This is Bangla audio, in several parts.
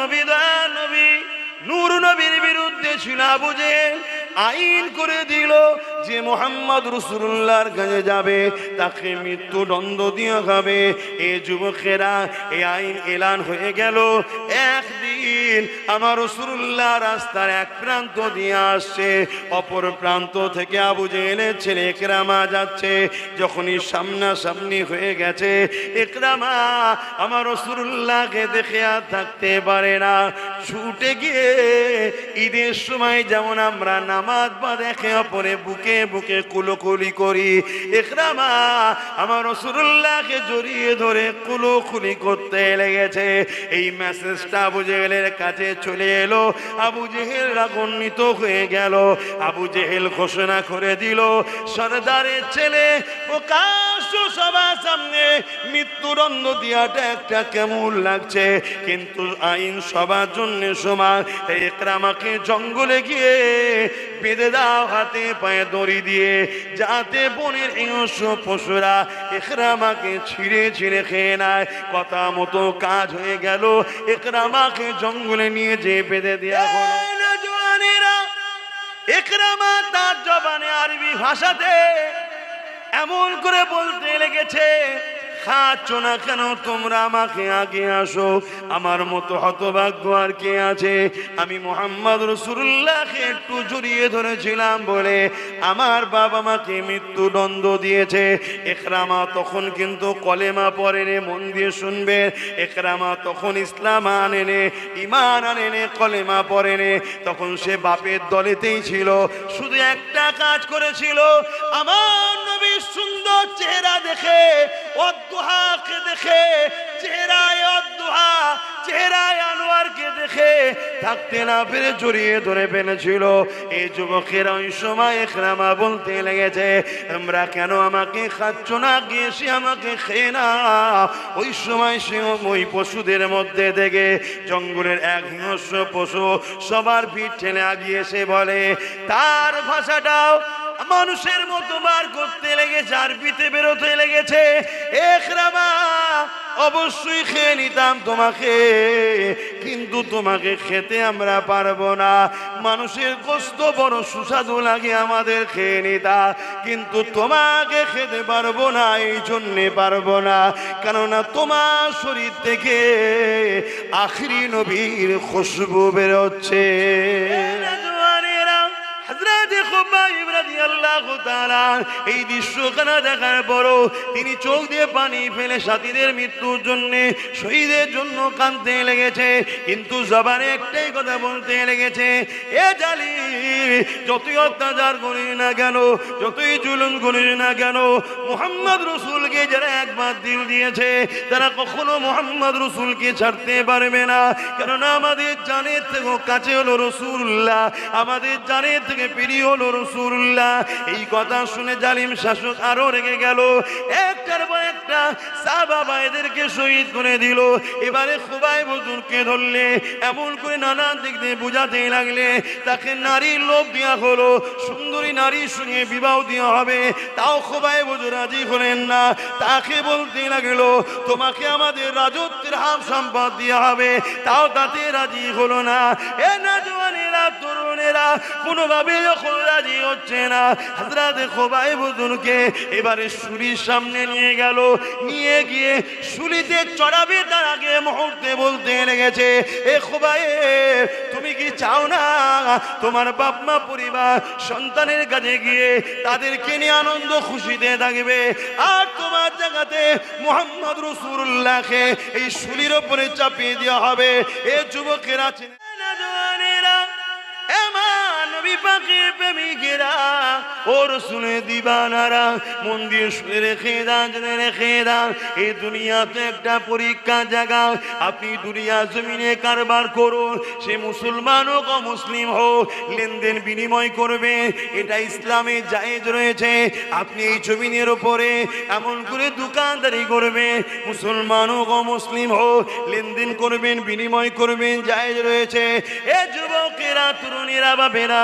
নবী দয়ার নবী নূর নবীর বিরুদ্ধে ছিল আবু জেহেল আইন করে দিল যে মুহাম্মদ রাসূলুল্লাহর কাছে যাবে তাকে মৃত্যুদণ্ড দিয়ে হবে। এই যুবকেরা এই আইন এলান হয়ে গেল। একদিন আমার রাসূলুল্লাহ রাস্তার এক প্রান্ত দিয়ে আসছে, অপর প্রান্ত থেকে আবু জেহেলের ছেলে ইকরামা যাচ্ছে। যখনই সামনাসামনি হয়ে গেছে, ইকরামা আমার রাসূলুল্লাহকে দেখে আর থাকতে পারে না, ছুটে গিয়ে ঈদের সময় যেমন আমরা নামাজ বা দেখে অপরে বুকে বুকে কুলোকুলি করি, ইকরামা আমার রাসূলুল্লাহকে জড়িয়ে ধরে কুলোকুলি করতে লেগেছে। এই মেসেজটা আবু জেহেলের কাছে চলে এলো। আবু জেহেল রাগান্বিত হয়ে গেল। আবু জেহেল ঘোষণা করে দিল, সরদারের ছেলে প্রকাশ্য সবার সামনে মৃত্যুদণ্ড দেওয়াটা একটা কেমন লাগছে, কিন্তু আইন সবার জন্য সমান। ইকরামাকে জঙ্গলে গিয়ে বেঁধে দাও হাতে পায়ে দড়ি দিয়ে, যাতে বনের হিংস্র পশুরা ইকরামাকে ছিঁড়ে ছিঁড়ে খেয়ে নেয়। কথা মতো কাজ হয়ে গেল। ইকরামাকে জঙ্গলে নিয়ে যে বেঁধে দেওয়া হলো। ইকরামা তার জবানে আরবি ভাষাতে এমন করে বলতে লেগেছে, খাচ্ছ না কেন তোমরা? আমাকে আগে আসো, আমার মতো হতভাগ্য আর কে আছে? আমি মুহাম্মদ রাসূলুল্লাহকে একটু জড়িয়ে ধরেছিলাম বলে আমার বাবা মাকে মৃত্যুদণ্ড দিয়েছে। ইকরামা তখন কিন্তু কলেমা পড়েনি, মন দিয়ে শুনবে। ইকরামা তখন ইসলাম আনেনে, ঈমান আনেনে, কলেমা পড়েনি। তখন সে বাপের দলেতেই ছিল, শুধু একটা কাজ করেছিল, আমার নবীর সুন্দর চেহারা দেখে, অদ্দুহাকে দেখে, চেহারায় অদ্দুহা, চেহারায় আনোয়ারকে দেখে থাকতে না পেরে জড়িয়ে ধরে ফেলেছিল। এই যুবকেরা ওই সময় ইকরামা বলতে লেগেছে, আমরা কেন আমাকে খাচ্ছ না, গিয়ে সে আমাকে খেয়ে না। ওই সময় সে ওই পশুদের মধ্যে থেকে জঙ্গলের এক হিংস্র পশু সবার ভিড় ঠেলে আগিয়ে এসে বলে, তার ভাষাটাও মানুষের মতো বার করতে লেগেছে, আরবিতে বেরোতে লেগেছে, ইকরামা অবশ্যই খেয়ে নিতাম তোমাকে, কিন্তু তোমাকে খেতে আমরা পারবো না। মানুষের গোশত বড় সুস্বাদু লাগে, আমাদের খেয়ে নিতাম, কিন্তু তোমাকে খেতে পারবো না। এই জন্যে পারবো না, কেননা তোমার শরীর থেকে আখিরি নবীর খুশবু বেরোচ্ছে। হযরত খুবাইব রাদিয়াল্লাহু তাআলা এই দৃশ্যখানা দেখার পরও তিনি চোখ দিয়ে পানি ফেলে সাথীদের মৃত্যুর জন্য, শহীদের জন্য কাঁদতে লেগেছে। কিন্তু জবানে একটাই কথা বলতে লেগেছে, এ জালিম, যতই অত্যাচার করিস না কেন, যতই জুলুম করিস না কেন, মুহাম্মদ রাসূলকে যারা একবার দিল দিয়েছে তারা কখনো মুহাম্মদ রাসূলকে ছাড়তে পারবে না। কেননা আমাদের জানের থেকে কাছে হলো রাসূলুল্লাহ, আমাদের জানের থেকে প্রিয় হলো রাসূলুল্লাহ। এই কথা শুনে জালিম শাসক আরো রেগে গেল, একটার পর একটা সাহাবা এদেরকে শহীদ করে দিল। এবারে খুবাইব হুজুরকে ধরলে, এমন করে নানান দিক দিয়ে বুঝাতে লাগলে, তাকে নারীর লোভ দেওয়া হলো, সুন্দরী নারীর সঙ্গে বিবাহ দেওয়া হবে, তাও খুবাইব হুজুর রাজি হলেন না। তাকে বলতে লাগলো, তোমাকে আমাদের রাজত্বের হাম সম্পদ দেওয়া হবে, তাও তাতে রাজি হলো না। এ নওজওয়ানেরা, তরুণেরা কোনোভাবে যখন রাজি হচ্ছে না, হযরত খুবাইব হুজুরকে এবারে শুলির সামনে নিয়ে গেল। নিয়ে গিয়ে শুলিতে চড়াবে তার আগে মুহূর্তে বলতে লেগেছে, এ খুবাইব, তুমি কি চাও না তোমার বাপ মা পরিবার সন্তানের কাছে গিয়ে তাদেরকে নিয়ে আনন্দ খুশিতে থাকবে, আর তোমার জায়গাতে মুহাম্মদ রাসূলুল্লাহকে এই শুলির উপরে চাপিয়ে দেওয়া হবে? এ যুবকেরা আছেন, নবী পাকের প্রেমিকেরা, ও রাসূলের দিবানারা, মন দিয়ে শুনে রেখে দান, জেনে রেখে দান, এই দুনিয়াতে একটা পরীক্ষা জায়গা। আপনি দুনিয়া জমিনে কারবার করুন, সে মুসলমান হোক অমুসলিম হোক, লেনদেন বিনিময় করবে, এটা ইসলামে জায়েজ রয়েছে। আপনি এই জমিনের উপরে এমন করে দোকানদারি করবে, মুসলমান হোক অমুসলিম হোক, লেনদেন করবেন, বিনিময় করবেন, জায়েজ রয়েছে। এ যুবকেরা, তরুণীরা, বাবেরা,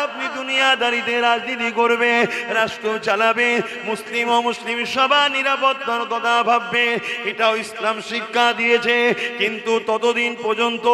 আপনি দুনিয়াদারিতে রাজনীতি করবে, রাষ্ট্র চালাবে, মুসলিম ও মুসলিম সবার নিরাপত্তার কথা ভাববে, এটাও ইসলাম শিক্ষা দিয়েছে। কিন্তু ততদিন পর্যন্ত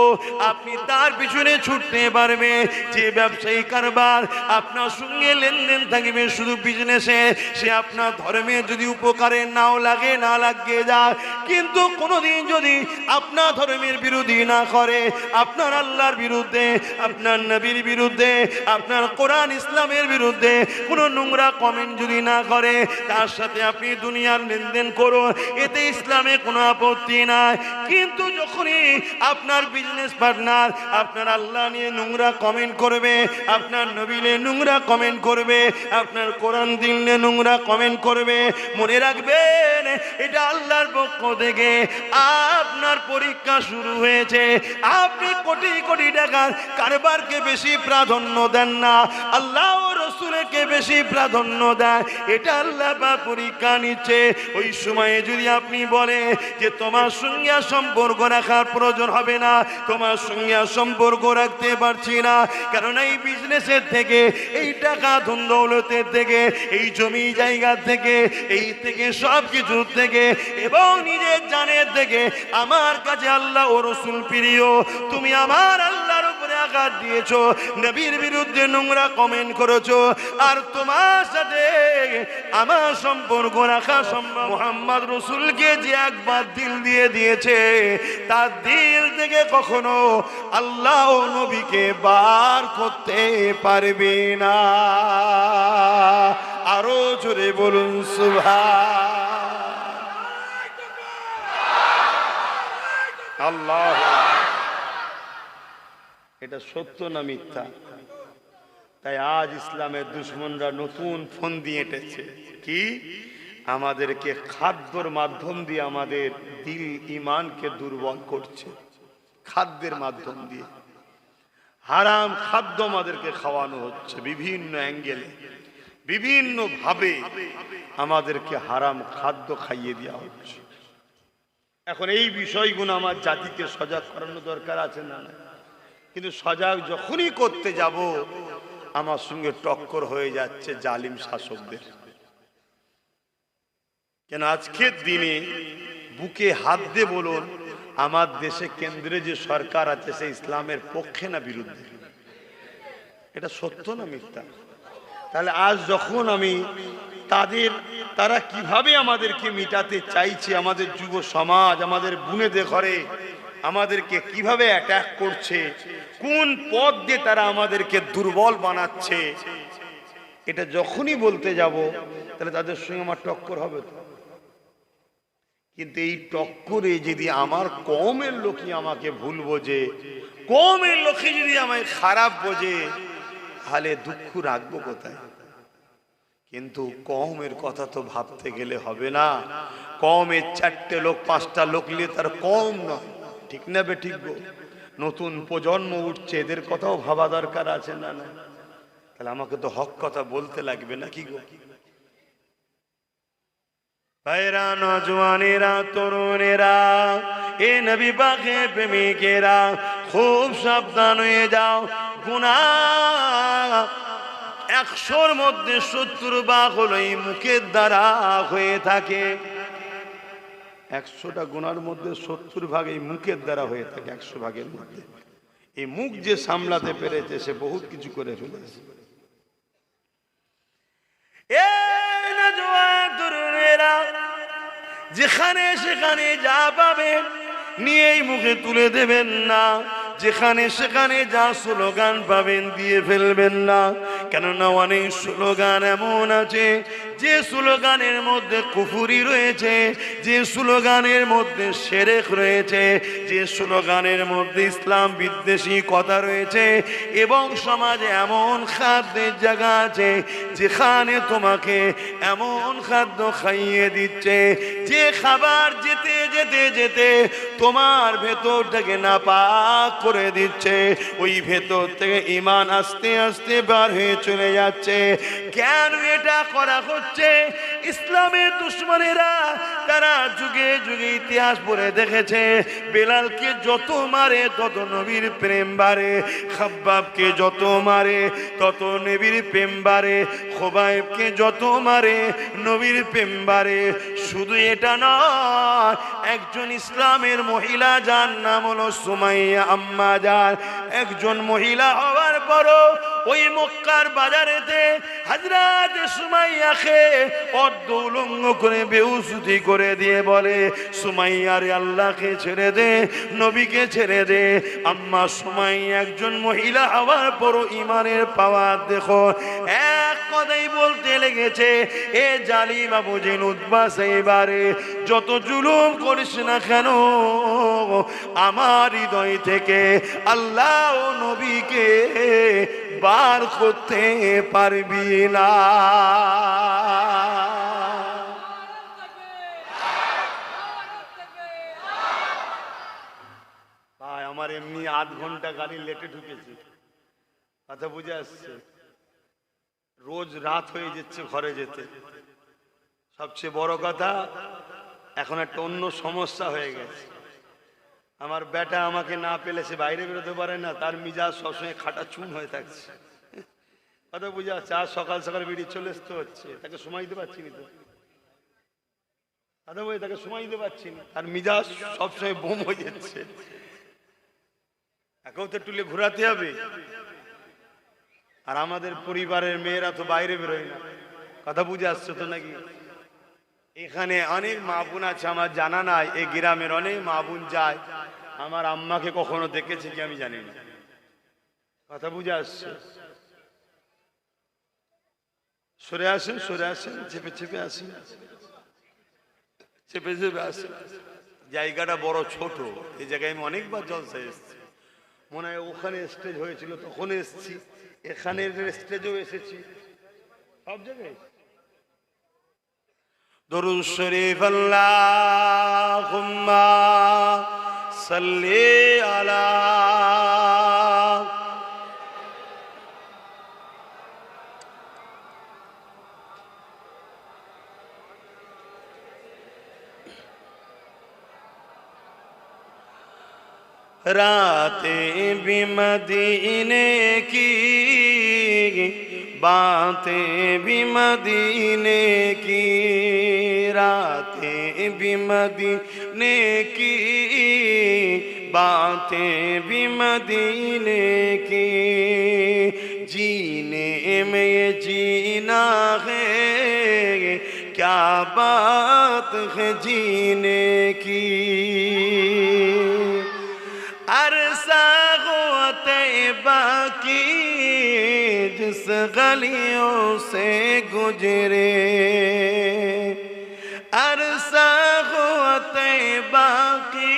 আপনি তার পিছনে ছুটতে পারবে যে ব্যবসায়ী কারবার আপনার সঙ্গে লেনদেন থাকবে শুধু বিজনেসে, সে আপনার ধর্মে যদি উপকারে নাও লাগে, না লাগিয়ে যায়, কিন্তু কোনোদিন যদি আপনার ধর্মের বিরোধী না করে, আপনার আল্লাহর বিরুদ্ধে, আপনার নবীর বিরুদ্ধে, আপনার কোরআন ইসলামের বিরুদ্ধে কোনো নোংরা কমেন্ট যদি না করে, তার সাথে আপনি দুনিয়ার লেনদেন করুন, এতে ইসলামে কোনো আপত্তি নাই। কিন্তু যখনই আপনার বিজনেস পার্টনার আপনার আল্লাহ নিয়ে নোংরা কমেন্ট করবে, আপনার নবী নিয়ে নোংরা কমেন্ট করবে, আপনার কোরআন দিন নিয়ে নোংরা কমেন্ট করবে, মনে রাখবেন এটা আল্লাহর পক্ষ থেকে আপনার পরীক্ষা শুরু হয়েছে। আপনি কোটি কোটি টাকার কারবারকে বেশি প্রাধান্য দেন না, আল্লাহ ও রসুলকে বেশি প্রাধান্য দেয়, এটা আল্লাহ বা পরীক্ষা নিচ্ছে। ওই সময়ে যদি আপনি বলে যে তোমার সঙ্গে সম্পর্ক রাখার প্রয়োজন হবে না, তোমার সঙ্গে সম্পর্ক রাখতে পারছি না, কারণ এই বিজনেসের থেকে, এই টাকা ধন দৌলতের থেকে, এই জমি জায়গা থেকে, এই থেকে সব কিছু থেকে এবং নিজের জানের থেকে আমার কাছে আল্লাহ ও রসুল প্রিয়, তুমি আমার আল্লাহর উপরে আঘাত দিয়েছো, নবীর বিরুদ্ধে নোংরা কমেন্ট করেছো, আর তোমার সাথে আমার সম্পর্ক রাখা সম্ভব। মুহাম্মদ রসুলকে যে একবার দিল দিয়ে দিয়েছে, তার দিল থেকে কখনো আল্লাহ ও নবীকে বার করতে পারবে না। আরো জোরে বলুন সুবহান আল্লাহ। এটা সত্য না মিথ্যা? তাই আজ ইসলামের দুশ্মনরা নতুন ফোন দিয়ে এঁটেছে কি, আমাদেরকে খাদ্যর মাধ্যম দিয়ে আমাদের দিল ইমানকে দুর্বল করছে, খাদ্যের মাধ্যম দিয়ে হারাম খাদ্য আমাদেরকে খাওয়ানো হচ্ছে, বিভিন্ন অ্যাঙ্গেলে বিভিন্ন ভাবে আমাদেরকে হারাম খাদ্য খাইয়ে দেওয়া হচ্ছে। এখন এই বিষয়গুলো আমার জাতিকে সজাগ করানো দরকার আছে না? কিন্তু সজাগ যখনই করতে যাব, আমার সঙ্গে টক্কর হয়ে যাচ্ছে জালিম শাসকদের। কেন আজকের দিনে বুকে হাত দিয়ে বলুন, আমার দেশে কেন্দ্রে যে সরকার আছে সে ইসলামের পক্ষে না বিরুদ্ধে? এটা সত্য না মিথ্যা? তাহলে আজ যখন আমি তারা কিভাবে আমাদেরকে মিটাতে চাইছে, আমাদের যুব সমাজ, আমাদের বুনেদের ঘরে আমাদেরকে কিভাবে অ্যাটাক করছে, কোন পথ দিয়ে তারা আমাদেরকে দুর্বল বানাচ্ছে, এটা যখনই বলতে যাব তাহলে তাদের সঙ্গে আমার টক্কর হবে তো। কিন্তু এই টক্করে যদি আমার কওমের লোকই আমাকে ভুল বোঝে, কওমের লোকই যদি আমায় খারাপ বোঝে, তাহলে দুঃখ রাখবো কোথায়? কিন্তু কওমের কথা তো ভাবতে গেলে হবে না। কওমের 4টে লোক 5টা লোক নিয়ে তার কওম নয়, ঠিক না বে ঠিক গো? নতুন প্রজন্ম উঠছে, এদের কথাও ভাবা দরকার আছে না? না তাহলে আমাকে তো হক কথা বলতে লাগবে নাকি গো? ভাইরা, নওজওয়ানেরা, তরুণেরা, এ নবী পাকের প্রেমিকেরা, খুব সাবধান হয়ে যাও। গুনাহ 100-র মধ্যে 70 ভাগ হলো এই মুখের দ্বারা হয়ে থাকে। 100টা গুনার মধ্যে 70 ভাগ এই মুখের দ্বারা হয়ে থাকে। 100 ভাগের মধ্যে এই মুখ যে সামলাতে পেরেছে সে বহুত কিছু করে ফেলেছে। যেখানে সেখানে যা পাবেন নিয়েই মুখে তুলে দেবেন না, যেখানে সেখানে যা স্লোগান পাবেন দিয়ে ফেলবেন না। কেননা অনেক স্লোগান এমন আছে যে স্লোগানের মধ্যে কুফরি রয়েছে, যে স্লোগানের মধ্যে শিরক রয়েছে, যে স্লোগানের মধ্যে ইসলাম বিদ্বেষী কথা রয়েছে। এবং সমাজে এমন খাদ্যের জায়গা আছে যেখানে তোমাকে এমন খাদ্য খাইয়ে দিচ্ছে যে খাবার যেতে যেতে যেতে তোমার ভেতরটাকে নাপাক করে দিচ্ছে, ওই ভেতর থেকে ঈমান আস্তে আস্তে বার হয়ে চলে যাচ্ছে। কেন এটা করা হচ্ছে? ইসলামের দুশমনেরা তারা যুগে যুগে ইতিহাস পড়ে দেখেছে, বেলালকে যত মারে তত নবীর প্রেম বাড়ে, খাব্বাবকে যত মারে তত নবীর প্রেম বাড়ে, খোবাইবকে যত মারে নবীর প্রেম বাড়ে। শুধু এটা নয়, একজন ইসলামের মহিলা যার নাম হলো সুমাইয়া আম্মা জান, একজন মহিলা হওয়ার পরও ওই মক্কার বাজারেতে হযরত সুমাইয়াকে অর্ধ উলঙ্গ করে বেহুশি করে দিয়ে বলে, সুমাইয়া রে, আল্লাহকে ছেড়ে দে, নবীকে ছেড়ে দে। আম্মা সুমাইয়া একজন মহিলা হওয়ার পরও ইমানের পাওয়ার দেখো, এক কথাই বলতে লেগেছে, এ জালিম আবু জেহেল উতবা সাইবারে যত জুলুম করিস না কেন, আমার হৃদয় থেকে আল্লাহ ও নবীকে বার করতে পারবি না। ভাই আমার এমনি আধ ঘন্টা গাড়ি লেটে ঢুকেছে, কথা বুঝে আসছে, রোজ রাত হয়ে যাচ্ছে ঘরে যেতে। সবচেয়ে বড় কথা, এখন একটা অন্য সমস্যা হয়ে গেছে। আমার বেটা আমাকে না পেলে সে বাইরে বেরোতে পারে না, তার মিজাজ সবসময় খাটা চুন হয়ে থাকছে, কথা বুঝে আসছে। আর সকাল সকাল বেরিয়ে চলে আসতে হচ্ছে, তাকে সময় দিতে পারছি না, তো কথা বলে তাকে সময় দিতে পারছি না, তার মিজাজ সবসময় বোম হয়ে যাচ্ছে। একেও তো টুলে ঘোরাতে হবে। আর আমাদের পরিবারের মেয়েরা তো বাইরে বেরোয় না, কথা বুঝে আসছে তো নাকি? এখানে অনেক মা বোন আছে আমার জানা নাই, এই গ্রামের অনেক মা বোন যায়, আমার আম্মাকে কখনো দেখেছে কি আমি জানি না, কথা বুঝে আসছে। সরে আসেন, সরে আসেন, চেপে চেপে আসেন, চেপে চেপে আসেন। জায়গাটা বড় ছোট, এই জায়গায় আমি অনেকবার জলসায় এসেছি, মনে হয় ওখানে স্টেজ হয়েছিল তখন এসেছি, এখানে স্টেজেও এসেছি, সব জায়গায়। দরুদ শরীফ আল্লাহুম্মা সাল্লি আলা रातें भी मदीने की, बातें भी मदीने की, रातें भी मदीने की, बातें भी मदीने की, जीने में ये जीना है, क्या बात है जीने की। अरसा हुआ तैबा की जिस गलियों से गुजरे, अरसा हुआ तैबा की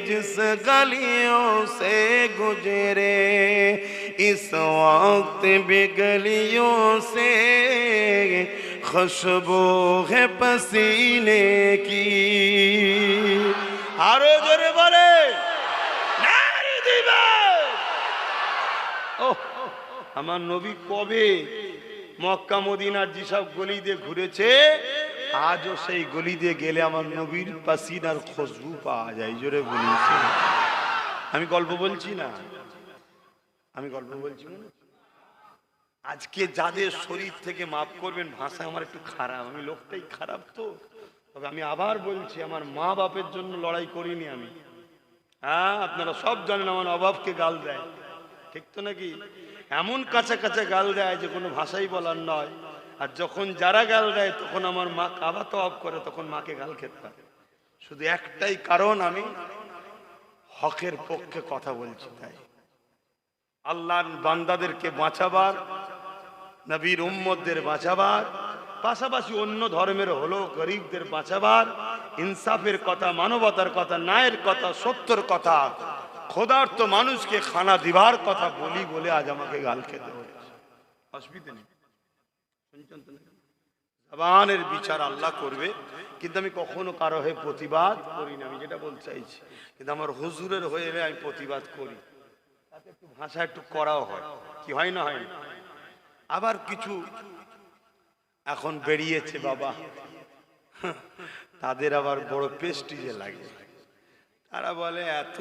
जिस गलियों से गुजरे, इस वक्त भी गलियों से खुशबू है पसीने की। आरो जोरे बोले আমার নবী কবে মক্কা মদিনার যেসব গলি দিয়ে ঘুরেছে, আজও সেই গলি দিয়ে গেলে আমার নবীর পাসিনার খুশবু পাওয়া যায়। জোরে বলেছে। আমি গল্প বলছি না, আমি গল্প বলছি না। আজকে যাদের শরীর থেকে মাফ করবেন, ভাষা আমার একটু খারাপ, আমি লোকটাই খারাপ তো, তবে আমি আবার বলছি, আমার মা বাপের জন্য লড়াই করিনি আমি। হ্যাঁ, আপনারা সব জানেন আমার অভাবকে গাল দেয়, ঠিক তো নাকি? এমন কাছে কাছে গাল দেয় যে কোনো ভাষাই বলার নয়। আর যখন যারা গাল দেয় তখন আমার মা কাবা তওয়াব করে, তখন মাকে গাল খেতে হয়। শুধু একটাই কারণ, আমি হকের পক্ষে কথা বলছি। তাই আল্লাহর বান্দাদেরকে বাঁচাবার, নবীর উম্মতদের বাঁচাবার, পাশাপাশি অন্য ধর্মের হলো গরিবদের বাঁচাবার, ইনসাফের কথা, মানবতার কথা, ন্যায়ের কথা, সত্যের কথা, ক্ষুধার্ত মানুষকে খানা দিবার কথা বলি বলে আজ আমাকে গাল খেতে হচ্ছে। অসুবিধা নেই, শুনছেন তো? জবানের বিচার আল্লাহ করবে, কিন্তু আমি কখনো কারো হয়ে প্রতিবাদ করি না, আমি যেটা বলতে চাইছি। কিন্তু আমার হুজুরের হয়ে আমি প্রতিবাদ করি, তাতে একটু ভাষা একটু করাও হয়, কি হয় না? হয় না। আবার কিছু এখন বেরিয়েছে বাবা, তাদের আবার বড় প্রেস্টিজে লাগে। তারা বলে এত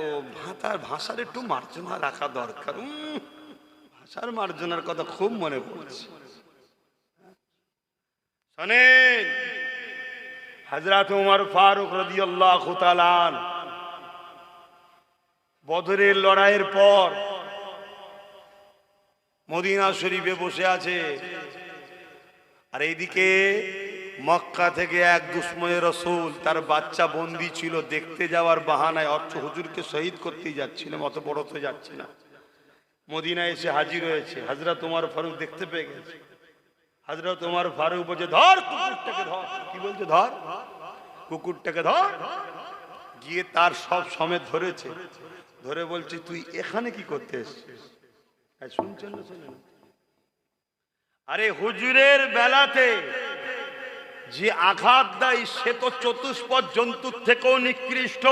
তার ভাষার একটু মার্জনা রাখা দরকার। ভাষার মার্জনার কথা খুব মনে পড়ছে। শোনেন, হযরত ওমর ফারুক রাদিয়াল্লাহু তাআলা বদরের লড়াইয়ের পর মদিনা শরীফে বসে আছে, আর এইদিকে মক্কা থেকে এক দুশমনে রাসূল, তার বাচ্চা বন্দী ছিল, দেখতে যাওয়ার বাহানায় অর্থ হুজুরকে শহীদ করতেই যাচ্ছিলাম, অত বড় তো যাচ্ছে না। মদিনায় এসে হাজির হয়েছে, হযরত ওমর ফারুক দেখতে পেয়ে গেছে। হযরত ওমর ফারুক বলছে, ধর কুকুরটাকে ধর। কি বলছে? ধর কুকুরটাকে ধর। গিয়ে তার সব সমেত ধরেছে, ধরে বলছে, তুই এখানে কি করতে এসেছিস? শুনছেন না? শুনেন, আরে হুজুরের বেলাতে যে আঘাত দেয় সে তো চতুষ্পদ জন্তুর থেকেও নিকৃষ্ট।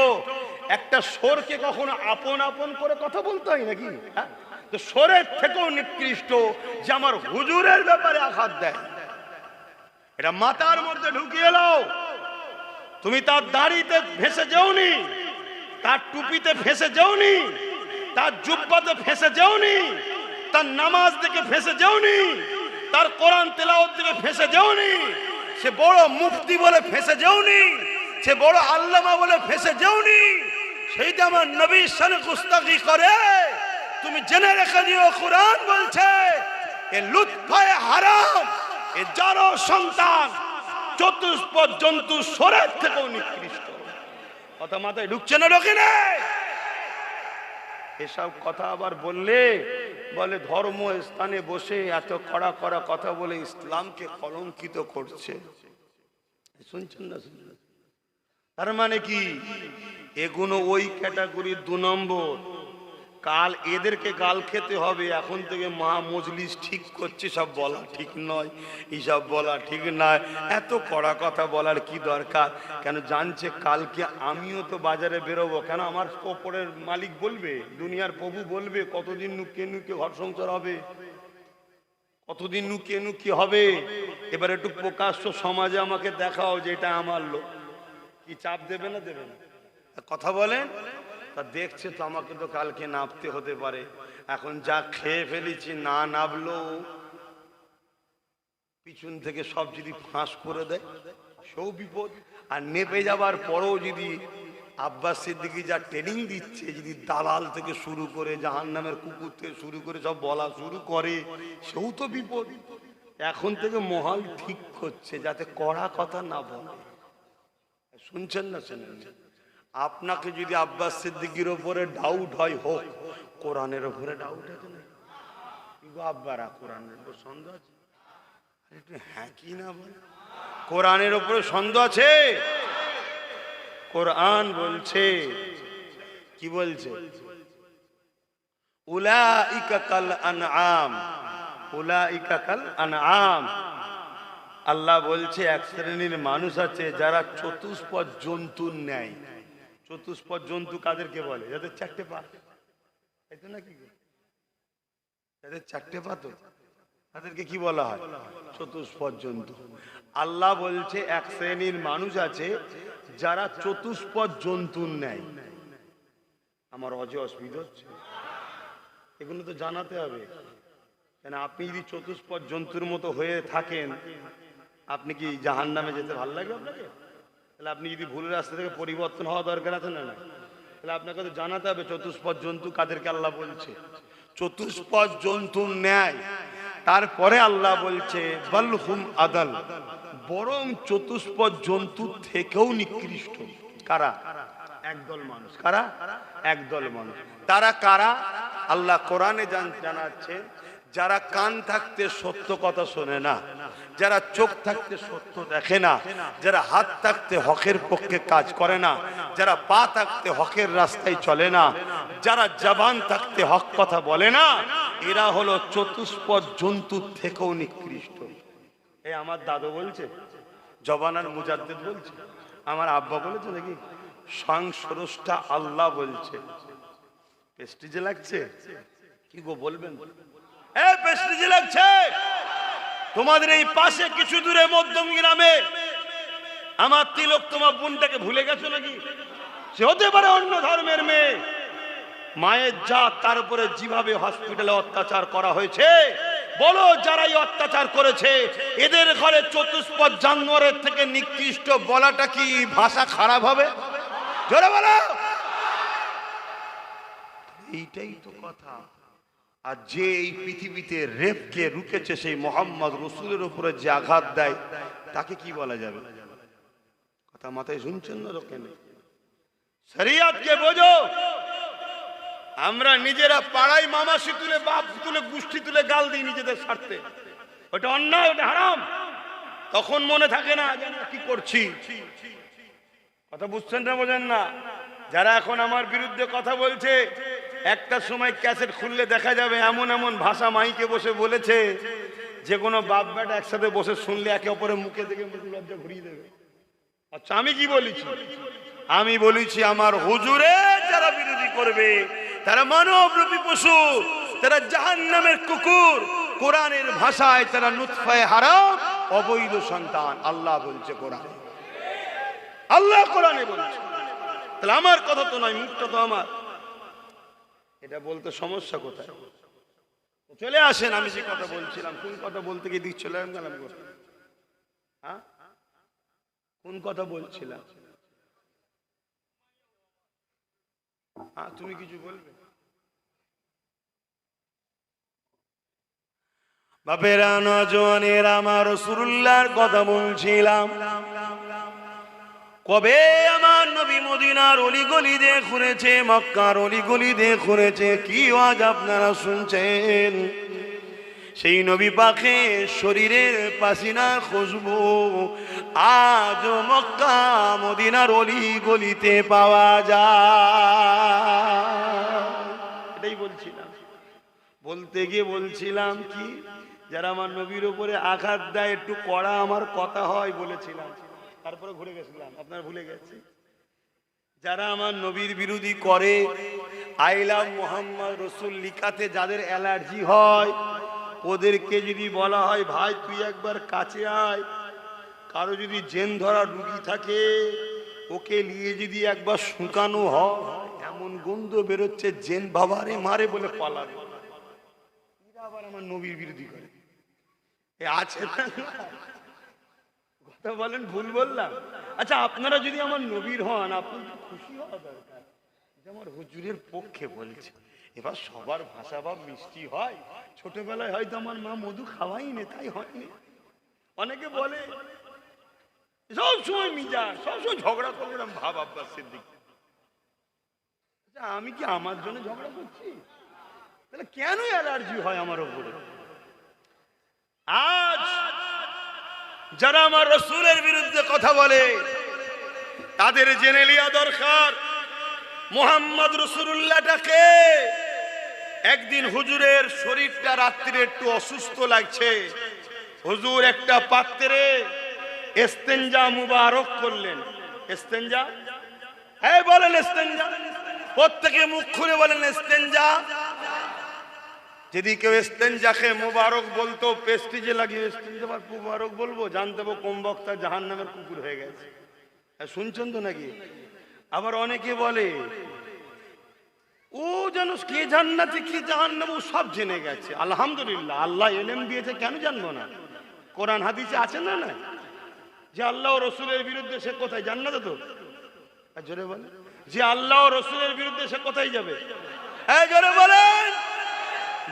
একটা সোরকে কখনো আপন আপন করে কথা বলতে হয় নাকি? তো সোরের থেকেও নিকৃষ্ট যে আমার হুজুরের ব্যাপারে আঘাত দেয়। এটা মাথার মধ্যে ঢুকিয়ে নাও। তুমি তার দাড়িতে ফেসে যাওনি, তার টুপিতে ফেসে যাওনি, তার জুব্বাতে ফেসে যাওনি, তার নামাজ দেখে ফেসে যাওনি, তার কোরআন তেলাওয়াত দেখে ফেসে যাওনি, সে বড় মুফতি বলে ফেসে যাওনি, সে বড় আল্লামা বলে ফেসে যাওনি। সেইটা আমার নবীর শানে গুস্তাখি করে। তুমি জেনে রেখে দিও, কোরআন বলছে এ লুৎফায়ে হারাম, এ যারো সন্তান চতুষ্পদ জন্তু সোরের থেকেও নিকৃষ্ট। কথা মাথায় ঢুকছে না? ঢোকে না? এসব কথা আবার বললে বলে ধর্ম স্থানে বসে এত কড়া কড়া কথা বলে ইসলামকে কলঙ্কিত করছে। শুনছেন না? শুনছেন? তার মানে কি? এগুলো ওই ক্যাটাগরির 2 নম্বর। কাল এদেরকে গাল খেতে হবে। এখন থেকে মহা মজলিস ঠিক করছে, সব বলা ঠিক নয়, এইসব বলা ঠিক নয়। এত কড়া কথা বলার কি দরকার? কেন জানছে কালকে আমিও তো বাজারে বেরোবো। কেন আমার ওপরের মালিক বলবে, দুনিয়ার প্রভু বলবে কতদিন নুকিয়ে নুকিয়ে ঘর সংসার হবে, কতদিন নুকিয়ে নুকিয়ে হবে। এবার একটু প্রকাশ্য সমাজে আমাকে দেখাও যে এটা আমার লোক। কি চাপ দেবে না দেবে না? কথা বলেন। তা দেখছে তো আমাকে তো কালকে নাপতে হতে পারে। এখন যা খেয়ে ফেলেছি, না নাবলেও পিছন থেকে সব যদি ফাঁস করে দেয় সেও বিপদ। আর নেপে যাবার পরেও যদি আব্বাস সিদ্দিকী যা ট্রেনিং দিচ্ছে, যদি দালাল থেকে শুরু করে জাহান্নামের কুকুর থেকে শুরু করে সব বলা শুরু করে, সেও তো বিপদ। এখন থেকে মহল ঠিক করছে যাতে কড়া কথা না বলে। শুনছেন না? শুনেন। আপনাকে যদি আব্বাস সিদ্দিকীর উপরে ডাউট হয়, হোক, কোরআনের উপরে ডাউট আছে না? আব্বারা কোরআনের উপর সন্দেহ আছে? হ্যাঁ কি না বলে? কোরআনের উপরে সন্দেহ আছে? কোরআন বলছে, কি বলছে? উলাইকা কাল আনআম, উলাইকা কাল আনআম। আল্লাহ বলছে এক শ্রেণীর মানুষ আছে যারা চতুষ্পদ জন্তুর ন্যায়। চতুষ্পদ জন্তু কাদেরকে বলে? যাদের 4টে পা, তাই তো নাকি? যাদের 4টে পা, তো তাদেরকে কি বলা হয়? চতুষ্পদ জন্তু। আল্লাহ বলছে এক শ্রেণীর মানুষ আছে যারা চতুষ্পদ জন্তুর ন্যায়। আমার অসুবিধা হচ্ছে? এগুলো তো জানাতে হবে। কেন আপনি যদি চতুষ্পদ জন্তুর মতো হয়ে থাকেন, আপনি কি জাহান্নামে যেতে ভালো লাগবে আপনাকে? তাহলে আপনি যদি ভুল রাস্তা থেকে পরিবর্তন হওয়া দরকার আছে না? না, তাহলে আপনাকে তো জানাতে হবে চতুষ্পদ জন্তু কাদেরকে আল্লাহ বলছে চতুষ্পদ জন্তুর ন্যায়। তারপরে আল্লাহ বলছে বালহুম আদাল, বরং চতুষ্পদ জন্তু থেকেও নিকৃষ্ট। কারা? একদল মানুষ। কারা? একদল মানুষ। তারা কারা? আল্লাহ কোরআনে জানাচ্ছে, যারা কান থাকতে সত্য কথা শোনে না, যারা চোখ থাকতে সত্য দেখে না, যারা হাত থাকতে হকের পক্ষে কাজ করে না, যারা পা থাকতে হকের রাস্তায় চলে না, যারা জবান থাকতে হক কথা বলে না, এরা হলো চতুষ্পদ জন্তুর থেকেও নিকৃষ্ট। এই আমার দাদু বলছে, জবানার মুজাদ্দিদ বলছে, আমার আব্বা বলেছে নাকি? সংস্রষ্টা আল্লাহ বলছে। প্রেস্টিজে লাগছে? কি গো বলবেন? প্রেস্টিজে লাগছে? তোমাদের এই পাশে কিছু দূরে মধ্যম গ্রামে আমার তিলক তোমার বোনটাকে ভুলে গেছো নাকি? সে হতে পারে অন্য ধর্মের মেয়ে, মায়ের জাত, তার উপরে যেভাবে হসপিটালে অত্যাচার করা হয়েছে, বলো যারা এই অত্যাচার করেছে এদের ঘরে চতুষ্পদ জানোয়ারের থেকে নিকৃষ্ট বলাটা কি ভাষা খারাপ হবে? জোরে বলো। এইটাই তো কথা। আর যে এই পৃথিবীতে রেপকে রুকেছে সেই মোহাম্মদ রসুলের উপরে যে আঘাত দেয় তাকে কি বলা যাবে? কথা মাথায় শুনছেন না লোকে? শরিয়তকে বোঝো। আমরা নিজেরা পাড়ায় মামাসি তুলে, বাপ তুলে, গোষ্ঠী তুলে গাল দিই নিজেদের স্বার্থে, ওটা অন্যায়, ওটা হারাম। তখন মনে থাকে না যে আমরা কি করছি। কথা বুঝছেন না বোঝেন না? যারা এখন আমার বিরুদ্ধে কথা বলছে, একটা সময় ক্যাসেট খুললে দেখা যাবে এমন এমন ভাষা মাইকে বসে বলেছে যে কোনো বাপ বেটা একসাথে বসে শুনলে একে অপরের মুখে দেখে মুখে লজ্জা ঘুরিয়ে দেবে। আচ্ছা আমি কি বলেছি? আমি বলেছি আমার হুজুরের যারা বিরোধী করবে তারা মানবরূপী পশু, তারা জাহান্নামের কুকুর। কোরআনের ভাষায় তারা নুতফায়ে হারাম, অবৈধ সন্তান। আল্লাহ বলছে কোরআনে, আল্লাহ কোরআনে বলছে। তাহলে আমার কথা তো নয়, মুখটা তো আমার। এটা বলতে সমস্যা কোথায়? চলে আসেন, আমি যে কথা বলছিলাম, কোন কথা বলতে গিয়ে দিক চলে গেলাম? হ্যাঁ, কোন কথা বলছিলাম? হ্যাঁ, তুমি কিছু বলবে? বাপেরা, নজওয়ানেরা, আমার রাসূলুল্লাহর কথা বলছিলাম। কবে আমার নবী মদিনার অলিগলি দিয়ে ঘুরেছে, মক্কার অলিগলি দিয়ে ঘুরেছে, কি আজ আপনারা শুনছেন? সেই নবী পাকে শরীরের পাসিনার খুশবু আজ মক্কা মদিনার অলিগলিতে পাওয়া যায়। এটাই বলছিলাম। বলতে গিয়ে বলছিলাম কি, যারা আমার নবীর উপরে আঘাত দেয় একটু কড়া আমার কথা হয় বলেছিলাম, তারপরে ঘুরে গেছিলাম, আপনারা ভুলে গেছে। যারা আমার নবীর বিরোধী করে, আই লাভ মোহাম্মদ রসুল লিখাতে যাদের অ্যালার্জি হয়, ওদেরকে যদি বলা হয় ভাই তুই একবার কাছে আয়, কারো যদি জেন ধরা রুগী থাকে ওকে নিয়ে যদি একবার শুকানো হয়, এমন গন্ধ বেরোচ্ছে জেন বাবারে মারে বলে পালাবে। এরা আবার আমার নবীর বিরোধী করে। এ আছে না? কথা বলেন, ভুল বললাম? আচ্ছা আপনারা যদি আমার নবীর হন, আপনাদের খুশি হওয়া দরকার যে আমার হুজুরের পক্ষে বলছে। এবার সবার ভাষা ভাব মিষ্টি হয়। ছোটবেলায় হয়তো আমার মা মধু খাওয়াইনি, তাই হয়নি। অনেকে বলে সবসময় মিজাজ, সবসময় ঝগড়া করলাম ভাব আব্বাস সিদ্দিক। আমি কি আমার জন্য ঝগড়া করছি? তাহলে কেন অ্যালার্জি হয় আমার উপরে? আজ যারা আমার রাসূলের বিরুদ্ধে কথা বলে তাদের জেনে লিয়া দরকার মুহাম্মদ রাসূলুল্লাহটাকে। একদিন হুজুরের শরীরটা রাত্রিরে একটু অসুস্থ লাগছে, হুজুর একটা পাত্রে ইস্তেঞ্জা মুবারক করলেন। ইস্তেঞ্জা, এই বলেন ইস্তেঞ্জা, প্রত্যেকে মুখ খুলে বলেন ইস্তেঞ্জা। যদি কেউ ইস্তেঞ্জাকে মুবারক বলতো, পেস্টিজে লাগিয়ে ইস্তেঞ্জা মুবারক বলবো, জানতে পারবো কোন বক্তা জাহান্নামের কুকুর হয়ে গেছে। শুনছেন তো নাকি? আবার অনেকে বলে ও যেন কে জান্নাতে কি জাহান্নাম ও সব জেনে গেছে। আলহামদুলিল্লাহ, আল্লাহ ইলম দিয়েছে, কেন জানবো না? কোরআন হাদিসে আছে না না যে আল্লাহ ও রসুলের বিরুদ্ধে সে কোথায়? জান্নাতে তো। জোরে বলে, যে আল্লাহ ও রসুলের বিরুদ্ধে সে কোথায় যাবে? জোরে বলেন।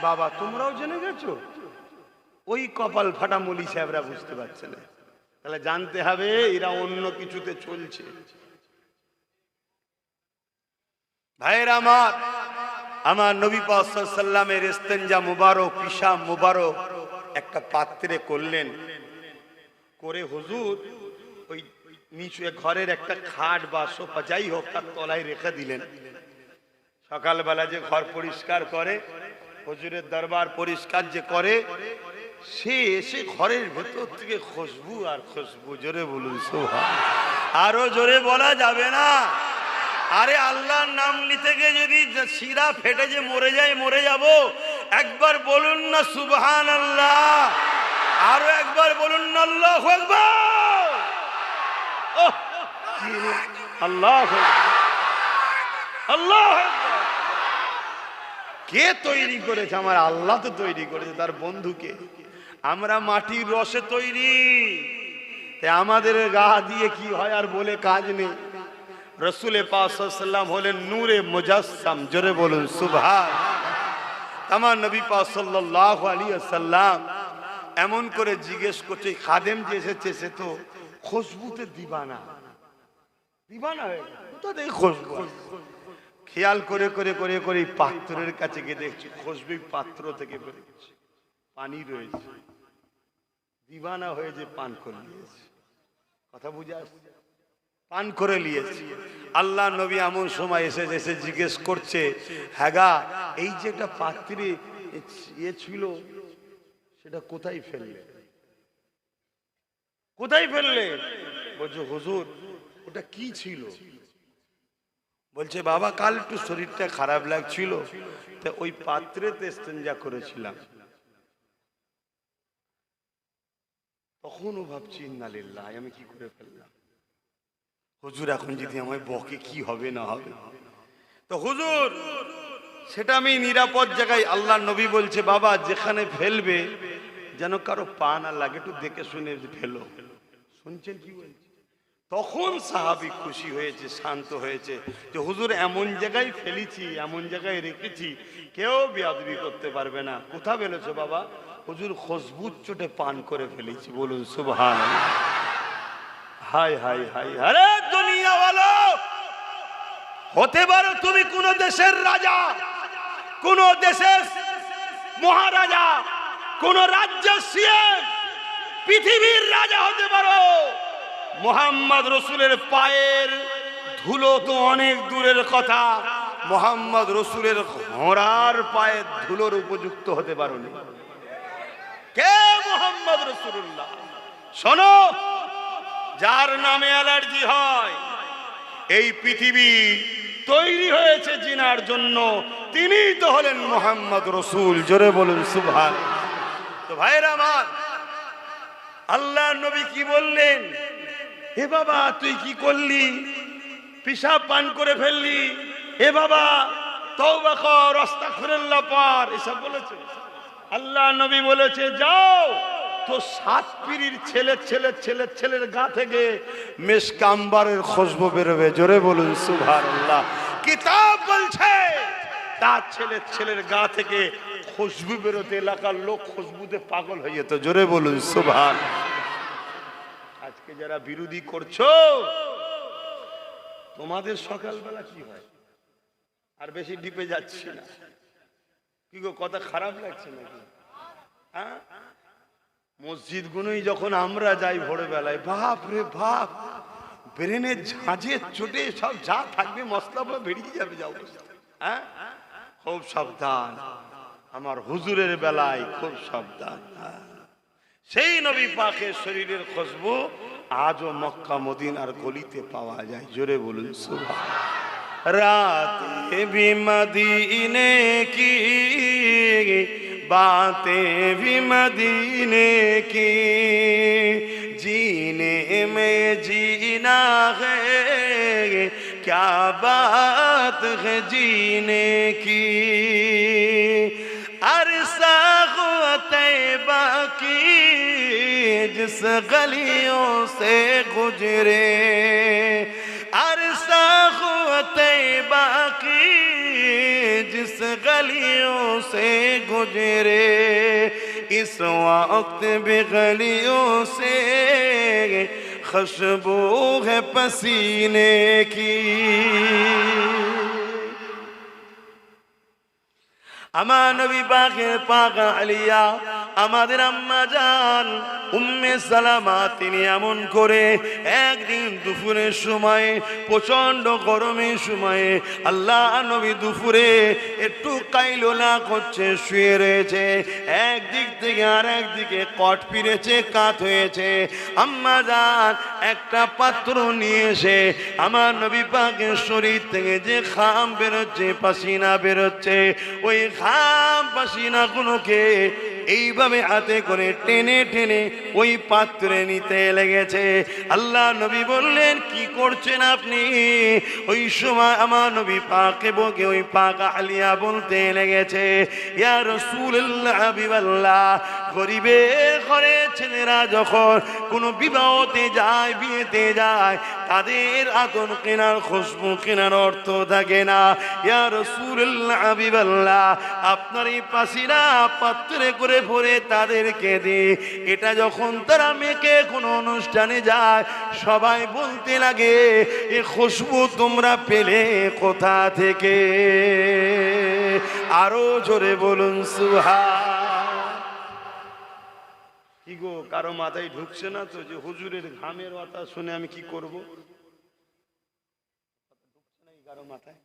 বাবা তোমরাও জেনে গেছো? ওই কপাল ফাটা মলি সাহেবরা বুঝতে পারছে না। তাহলে জানতে হবে এরা অন্য কিছুতে চলছে। ভাইয়েরা আমার, আমার নবী পাক সাল্লাল্লাহু আলাইহি ওয়াসাল্লামের ইস্তেঞ্জা মুবারক, পিশাব মুবারক একটা পাত্রে করলেন। করে হুজুর ওই নিচে ঘরের একটা খাট বা সোফা যাই হোক তার তলায় রেখে দিলেন। সকালবেলা যে ঘর পরিষ্কার করে, হুজুরের দরবার পরিষ্কার যে করে, সে এসে ঘরের ভেতর থেকে খুশবু আর খুশবু। জোরে বলুন সুবহানাল্লাহ। আরো জোরে বলা যাবে না? আরে আল্লাহর নাম নিতে গিয়ে যদি শিরা ফেটে যে মরে যায়, মরে যাব। একবার বলুন না সুবহানাল্লাহ। আরো একবার বলুন না আল্লাহু আকবার। ওহ, আল্লাহু আকবার, আল্লাহু আকবার। কে তৈরি করেছে? আমার আল্লাহ তো তৈরি করেছে, তার বন্ধুকে। আমরা মাটির রসে তৈরি, তাই আমাদের গা দিয়ে কি হয় আর বলে কাজ নেই। রসুল পাক সাল্লাল্লাহু আলাইহি ওয়াসাল্লাম হলেন নূরে মুজাসসাম, জোরে বলুন সুবহান। আমার নবী পাক সাল্লাল্লাহু আলাইহি ওয়াসাল্লাম এমন করে জিজ্ঞেস করছে, খাদেম যে এসেছে সে তো খুশবুতে দিবানা, দিবানা হয়ে গেছে, কোথা থেকে খুশবু? খেয়াল করে করে করে করে পাত্রের কাছে গিয়ে দেখছি খুশবু পাত্র থেকে বেরোচ্ছে, পানি রয়েছে, দিবানা হয়ে যে পান করে নিয়েছে। কথা বুঝে আসছে? পান করে নিয়েছে। আল্লাহ নবী এমন সময় এসে এসে জিজ্ঞেস করছে, হ্যাগা এই যে একটা পাত্রে ইয়ে ছিল সেটা কোথায় ফেললে, কোথায় ফেললে? বলছে হুজুর ওটা কি ছিল? বলছে বাবা কাল একটু শরীরটা খারাপ লাগছিল, তা ওই পাত্রেতে ইস্তেঞ্জা করেছিলাম। তখনও ভাবছি ইন্নালিল্লাহ, আমি কি করে ফেললাম। হুজুর এখন যদি আমায় বকে কি হবে না হবে। তো হুজুর সেটা আমি নিরাপদ জায়গায়, আল্লাহ নবী বলছে বাবা যেখানে ফেলবে যেন কারো পা না লাগে, একটু দেখে শুনে ফেলো। শুনছেন কি বলছে? তখন সাহাবী খুশি হয়েছে, শান্ত হয়েছে যে হুজুর এমন জায়গায় ফেলেছি, এমন জায়গায় রেখেছি কেউ বেয়াদবি করতে পারবে না। কোথা ফেলেছো বাবা? হুজুর খুশবুর চোটে পান করে ফেলেছি। বলুন সুবহানাল্লাহ। হাই হাই হাই, আরে দুনিয়া ওয়ালো, হতে পারো তুমি কোন দেশের রাজা, কোন দেশের মহারাজা, কোন রাজ্যের সিএম, পৃথিবীর রাজা হতে পারো, মুহাম্মদ রসুলের পায়ের ধুলো তো অনেক দূরের কথা, মুহাম্মদ রসুলের ঘোড়ার পায়ের ধুলোর উপযুক্ত হতে পারোনি। কে? মুহাম্মদ রসুল্লাহ। শোনো, যার নামে অ্যালার্জি হয়, এই পৃথিবী তৈরি হয়েছে জিনার জন্য, তিনিই তো হলেন মুহাম্মদ রসুল। জোরে বলুন সুবহান। তো ভাইরা আমার, আল্লাহ নবী কি বললেন? হে বাবা তুই কি করলি? পিশাব পান করে ফেললি, হে বাবা তওবা কর, আস্তাগফিরুল্লাহ পড়, এসব বলেছে। আল্লাহ নবী বলেছে যাও তো সাত পীরের ছেলের গা থেকে মেশকাম্বারের খুশবু বেরোবে। জোরে বলুন সুবহানাল্লাহ। কিতাব বলছে তার ছেলের গা থেকে খুশবু বেরোতে এলাকার লোক খুশবুতে পাগল হয়ে যেত। জোরে বলুন সুবহান। আজকে যারা বিরোধী করছো, তোমাদের সকালবেলা কি হয়? আর বেশি ডিপে যাচ্ছি না, কি গো কথা খারাপ লাগছে নাকি? হ্যাঁ, মসজিদ গুলোই যখন আমরা যাই ভোরবেলায়, বাপ রে বাপ, ব্রেনের ঝাঁঝে চোটে সব যা থাকবে মশলা বেরিয়ে যাবে। যাও, হ্যাঁ, খুব সাবধান। আমার হুজুরের বেলায় খুব সাবধান। সেই নবী পাকের শরীরের খুশবু আজও মক্কা মদিনার গলিতে পাওয়া যায়। জোরে বলুন সুবহান। রাতে भी मदीने की बातें भी मदीने की, जीने में जीना है क्या बात है जीने की। अरसा तैबा की जिस गलियों से गुजरे, अरसा तैबा की जिस गलियों से गुजरे, इस वक्त भी गलियों से खुशबू है पसीने की। আমার নবী পাকের পাক আলিয়া, আমাদের আম্মা জান উম্মে সালামা, তিনি এমন করে একদিন দুপুরের সময়, প্রচন্ড গরমের সময়ে, আল্লাহ নবী দুপুরে একটু কাইলোলা করছে, শুয়ে রয়েছে, একদিক থেকে আর একদিকে কট ফিরেছে, কাত হয়েছে। আম্মা জান একটা পাত্র নিয়ে এসে আমার নবী পাকের শরীর থেকে যে ঘাম বেরোচ্ছে, পাসিনা বেরোচ্ছে, ওই ঘাম পাসিনা গুলোকে এইভাবে হাতে করে টেনে টেনে ওই পাত্রে নিতে লেগেছে। আল্লাহ নবী বললেন, কি করছেন আপনি? ওই সময় আমার নবী পাকে বকে ওই পাক আলিয়া বলতে লেগেছে, ইয়া রাসূলুল্লাহ হাবিবাল্লাহ, গরিবের ঘরে ছেলেরা যখন কোনো বিবাহতে যায়, বিয়েতে যায়, তাদের আতর কেনার, খুশবু কেনার অর্থ থাকে না। ইয়া রাসূলুল্লাহ হাবিবাল্লাহ, আপনার এই পাসিনা পাত্রে করে ভরে তাদেরকে দিই। এটা যখন তারা মেয়েকে কোনো অনুষ্ঠানে যায়, সবাই বলতে লাগে, এ খুশবু তোমরা পেলে কোথা থেকে? আরো জোরে বলুন সুবহান। কি গো, কারো মাথায় ঢুকছে না তো যে হুজুরের ঘামের কথা শুনে আমি কি করব? কারো মাথায়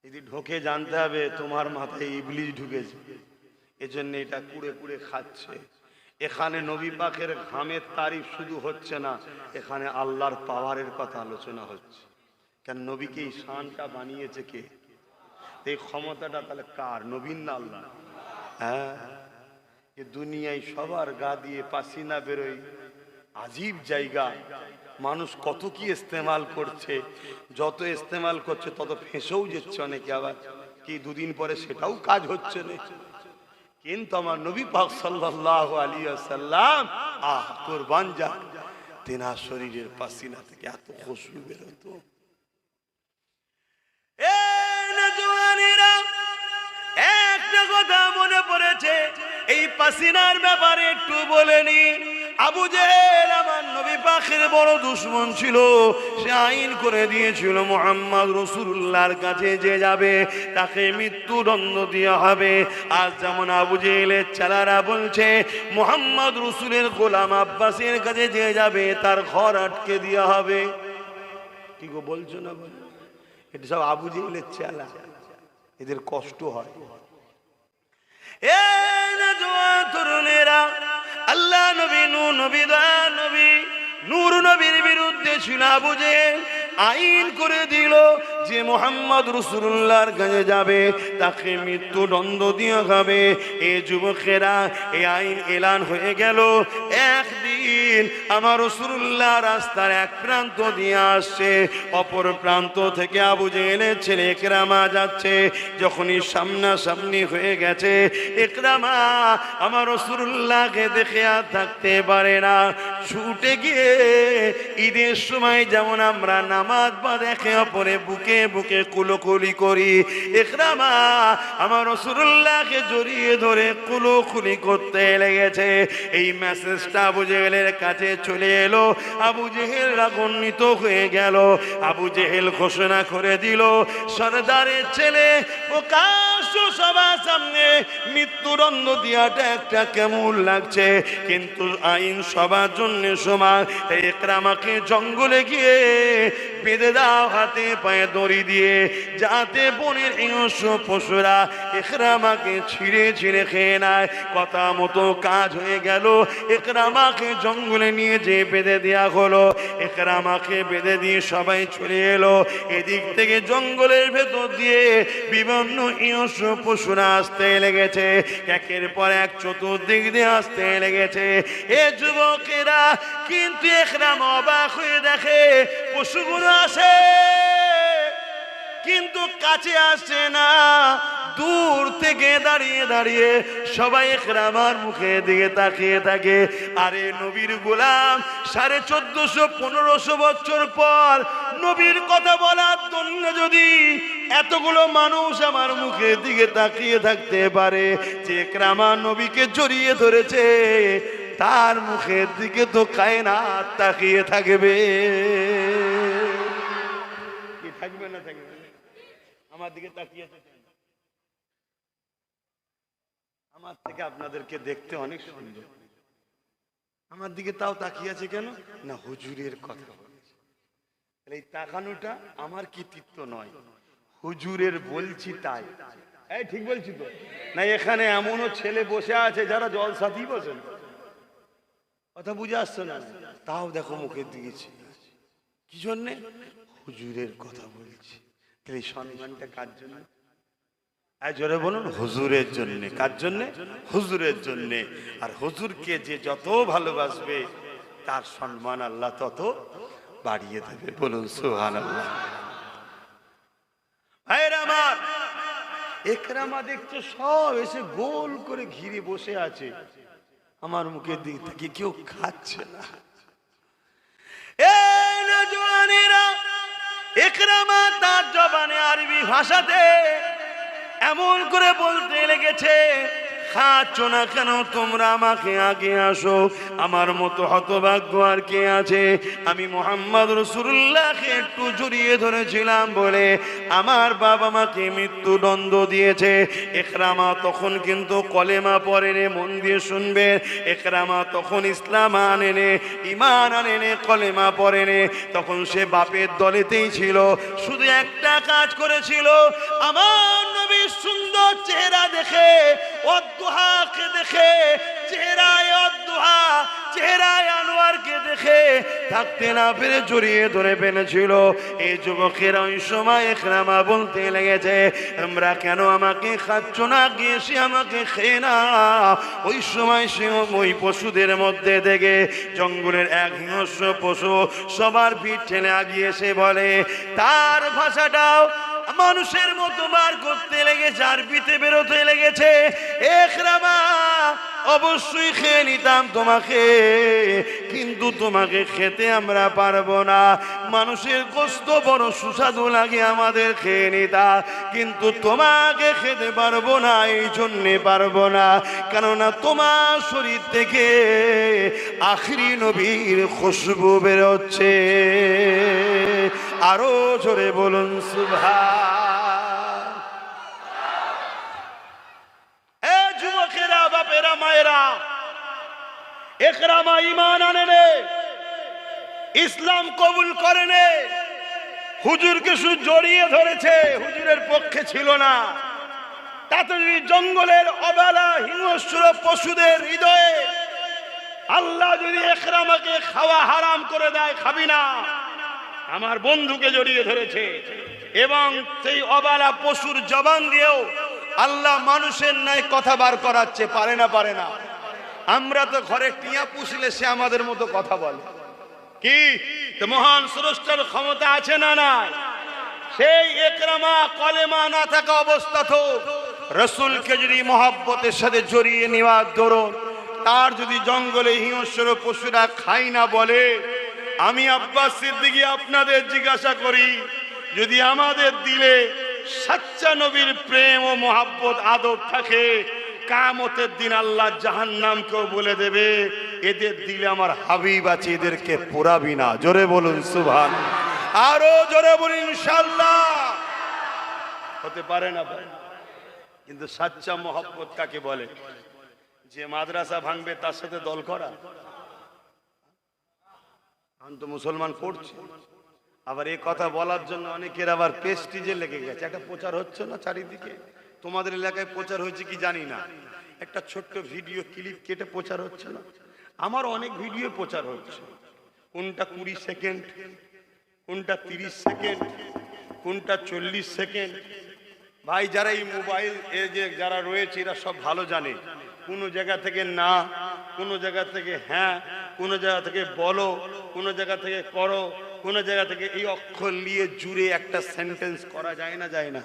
যদি ঢোকে, জানতে হবে তোমার মাথায় ইবলিস ঢুকেছে, এজন্য এটা কুড়ে কুড়ে খাচ্ছে। এখানে নবী পাকের ঘামের তারিফ শুধু হচ্ছে না, এখানে আল্লাহর পাওয়ারের কথা আলোচনা হচ্ছে। কেন নবীকে এই শানটা বানিয়েছে কে? এই ক্ষমতাটা তাহলে কার? নবীন না আল্লাহ? হ্যাঁ, এ দুনিয়ায় সবার গা দিয়ে পাসিনা বেরোয়, আজীব জায়গা। মানুষ কত কি ইস্তেমাল করছে, যত ইস্তেমাল করছে তত ফেঁসেও যাচ্ছে অনেকে, আবার কি দুদিন পরে সেটাও কাজ হচ্ছে না। কিন্তু আমার নবী পাক সাল্লাল্লাহু আলাইহি ওয়াসাল্লাম, কুরবান যাক, তেনার শরীরের পাসিনা থেকে এত খুশবু বেরোতো। একটা কথা মনে পড়েছে, এই পাসিনার ব্যাপারে একটু বলে নি। আবু জেহেল আমার নবী পাকের বড় দুশমন ছিল। সে আইন করে দিয়েছিল, মুহাম্মদ রাসূলুল্লাহর কাছে যে যাবে তাকে মৃত্যুদণ্ড দেওয়া হবে। আজ যেমন আবু জেহেলের চালারা বলছে, মুহাম্মদ রাসূলের গোলাম আব্বাসের কাছে যে যাবে তার ঘর আটকে দেওয়া হবে। কি গো বলছো না? বল, এটা সব আবু জেহেলের চালা, এদের কষ্ট হয়। তরুণেরা, আল্লাহ নবী, নূর নবী, দয়া নবী, নূর নবীর বিরুদ্ধে ছিল আবু জেহেল। আইন করে দিল যে মুহাম্মদ রাসূলুল্লাহর কাছে যাবে তাকে মৃত্যুদণ্ড দেওয়া হবে। এই যুবকেরা, এই আইন এলান হয়ে গেল। একদিন আমার রাসূলুল্লাহ রাস্তার এক প্রান্ত দিয়ে আসছে, অপর প্রান্ত থেকে আবু জেহেলের ছেলে ইকরামা যাচ্ছে। যখনই সামনাসামনি হয়ে গেছে, ইকরামা আমার রাসূলুল্লাহকে দেখে আর থাকতে পারে না। ছুটে গিয়ে ঈদের সময় যেমন আমরা নামাজ বা দেখে অপরে বুকে বুকে কুলোকুলি করি, ইকরামা আমার রাসূলুল্লাহকে জড়িয়ে ধরে কুলোকুলি করতে লেগেছে। এই মেসেজটা আবু জেহেলের কাছে চলে এলো। আবু জেহেল রাগান্বিত হয়ে গেল। আবু জেহেল ঘোষণা করে দিল, সরদারের ছেলে প্রকাশ্য সবার সামনে মৃত্যুদণ্ড দেওয়াটা একটা কেমন লাগছে, কিন্তু আইন সবার জন্য সমান। ইকরামাকে জঙ্গলে গিয়ে বেঁধে দাও হাতে পায়ে দড়ি দিয়ে, যাতে বনের হিংস্র পশুরা ইকরামাকে ছিঁড়ে ছিঁড়ে খেয়ে নেয়। কথা মতো কাজ হয়ে গেল। ইকরামাকে জঙ্গলে নিয়ে যে বেঁধে দেওয়া হলো। ইকরামাকে বেঁধে দিয়ে সবাই চলে এলো। এদিক থেকে জঙ্গলের ভেতর দিয়ে বিভিন্ন হিংস্র পশুরা আসতে লেগেছে, একের পর এক চতুর্দিক দিয়ে আসতে লেগেছে। এ যুবকেরা কিন্তু ইকরামা অবাক হয়ে দেখে পশুগুলো আসে, কিন্তু কাছে আসে না। দূর থেকে দাঁড়িয়ে দাঁড়িয়ে সবাই ইকরামার মুখের দিকে তাকিয়ে থাকে। আরে নবীর গোলাম, 1450-1500 বছর পর নবীর কথা বলার জন্য যদি এতগুলো মানুষ আমার মুখের দিকে তাকিয়ে থাকতে পারে, যে ইকরামা নবীকে জড়িয়ে ধরেছে, তার মুখের দিকে তো কায়নাত তাকিয়ে থাকবে। কি থাকবে না থাকবে? আমার দিকে তাকিয়ে থাকে। আমার থেকে আপনাদেরকে দেখতে অনেক সুন্দর, আমার দিকে তাও তাকিয়ে আছে কেন? না, হুজুরের কথা বলেছে। এই তাকানোটা আমার কৃতিত্ব নয়, হুজুরের বলছি তাই। এই ঠিক বলছি তো না? এখানে এমনও ছেলে বসে আছে যারা জলসাতেই বসেন, কথা বুঝে আসছে না? তাও দেখো মুখের দিকে কি জন্যে? হুজুরের কথা বলছি। এই সম্মানটা কার জন্য? আর জোরে বলুন হুজুরের জন্য। কার জন্য? হুজুরের জন্য। আর হুজুরকে যে যত ভালোবাসবে তার সম্মান আল্লাহ তত বাড়িয়ে দেবে। বলুন সুবহানাল্লাহ। ভাইরা আমার, একরামা দেখছো সব এসে গোল করে ঘিরে বসে আছে, আমার মুখের দিক থেকে কেউ খাচ্ছে না। এই নওজওয়ানেরা, একরামা তার জবানে আরবি ভাষাতে এমন করে বলতে লেগেছে, খাচ্ছ না কেন তোমরা, আমাকে আগে আসো, আমার মতো হতভাগ্য আর কে আছে। আমি মুহাম্মদ রাসূলুল্লাহকে একটু জড়িয়ে ধরেছিলাম বলে আমার বাবা মাকে মৃত্যুদণ্ড দিয়েছে। একরামা তখন কিন্তু কলেমা পড়েনি, মন দিয়ে শুনবে। একরামা তখন ইসলাম আনেনে, ঈমান আনেনে, কলেমা পড়েনি। তখন সে বাপের দলেতেই ছিল, শুধু একটা কাজ করেছিল, আমার নবীর সুন্দর চেহারা দেখে, অদ্দুহাকে দেখে, চেহারায় অদ্দুহা, চেহারায় আনোয়ারকে দেখে থাকতে না পেরে জড়িয়ে ধরে ফেলেছিল। এই যুবকেরা ওই সময় একরামা বলতে লেগেছে, তোমরা কেন আমাকে খাচ্ছ না, গিয়েছি আমাকে খেয়ে না। ওই সময় সে ওই পশুদের মধ্যে থেকে জঙ্গলের এক হিংস্র পশু সবার পিঠ ঠেলে আগিয়ে এসে বলে, তার ভাষাটাও মানুষের মতো বার করতে লেগেছে, আরবিতে বেরোতে লেগেছে, একরামা অবশ্যই খেয়ে নিতাম তোমাকে, কিন্তু তোমাকে খেতে আমরা পারবো না। মানুষের গোশত বড় সুস্বাদু লাগে, আমাদের খেয়ে নিতা, কিন্তু তোমাকে খেতে পারবো না। এই জন্যে পারবো না, কেননা তোমার শরীর থেকে আখিরি নবীর খুশবু বেরোচ্ছে। আরো জোরে বলুন সুবহান। এ যুবকেরা, বাপেরা, মায়েরা, একরামা ঈমান আনেনে, ইসলাম কবুল করেনে, হুজুরকে শুধু জড়িয়ে ধরেছে, হুজুরের পক্ষে ছিল না। তাতে যদি জঙ্গলের অবেলা হিংস্র পশুদের হৃদয়ে আল্লাহ যদি একরামাকে খাওয়া হারাম করে দেয়, খাবি না, আমার বন্ধুকে জড়িয়ে ধরেছে, এবং সেই অবালা পশুর জবান দিয়েও আল্লাহ মানুষের ন্যায় কথা বার করাচ্ছে। পারে না? পারে না? আমরা তো ঘরে টিয়া পুষলে সে আমাদের মতো কথা বলে। কি তো মহান স্রষ্টার ক্ষমতা আছে না নাই? সেই একরামা কলেমা না থাকা অবস্থা তো রাসূলকে যদি মহব্বতের সাথে জড়িয়ে নেওয়ার দরুন, তার যদি জঙ্গলে হিংস্র পশুরা খাই না বলে, আমি আব্বাস সিদ্দিকী আপনাদের জিজ্ঞাসা করি, যদি আমাদের দিলে সচ্চা নবীর প্রেম ও মহব্বত আদব থাকে, কিয়ামতের দিন আল্লাহ জাহান্নামকেও বলে দেবে, এদের দিলে আমার হাবিব আছে, এদেরকে পোড়াবি না। জোরে বলুন সুবহান। আরো জোরে বলুন ইনশাআল্লাহ। হতে পারে না? কিন্তু সচ্চা মহব্বত কাকে বলে? যে মাদ্রাসা ভাঙবে তার সাথে দল করা। আমি তো মুসলমান করছি, আবার এই কথা বলার জন্য অনেকের আবার পেস্টিজে লেগে গেছে। একটা প্রচার হচ্ছে না চারিদিকে, তোমাদের এলাকায় প্রচার হয়েছে কি জানি না, একটা ছোট্ট ভিডিও ক্লিপ কেটে প্রচার হচ্ছে না? আমার অনেক ভিডিও প্রচার হচ্ছে, কোনটা 20 সেকেন্ড, কোনটা 30 সেকেন্ড, কোনটা 40 সেকেন্ড। ভাই, যারা এই মোবাইল যে যারা রয়েছে এরা সব ভালো জানে, কোনো জায়গা থেকে না, কোনো জায়গা থেকে হ্যাঁ, কোনো জায়গা থেকে বলো, কোনো জায়গা থেকে করো, কোনো জায়গা থেকে এই অক্ষর নিয়ে জুড়ে একটা সেন্টেন্স করা যায় না? যায় না?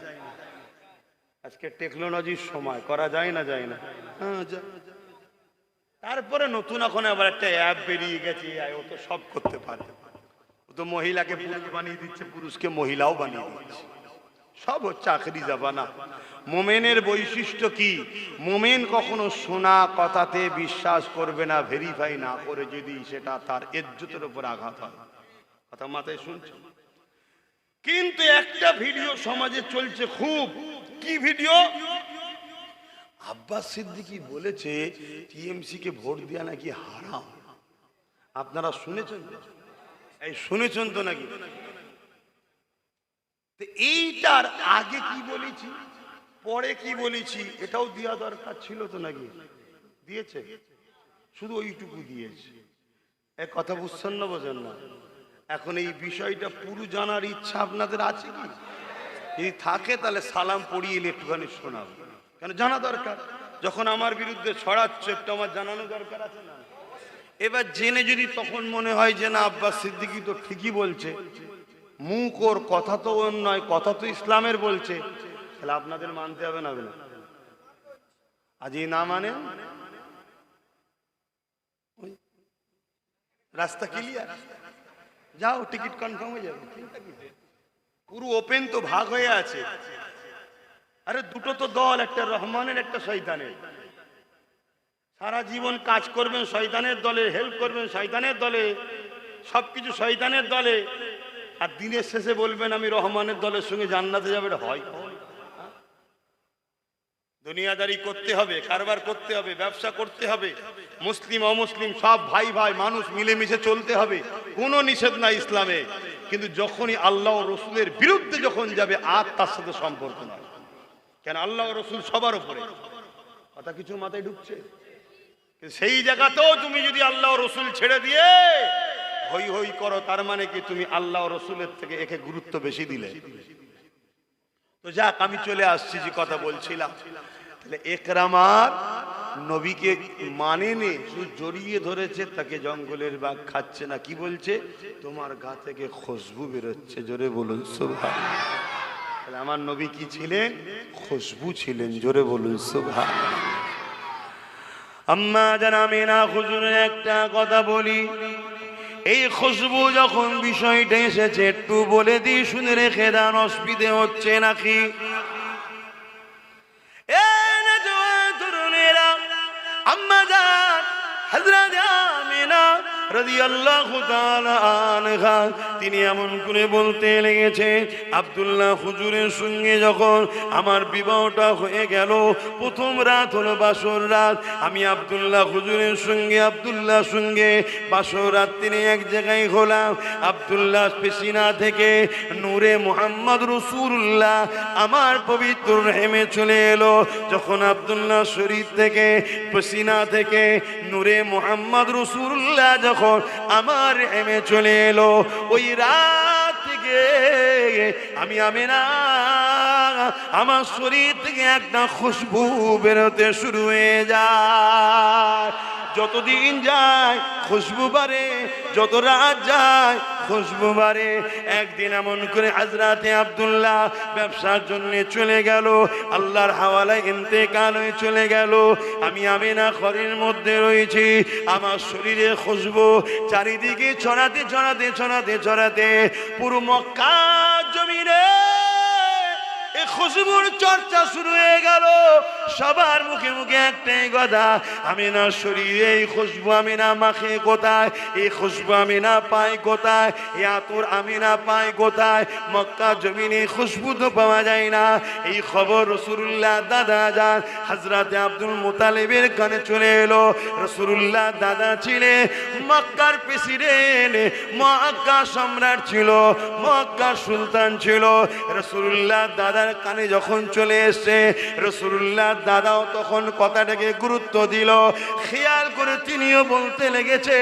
আজকে টেকনোলজির সময়, করা যায় না? যায় না? হ্যাঁ। তারপরে নতুন এখন আবার একটা অ্যাপ বেরিয়ে গেছে, ও তো সব করতে পারে। ও তো মহিলাকে পুরুষ বানিয়ে দিচ্ছে, পুরুষকে মহিলাও বানিয়ে দিচ্ছে। সব হচ্ছে আখেরি জামানা। মোমেনের বৈশিষ্ট্য কি? মোমেন কখনো শোনা কথাতে বিশ্বাস করবে না, ভেরিফাই না করে, যদি সেটা তার ইজ্জতের উপর আঘাত হয়। কথা মাথায় শুনছে? কিন্তু একটা ভিডিও সমাজে চলছে খুব। কি ভিডিও? আব্বাস সিদ্দিকী বলেছে টিএমসি কে ভোট দেয়া নাকি হারাম। আপনারা শুনেছেন? এই শুনেছেন তো নাকি? এইটার আগে কি বলেছি, পরে কি বলেছি, এটাও দেওয়া দরকার ছিল তো নাকি? দিয়েছে? শুধু ওইটুকু দিয়েছে। এক কথা বুঝছেন না? বোঝেন না? এখন এই বিষয়টা পুরো জানার ইচ্ছা আপনাদের আছে কি? যদি থাকে তাহলে সালাম পড়িয়ে এলে একটুখানি শোনাবো, কেন জানা দরকার। যখন আমার বিরুদ্ধে ছড়াচ্ছ একটু আমার জানানো দরকার আছে না? এবার জেনে যদি তখন মনে হয় যে না আব্বাস সিদ্দিকী তো ঠিকই বলছে, মুখ ওর কথা তো ওর নয়, কথা তো ইসলামের বলছে, তাহলে আপনাদের মানতে হবে না? আজ এই না মানে রাস্তা ক্লিয়ার, যাও টিকিট কনফার্ম হয়ে যাবে, পুরো ওপেন তো, ভাগ হয়ে আছে। আরে দুটো তো দল, একটা রহমানের একটা শয়তানের। সারা জীবন কাজ করবেন শয়তানের দলে, হেল্প করবেন শয়তানের দলে, সবকিছু শয়তানের দলে, আর দিনের শেষে বলবেন আমি রহমানের দলের সঙ্গে জান্নাতে যাবে। এটা হয়? দুনিয়াদারি করতে হবে, কারবার করতে হবে, ব্যবসা করতে হবে, মুসলিম অমুসলিম সব ভাই ভাই মানুষ মিলেমিশে চলতে হবে, কোনো নিষেধ নাই ইসলামে। কিন্তু যখনই আল্লাহ ও রসুলের বিরুদ্ধে যখন যাবে আর তার সাথে সম্পর্ক নয়। কেন? আল্লাহ ও রসুল সবার উপরে, কথা কিছু মাথায় ঢুকছে? সেই জায়গাতেও তুমি যদি আল্লাহ ও রসুল ছেড়ে দিয়ে হই হই করো, তার মানে কি তুমি আল্লাহ ও রসুলের থেকে একে গুরুত্ব বেশি দিলে। তো যাক, আমি চলে আসছি যে কথা বলছিলাম। তাহলে একরামার নবীকে মানেনি, শুধু জড়িয়ে ধরেছে, তাকে জঙ্গলের বাঘ খাচ্ছে না। কি বলছে? তোমার গা থেকে খুশবু বেরোচ্ছে। জোরে বলুন সুবহানাল্লাহ। তাহলে আমার নবী কি ছিলেন? খুশবু ছিলেন। জোরে বলুন সুবহানাল্লাহ। আম্মা জান আমিনা হুজুরের একটা কথা বলি, এই খুশবু যখন বিষয়টা এসেছে একটু বলে দিই, শুনে রেখে দেন, অসুবিধে হচ্ছে নাকি? আম্মা জান হযরত আমিনা রাদিয়াল্লাহু তাআলা আনহা তিনি এমন করে বলতে লেগেছে, আব্দুল্লাহ হুজুরের সঙ্গে যখন আমার বিবাহটা হয়ে গেল, প্রথম রাত হলো বাসর রাত, আমি আব্দুল্লাহ হুজুরের সঙ্গে বাসর রাত তিনি এক জায়গায় হলাম। আব্দুল্লাহ পেশিনা থেকে নূরে মুহাম্মদ রাসূলুল্লাহ আমার পবিত্র রহিমে চলে এলো। যখন আব্দুল্লাহ শরীর থেকে পেশিনা থেকে নূরে মুহাম্মদ রাসূলুল্লাহ যখন আমার রহিমে চলে এলো, ওই রাত থেকে আমি আমিনা আমার শরীর থেকে একটা খুশবু বেরোতে শুরু হয়ে যায়। যতদিন যায় খুশবু বাড়ে, যত রাত যায় খুশবু বাড়ে। একদিন এমন করে হযরতে আব্দুল্লাহ ব্যবসার জন্য চলে গেল, আল্লাহর হাওয়ালায় ইন্তেকাল হয়ে চলে গেল। আমি আমিনা ঘরের মধ্যে রয়েছি, আমার শরীরে খুশবু চারিদিকে ছড়াতে পুরো মক্কা জমিনে এই খুশবুর চর্চা শুরু হয়ে গেল। সবার মুখে মুখে একটাই কথা, আমিনা শরীরে এই খুশবু আমিনা মাখে কোথায়, এই খুশবু আমিনা পায় কোথায়, এই আতর আমিনা পায় কোথায়? মক্কা জমিনে খুশবু তো পাওয়া যায় না। এই খবর রাসূলুল্লাহ দাদা যান হযরত আব্দুল মুতালিবের কানে চলে এলো। রাসূলুল্লাহ দাদা ছিলেন মক্কার প্রেসিডেন্ট, মক্কা সম্রাট ছিল, মক্কার সুলতান ছিল। রাসূলুল্লাহ দাদার কানে যখন চলে এসেছে, রাসূলুল্লাহ দাদাও তখন কথাটাকে গুরুত্ব দিল, খেয়াল করে তিনিও বলতে লেগেছে,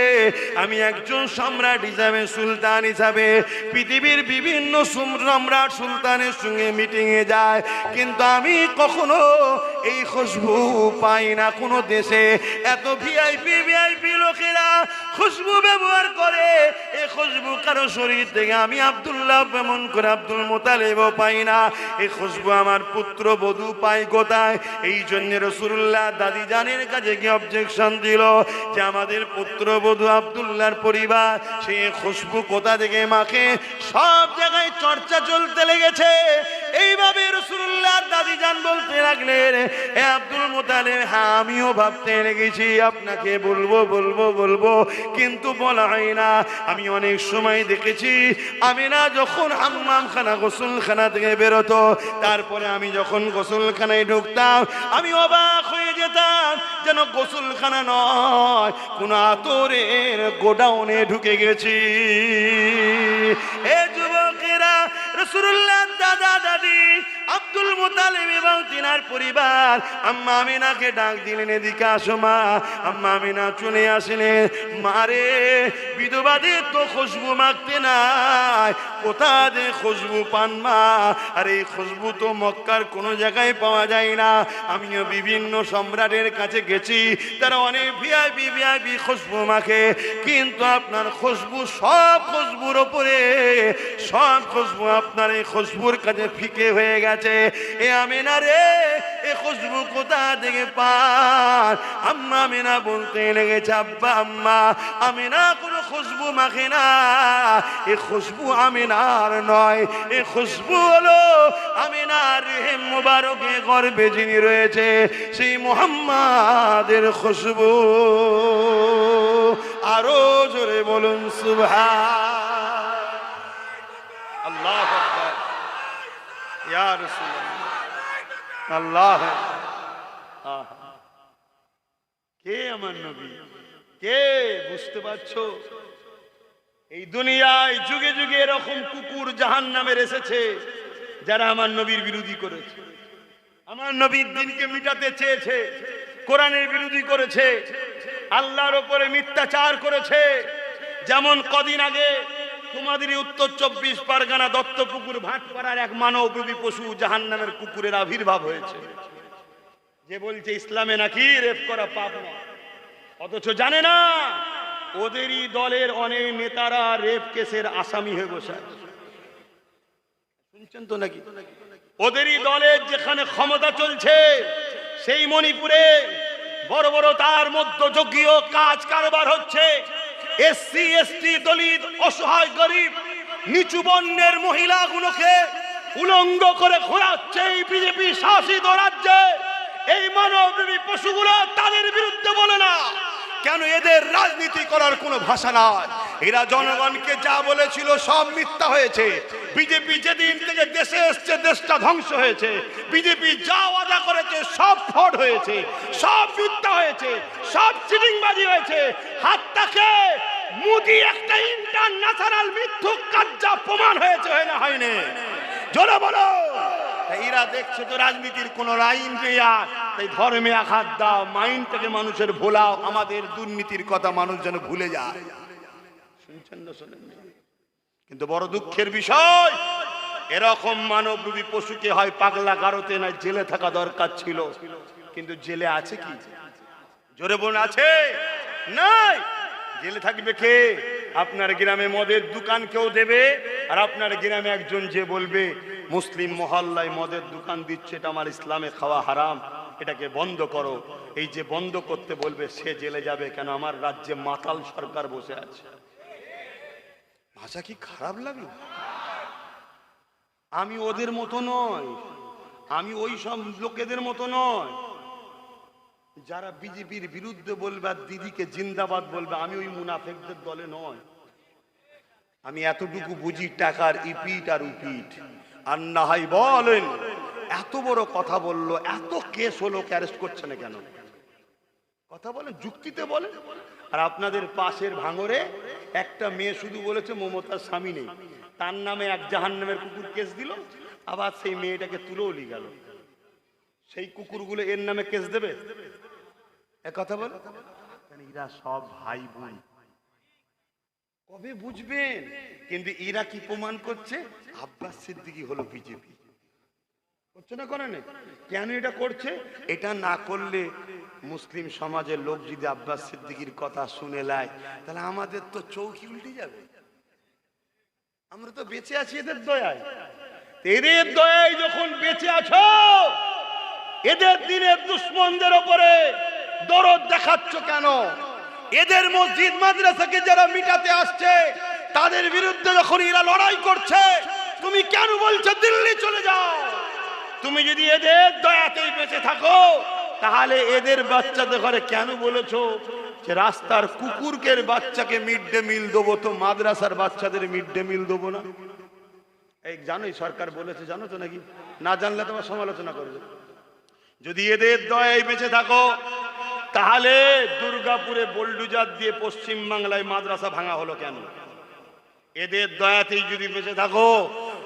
আমি একজন সম্রাট হিসাবে, সুলতান হিসাবে পৃথিবীর বিভিন্ন সম্রাট সুলতানের সঙ্গে মিটিংয়ে যায়, কিন্তু আমি কখনো এই খুশবু পাই না। কোনো দেশে এত ভিআইপি লোকেরা খুশবু ব্যবহার করে, এই খুশবু কারো শরীর থেকে আমি আব্দুল্লাহ এমন করে আব্দুল মুতালিবও পাই না। এই খুশবু আমার পুত্র বধূ পাই কোথায়? এই জন্য রাসূলুল্লাহ দাদি জানের কাছে কি অবজেকশন দিল যে আমাদের পুত্র বধূ আব্দুল্লাহর পরিবার সেই খুশবু কোথা থেকে মাখে। সব জায়গায় চর্চা চলতে লেগেছে। এইভাবে রাসূলুল্লাহ দাদি জান বলতে লাগলেন, এ আব্দুল মুতালিব, হ্যাঁ আমিও ভাবতে লেগেছি আপনাকে বলবো, কিন্তু বলা হয় না। আমি অনেক সময় দেখেছি আমিনা যখন হাম্মামখানা গোসলখানা থেকে বেরোতো, তারপরে আমি যখন গোসলখানায় ঢুকতাম আমি অবাক হয়ে যেতাম, যেন গোসলখানা নয় কোন আতরের গোডাউনে ঢুকে গেছি। এ যুবকেরা, রাসূলুল্লাহ দাদা দাদি আব্দুল মুতালিব এবং তিনার পরিবার আম্মা আমিনাকে ডাক দিলেন, এদিকে আসো মা। আম্মা আমিনা চলে আসলেন। মারে, বিধবাদের তো খুশবু মাখতে নাই, কোথা যে খুশবু পান মা, আর এই খুশবু তো মক্কার কোনো জায়গায় পাওয়া যায় না। আমিও বিভিন্ন সম্রাটের কাছে গেছি, তারা অনেক ভিআইপি ভিআইপি খুশবু মাখে, কিন্তু আপনার খুশবু সব খুশবুর ওপরে, সব খুশবু আপনার এই খুশবুর কাছে ফিকে হয়ে গেছে। এ আমিনা রে, এ খুশবু কোথা থেকে পান? আম্মা আমিনা বলতে লেগেছে, আব্বা আম্মা, আমিনা কোনো খুশবু মাখে না, এ খুশবু আমিনার নয়, এ খুশবু হলো আমিনার রেহেম মুবারকে গর্ভে যিনি রয়েছে সেই মুহাম্মাদের খুশবু। আরো জোরে বলুন সুবহান আল্লাহু আকবার, ইয়া রাসূলুল্লাহ আল্লাহ। কে আমার নবী? কে? বুঝতে পারছো? এই দুনিয়ায় যুগে যুগে এরকম কুকুর জাহান্নামের এসেছে যারা আমার নবীর বিরোধী করেছে, আমার নবীর দিনকে মিটাতে চেয়েছে, কোরআনের বিরোধী করেছে, আল্লাহর উপরে মিথ্যাচার করেছে। যেমন কদিন আগে তোমাদের উত্তর 24 পরগনা দত্তপুকুর ভাটপাড়ার এক মানবরূপী পশু জাহান্নামের কুকুরের আবির্ভাব হয়েছে, যে বলছে ইসলামে নাকি রেপ করা পাপ না, অথচ জানে না ওদেরই দলের অনেক নেতারা রেপ কেসের আসামি হয়ে বসে আছে। শুনছেন তো নাকি? ওদেরই দলের যেখানে ক্ষমতা চলছে সেই মণিপুরে বড় বড় তার মধ্যযুগীয় কাজ কারবার হচ্ছে। এসসি এসটি দলিত অসহায় গরিব নিচু বর্ণের মহিলাগুলোকে উলঙ্গ করে ঘোরাচ্ছে এই বিজেপি শাসিত রাজ্যে। এই মানবরূপী পশুগুলো তাদের বিরুদ্ধে বলে না কেন? এদের রাজনীতি করার কোনো ভাষা নাই। এরা জনগণকে যা বলেছিল সব মিথ্যা হয়েছে। বিজেপি যেদিন থেকে দেশে এসছে দেশটা ধ্বংস হয়েছে। বিজেপি যা ওয়াদা করেছে সব ফ্রড হয়েছে, সব মিথ্যা হয়েছে, সব চিটিংবাজি হয়েছে। হাতটাকে মোদি একটা ইন্টারন্যাশনাল মিথ্যুক কার্যা প্রমাণ হয়েছে, হয় না হয়নি? জোরে বলো। এরা দেখছে তো রাজনীতির কোন লাইন নেই, তাই ধর্মে আঘাত দাও, মাইন্ডটাকে মানুষের ভোলাও, আমাদের দুর্নীতির কথা মানুষ যেন ভুলে যায়। শুনছেন না? শোনেন? কিন্তু বড় দুঃখের বিষয়, এরকম মানবরূপী পশুকে হয় পাগলা গারোতে না জেলে থাকা দরকার ছিল, কিন্তু জেলে আছে কি? জোরে বোন আছে? নাই। জেলে থাকবে কে? আপনার গ্রামে মদের দোকান কেউ দেবে, আর আপনার গ্রামে একজন যে বলবে মুসলিম মহল্লায় মদের দোকান দিচ্ছে, এটা আমার ইসলামে খাওয়া হারাম, এটাকে বন্ধ করো। এই যে বন্ধ করতে বলবে সে জেলে যাবে কেন? আমার রাজ্যে মাতাল সরকার বসে আছে। ভাষা কি খারাপ লাগলো? আমি ওদের মতো নয়, আমি ওই সব লোকেদের মতো নয় যারা বিজেপির বিরুদ্ধে বলবে আর দিদিকে জিন্দাবাদ বলবে। আমি ওই মুনাফেকদের দলে নয়। আমি এতটুকু বুঝি টাকার ইপিট আর উপিট। আর না হয় বলেন এত বড় কথা বললো, এত কেস হলো, অ্যারেস্ট করছে না কেন? কথা বলেন, যুক্তিতে বলেন। আর আপনাদের পাশের ভাঙরে একটা মেয়ে শুধু বলেছে মমতার স্বামী নেই, তার নামে এক জাহান্নামের কুকুর কেস দিল, আবার সেই মেয়েটাকে তুলেও নিয়ে গেল। সেই কুকুরগুলো এর নামে কেস দেবে? কথা বল। এরা সব ভাই বোন, কবে বুঝবেন? কিন্তু এরা কি প্রমাণ করছে? আব্বাস সিদ্দিকী হলো বিজেপি। করছে না? করে না? কেন এটা করছে? এটা না করলে মুসলিম সমাজের লোক যদি আব্বাস সিদ্দিকীর কথা শুনে লাই, তাহলে আমাদের তো চৌকি উল্টে যাবে। আমরা তো বেঁচে আছি এদের দয়ায়। এদের দয়ায় যখন বেঁচে আছো, এদের দিনের দুশ্মনদের উপরে দরদ দেখাচ্ছ কেন? এদের মসজিদ মাদ্রাসাকে যারা মিটাতে আসছে তাদের বিরুদ্ধে যখন এরা লড়াই করছে, তুমি কেন বলছো দিল্লি চলে যাও? তুমি যদি এদের দয়াতেই বেঁচে থাকো, তাহলে এদের বাচ্চাদের ঘরে কেন বলেছো যে রাস্তার কুকুরকের বাচ্চাকে মিড ডে মিল দেবো, তো মাদ্রাসার বাচ্চাদের মিড ডে মিল দেবো না? এই জানোই সরকার বলেছে, জানো তো নাকি? না জানলে তোমার সমালোচনা করবে। যদি এদের দয়ায় বেঁচে থাকো, তাহলে দুর্গাপুরে বোল্ডুজার দিয়ে পশ্চিম বাংলায় মাদ্রাসা ভাঙা হলো কেন? এদের দয়াতেই যদি বেঁচে থাকো,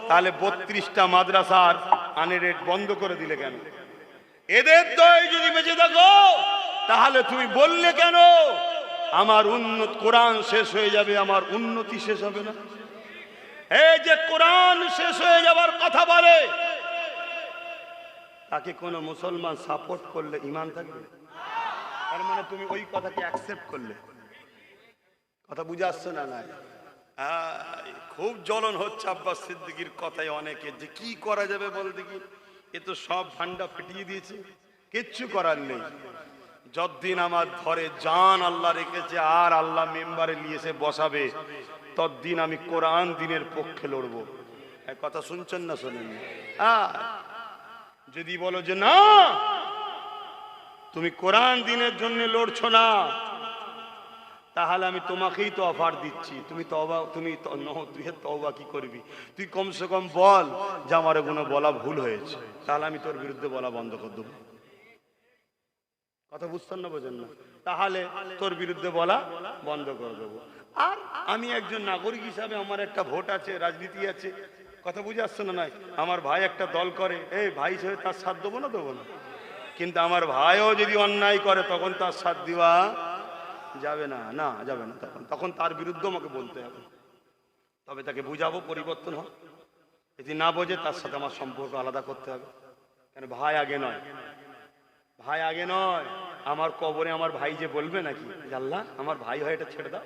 তাহলে 32টা মাদ্রাসার আনরেট বন্ধ করে দিলে কেন? এদের দয়ায় যদি বেঁচে থাকো, তাহলে তুমি বললে কেন আমার কোরআন শেষ হয়ে যাবে, আমার উন্নতি শেষ হবে না? এই যে কোরআন শেষ হয়ে যাবার কথা বলে, তাকে কোন মুসলমান সাপোর্ট করলে ঈমান থাকবে? তার মানে তুমি ওই কথাকে অ্যাকসেপ্ট করলে। কথা বুঝে আসছে না? নাই খুব জ্বলন হচ্ছে আব্বাস সিদ্দিকীর কথায় অনেকে, যে কি করা যাবে বল দেখি, এ তো সব ভান্ডা ফিটিয়ে দিয়েছে, কিচ্ছু করার নেই। যতদিন আমার ধরে জান আল্লাহ রেখেছে আর আল্লাহ মেম্বারে নিয়েছে বসাবে, ততদিন আমি কোরআন দিনের পক্ষে লড়বো। কথা শুনছেন না শোনেন? যদি বলো যে না তুমি কোরআন দিনের জন্য লড়ছো না, তাহলে আমি তোমাকেই তো অফার দিচ্ছি, তুমি তওবা, তুই তওবা কি করবি? তুই কমসে কম বল যে আমার এগুলো বলা ভুল হয়েছে, তাহলে আমি তোর বিরুদ্ধে বলা বন্ধ করে দেবো। কথা বুঝতেন না, বোঝেন না? তাহলে তোর বিরুদ্ধে বলা বন্ধ করে দেবো। আর আমি একজন নাগরিক হিসাবে আমার একটা ভোট আছে, রাজনীতি আছে। কথা বুঝে আসছে না? নাই আমার ভাই একটা দল করে, এই ভাই হিসেবে তার সাথ দেবো না? দেবো না। কিন্তু আমার ভাইও যদি অন্যায় করে তখন তার সাথ দিবা যাবে না, না যাবে না। তখন তার বিরুদ্ধে আমাকে বলতে হবে, তবে তাকে বুঝাবো পরিবর্তন হোক। যদি না বোঝে তার সাথে আমার সম্পর্ক আলাদা করতে হবে। কেন ভাই আগে নয়, ভাই আগে নয়। আমার কবরে আমার ভাই যে বলবে নাকি আল্লাহ আমার ভাই হয় এটা ছেড়ে দাও,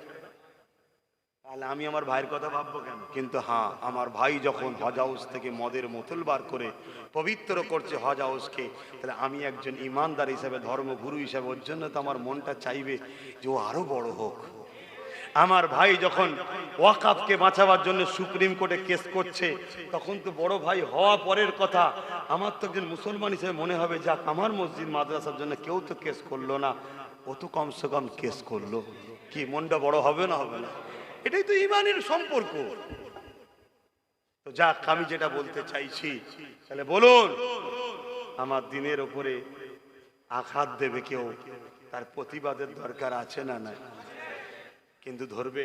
তাহলে আমি আমার ভাইয়ের কথা ভাববো কেন? কিন্তু হ্যাঁ, আমার ভাই যখন হজ হাউস থেকে মদের বোতল বার করে পবিত্র করছে হজ হাউসকে, তাহলে আমি একজন ইমানদার হিসাবে, ধর্মগুরু হিসাবে, ওর জন্য তো আমার মনটা চাইবে যে ও আরো বড় হোক। আমার ভাই যখন ওয়াকাফকে বাঁচাবার জন্য সুপ্রিম কোর্টে কেস করছে, তখন তো বড় ভাই হওয়া পরের কথা, আমার তো একজন মুসলমান হিসেবে মনে হবে যাক আমার মসজিদ মাদ্রাসার জন্য কেউ তো কেস করলো না, ও তো কমসে কম কেস করলো। কি মনটা বড় হবে না? হবে না? এটাই তো ইমানের সম্পর্ক। তো যাক, আমি যেটা বলতে চাইছি, তাহলে বলুন, আমার দিনের ওপরে আঘাত দেবে কেউ, তার প্রতিবাদের দরকার আছে না? নাই? কিন্তু ধরবে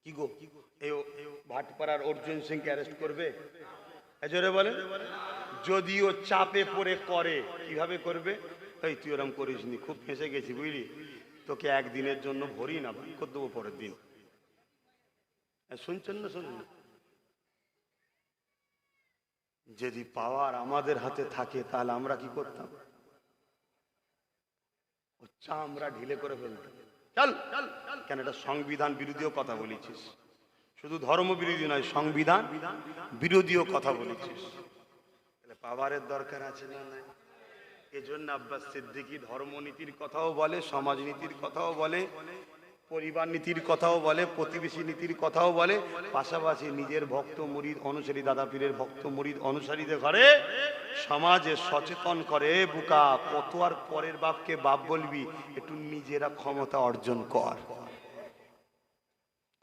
কি গো? এই ভাটপাড়ার অর্জুন সিংকে অ্যারেস্ট করবে? জোরে বলে। যদিও চাপে পড়ে করে, কিভাবে করবে? এই তুই ওরম করিস নি, খুব ফেঁসে গেছি বুঝলি, তোকে একদিনের জন্য ভরি না ভাই করে দেবো পরের দিন। শুনছেন না? শুনুন, যদি পাওয়ার আমাদের হাতে থাকে তাহলে আমরা কি করতাম? আমরা ঢিলে করে ফেলতাম। চল কেন? এটা সংবিধান বিরোধীও কথা বলেছিস, শুধু ধর্ম বিরোধী নয়, সংবিধান বিরোধীও কথা বলেছিস। তাহলে পাওয়ারের দরকার আছে না? নাই? এজন্য আব্বাস সিদ্দিকী ধর্মনীতির কথাও বলে, সমাজনীতির কথাও বলে, পরিবার নীতির কথাও বলে, প্রতিবেশী নীতির কথাও বলে, পাশাপাশি নিজের ভক্ত মুরিদ অনুসারী, দাদা পীরের ভক্ত মুরিদ অনুসারীদের ঘরে সমাজে সচেতন করে। বুকা, কত আর পরের বাপকে বাপ বলবি, একটু নিজেরা ক্ষমতা অর্জন কর।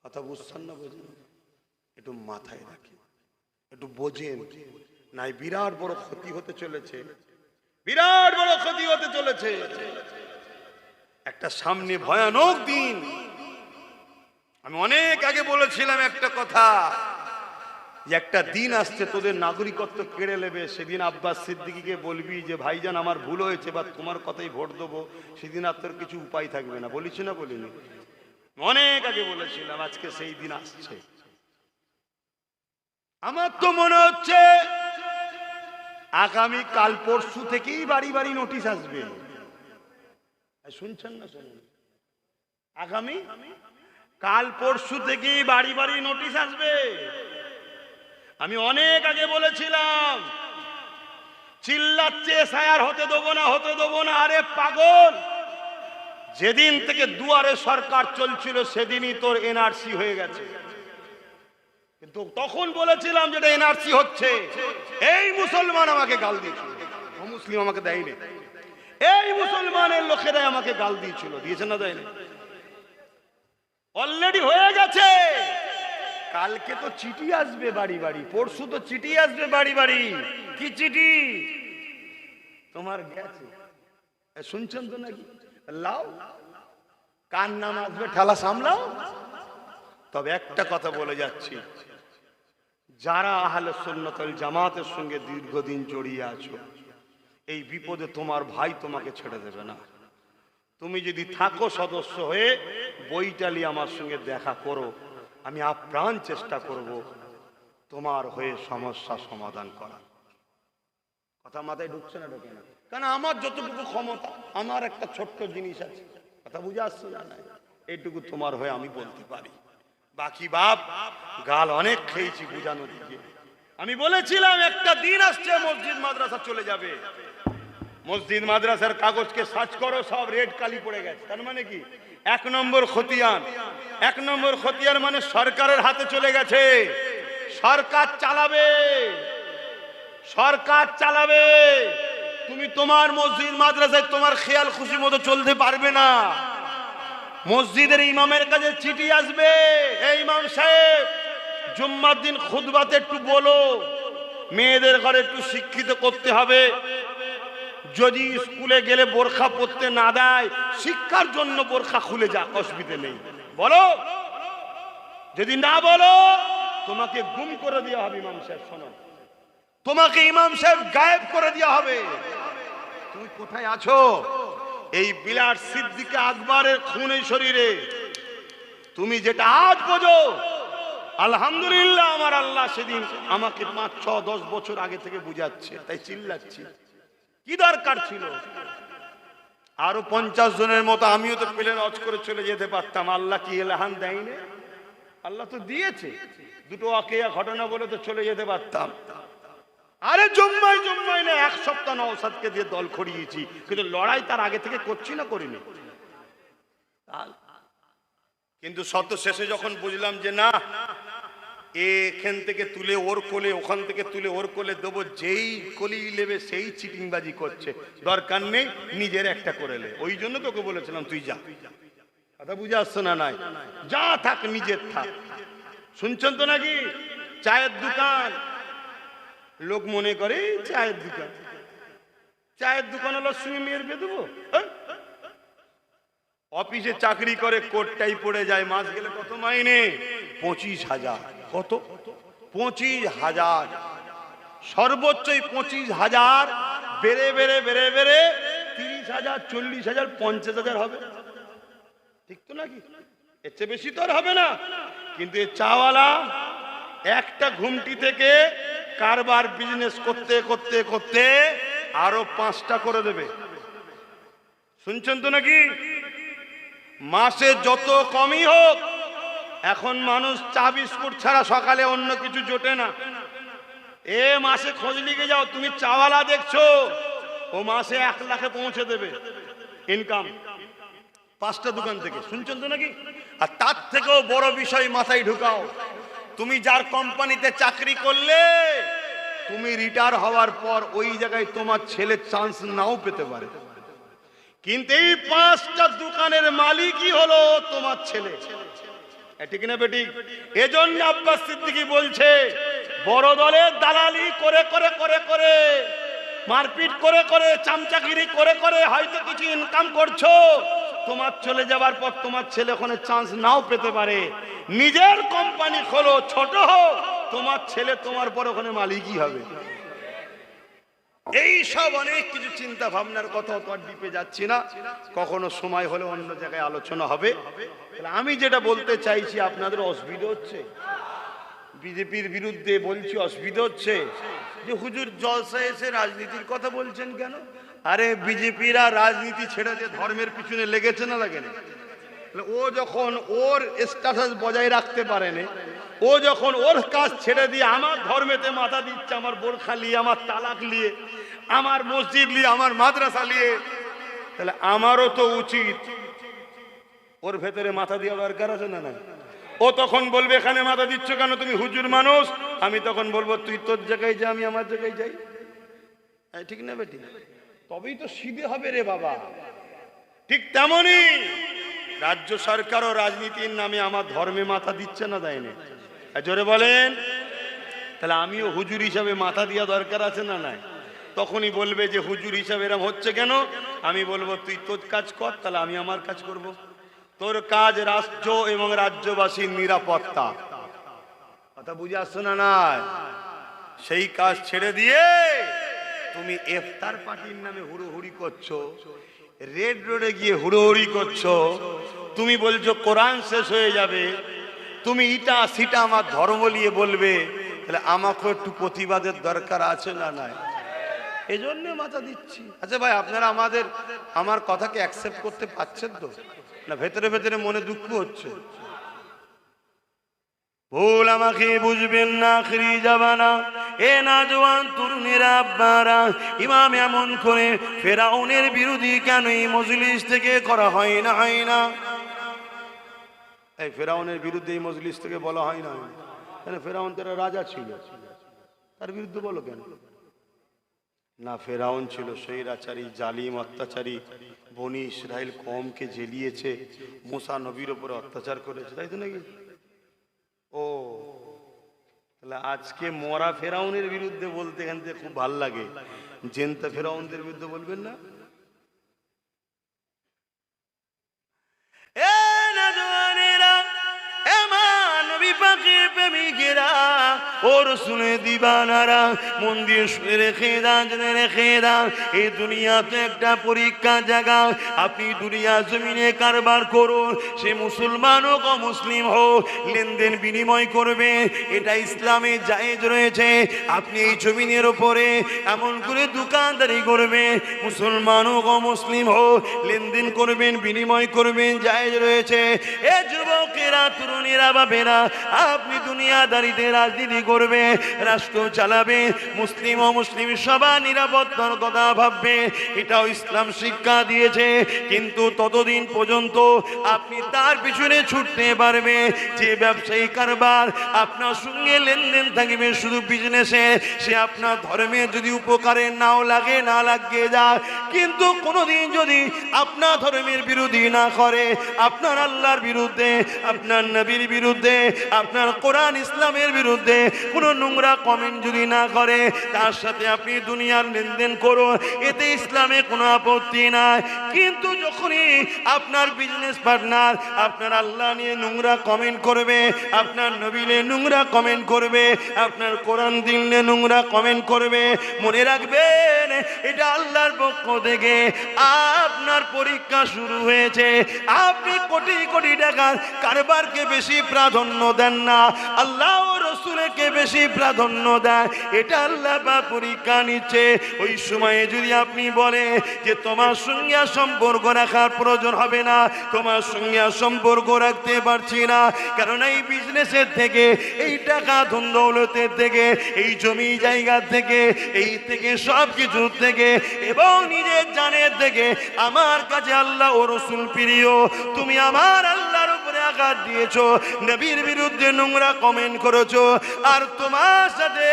কথা বুঝছেন না? বোঝেন? একটু মাথায় রাখি, একটু বোঝেন, নাই বিরাট বড় ক্ষতি হতে চলেছে, বিরাট বড় ক্ষতি হতে চলেছে। একটা সামনে ভয়ানক দিন। আমি অনেক আগে বলেছিলাম একটা কথা, যে একটা দিন আসছে তোদের নাগরিকত্ব কেড়ে নেবে, সেদিন আব্বাস সিদ্দিকীকে বলবি যে ভাইজান আমার ভুল হয়েছে, বা তোমার কথাই ভোট দেবো, সেদিন আর তোর কিছু উপায় থাকবে না। বলেছি না? বলিনি? অনেক আগে বলেছিলাম, আজকে সেই দিন আসছে। আমার তো মনে হচ্ছে আগামী কাল পরশু থেকেই বাড়ি বাড়ি নোটিশ আসবে। শুনছেন না? শুনুন, আগামী কাল পরশু থেকেই বাড়ি বাড়ি নোটিশ আসবে। আমি অনেক আগে বলেছিলাম, চিল্লাচ্ছে এসআইআর হতে দেবো না, হতে দেবো না। আরে পাগল, যেদিন থেকে দুয়ারে সরকার চলছিল সেদিনই তোর এনআরসি হয়ে গেছে। কিন্তু তখন বলেছিলাম যেটা এনআরসি হচ্ছে, এই মুসলমান আমাকে গাল দিয়েছিল, মুসলিম আমাকে দেয়নি, এই মুসলমানের লোকেরাই আমাকে গাল দিয়েছিল। দিয়েছে না? দেয়নি? অলরেডি হয়ে গেছে। কালকে তো চিঠি আসবে বাড়ি বাড়ি, পরশু তো চিঠি আসবে বাড়ি বাড়ি। কি চিঠি? তোমার গেছে, শুনছেন তো নাকি? লাও, কার নাম আসবে ঠেলা সামলাও। তবে একটা কথা বলে যাচ্ছি, যারা আহলে সুন্নাত ওয়াল জামাতের সঙ্গে দীর্ঘদিন জড়িয়ে আছো, এই বিপদে তোমার ভাই তোমাকে ছেড়ে দেবে না। তুমি যদি থাকো সদস্য হয়ে, বইটালি আমার সঙ্গে দেখা করো, আমি আপ্রাণ চেষ্টা করব তোমার হয়ে সমস্যা সমাধান করার। কথা মাথায় ঢুকছে না? ঢোকে না? কারণ আমার যতটুকু ক্ষমতা, আমার একটা ছোট্ট জিনিস আছে, কথা বুঝে আসছে না? এইটুকু তোমার হয়ে আমি বলতে পারি। বাকি বাপ গাল অনেক খেয়েছি বুঝানো দিকে। আমি বলেছিলাম একটা দিন আসছে মসজিদ মাদ্রাসা চলে যাবে। মসজিদ মাদ্রাসার কাগজকে সার্চ করো, সব রেড কালি পড়ে গেছে। তার মানে কি? 1 নম্বর খতিয়ান। 1 নম্বর খতিয়ান মানে সরকারের হাতে চলে গেছে। সরকার চালাবে, সরকার চালাবে। তুমি তোমার মসজিদ মাদ্রাসায় তোমার খেয়াল খুশি মতো চলতে পারবে না। মসজিদের ইমামের কাছে চিঠি আসবে, এই ইমাম সাহেব জুম্মার দিন খুতবাতে একটু বলো, মেয়েদের ঘরে একটু শিক্ষিত করতে হবে। যদি স্কুলে গেলে বোরখা পরতে না দেয়, শিক্ষার জন্য বোরখা খুলে যাক, অসুবিধা নেই, বলো। যদি না বলো তোমাকে গুম করে দেওয়া হবে। ইমাম সাহেব শোনো, তোমাকে ইমাম সাহেব গায়েব করে দেওয়া হবে। তুমি কোথায় আছো? এই বিলাট সিদ্দিক আকবরের খুনে শরীরে তুমি যেটা আজ বোঝো। আলহামদুলিল্লাহ, আমার আল্লাহ সেদিন আমাকে 5, 6, 10 বছর আগে থেকে বুঝাচ্ছে, তাই চিল্লাচ্ছি। কি দরকার ছিল? আরো 50 জনের মতো আমিও তো প্লেন হজ করে চলে যেতে পারতাম। আল্লাহ কি এলাহান দেয়নি? আল্লাহ তো দিয়েছে। দুটো ওয়াকিয়া ঘটনা বলে তো চলে যেতে পারতাম। আরে জুম্মায় জুম্মায় না, 1 সপ্তাহ নওশাদকে দিয়ে দল খড়িয়েছি, কিন্তু লড়াই তার আগে থেকে করছি না, করিনি। কিন্তু শত শেষে যখন বুঝলাম যে না, এখান থেকে তুলে ওর কোলে, ওখান থেকে তুলে ওর কোলে দেবো, যেই কলি নেবে সেই চিটিংবাজি করছে, দরকার নেই, নিজের একটা করে লে। ওই জন্য তোকে বলেছিলাম তুই যা। কথা বুঝে আসছো না? নাই, যা থাক, নিজের থাক। শুনছেন তো নাকি? চায়ের দোকান, লোক মনে করে চায়ের দোকান, চায়ের দোকান হলো সঙ্গে মেয়ের বিয়ে দেবো। অফিসে চাকরি করে, কোটটাই পড়ে যায়, মাস গেলে কত মাইনে? 25,000। কত? 25,000। সর্বোচ্চই 25,000, বেড়ে বেড়ে বেড়ে বেড়ে 30,000, 40,000, 50,000 হবে। ঠিক তো নাকি? এর চেয়ে বেশি তো আর হবে না। কিন্তু এই চাওয়ালা একটা ঘুমটি থেকে কারবার বিজনেস করতে করতে করতে আরো 5টা করে দেবে। শুনছেন তো নাকি? মাসে যত কমই হোক, এখন মানুষ চা বিস্কুট ছাড়া সকালে অন্য কিছু জোটে না। এ মাসে খোঁজ লিখে যাও, তুমি চাওয়ালা দেখছো, ও মাসে 1 লাখে পৌঁছে দেবে ইনকাম 5টা দোকান থেকে। শুনছেন তো নাকি? আর তার থেকেও বড় বিষয় মাথায় ঢুকাও, তুমি যার কোম্পানিতে চাকরি করলে, তুমি রিটায়ার হওয়ার পর ওই জায়গায় তোমার ছেলে চান্স নাও পেতে পারে, কিন্তু এই 5টা দোকানের মালিকই হলো তোমার ছেলে। ঠিক না বেটি? এজন্য আব্বাস সিদ্দিকী বলছে, বড় দলের দালালি করে করে করে করে, মারপিট করে করে, চামচাগিরি করে করে হয়তো কিছু ইনকাম করছো, তোমার চলে যাবার পর তোমার ছেলে ওখানে চান্স নাও পেতে পারে। নিজের কোম্পানি খোলো, ছোট হোক, তোমার ছেলে তোমার পর ওখানে মালিকই হবে। এই সব অনেক কিছু চিন্তা ভাবনার কথা, তো আর ডিপে যাচ্ছি না, কখনো সময় হলে অন্য জায়গায় আলোচনা হবে। আমি যেটা বলতে চাইছি, আপনাদের অসুবিধা হচ্ছে? বিজেপির বিরুদ্ধে বলছি, অসুবিধা হচ্ছে যে হুজুর জলসায় এসে রাজনীতির কথা বলছেন কেন? আরে বিজেপিরা রাজনীতি ছেড়ে দিয়ে ধর্মের পিছনে লেগেছে না লাগে না? ও যখন ওর স্ট্যাটাস বজায় রাখতে পারেনি, ও যখন ওর কাজ ছেড়ে দিয়ে আমার ধর্মেতে মাথা দিচ্ছে, আমার বোরখা নিয়ে, আমার তালাক নিয়ে, আমার মসজিদ নিয়ে, আমার মাদ্রাসা নিয়ে, তাহলে আমারও তো উচিত ওর ভেতরে মাথা দেওয়া দরকার আছে না? না, ও তখন বলবে এখানে মাথা দিচ্ছ কেন, তুমি হুজুর মানুষ। আমি তখন বলবো তুই তোর জায়গায় যা, আমি আমার জায়গায় যাই। ঠিক না বেটি? তবেই তো সিধে হবে রে বাবা। ঠিক তেমনি রাজ্য সরকারও রাজনীতির নামে আমার ধর্মে মাথা দিচ্ছে না, দেয়নি? জোরে বলেন। তাহলে আমিও হুজুর হিসাবে মাথা দেওয়া দরকার আছে না? নাই? তখনই বলবে যে হুজুর হিসাবে এরম হচ্ছে কেন। আমি বলবো তুই তোর কাজ কর, তাহলে আমি আমার কাজ করব। তোর কাজ রাষ্ট্র এবং রাজ্যবাসীর নিরাপত্তা। কথা বুঝে আসছো না? নাই, সেই কাজ ছেড়ে দিয়ে তুমি ইফতার পার্টির নামে হুড়োহুড়ি করছো, রেড রোডে গিয়ে হুড়োহুড়ি করছো, তুমি বলছো কোরআন শেষ হয়ে যাবে, তুমি ইটা সিটা আমার ধর্ম নিয়ে বলবে, তাহলে আমাকে একটু প্রতিবাদের দরকার আছে না নাই? এই জন্য মাথা দিচ্ছি। আচ্ছা ভাই, আপনারা আমার কথাকে অ্যাকসেপ্ট করতে পারছেন তো না? ভেতরে ভেতরে মনে দুঃখ হচ্ছে? ভুল আমাকে বুঝবেন না আখরি জামানা, এ নওজওয়ান তরুণেরা আব্বারা, ইমাম এমন করে ফেরাউনের বিরোধী কেন এই মজলিস থেকে করা হয় না? এই ফেরাউনের বিরুদ্ধে এই মজলিস থেকে বলা হয় না কেন? ফেরাউন তারা রাজা ছিল, তার বিরুদ্ধে বলো কেন? না, ফেরাউন ছিল স্বৈরাচারী, জালিম, অত্যাচারী, বনি ইসরাইল কওমকে জেলিয়েছে, মুসা নবীর উপরে অত্যাচার করেছে, তাই তো নাকি? ও তাহলে আজকে মরা ফেরাউনের বিরুদ্ধে বলতে এখান থেকে খুব ভাল লাগে, জেনতা ফেরাউনদের বিরুদ্ধে বলবেন না? এ নওজওয়ানেরা, এ মা নবী পাকের প্রেমিকেরা, ও রাসূলের দিবানারা, মন দিয়ে শুনে রেখে দান, জেনে রেখে দান, এই দুনিয়াতে একটা পরীক্ষা জায়গা। আপনি দুনিয়া জমিনে কারবার করুন, সে মুসলমান হোক অমুসলিম হোক, লেনদেন বিনিময় করবে, এটা ইসলামে জায়েজ রয়েছে। আপনি এই জমিনের উপরে এমন করে দোকানদারি করবে, মুসলমান হোক অমুসলিম হোক, লেনদেন করবেন, বিনিময় করবেন, জায়েজ রয়েছে। এ যুবকেরা, তরুণীরা, বাবেরা, আপনি দুনিয়াদারিতে রাজনীতি করবে, রাষ্ট্র চালাবে, মুসলিম অমুসলিম সবার নিরাপত্তার কথা ভাববে, এটাও ইসলাম শিক্ষা দিয়েছে। কিন্তু ততদিন পর্যন্ত আপনি তার পিছনে ছুটতে পারবে যে ব্যবসায়ী কারবার আপনার সঙ্গে লেনদেন থাকবে শুধু বিজনেসে, সে আপনার ধর্মের যদি উপকারে নাও লাগে, না লাগিয়ে যাক, কিন্তু কোনোদিন যদি আপনার ধর্মের বিরোধী না করে, আপনার আল্লাহর বিরুদ্ধে, আপনার নবীর বিরুদ্ধে, আপনার কোরআন ইসলামের বিরুদ্ধে কোনো নোংরা কমেন্ট যদি না করে, তার সাথে আপনি দুনিয়ার লেনদেন করুন, এতে ইসলামে কোনো আপত্তি নাই। কিন্তু যখনই আপনার বিজনেস পার্টনার আপনার আল্লাহ নিয়ে নোংরা কমেন্ট করবে, আপনার নবী নিয়ে নোংরা কমেন্ট করবে, আপনার কোরআন দিন নিয়ে নোংরা কমেন্ট করবে, মনে রাখবেন এটা আল্লাহর পক্ষ থেকে আপনার পরীক্ষা শুরু হয়েছে। আপনি কোটি কোটি টাকার কারবারকে বেশি প্রাধান্য দেন না, আল্লাহ ও রাসূলকে বেশি প্রাধান্য দেয়, এটা আল্লাহ বা পরীক্ষা নিচ্ছে। ওই সময়ে যদি আপনি বলে যে তোমার সঙ্গে সম্পর্ক রাখার প্রয়োজন হবে না, তোমার সঙ্গে সম্পর্ক রাখতে পারছি না, কারণ এই বিজনেসের থেকে, এই টাকা ধন দৌলতের থেকে, এই জমি জায়গা থেকে, এই থেকে সব কিছু থেকে এবং নিজের জানের থেকে আমার কাছে আল্লাহ ও রাসূল প্রিয়। তুমি আমার আল্লাহর উপরে আঘাত দিয়েছো, নবীর বিরুদ্ধে নোংরা কমেন্ট করেছো, আর তোমার সাথে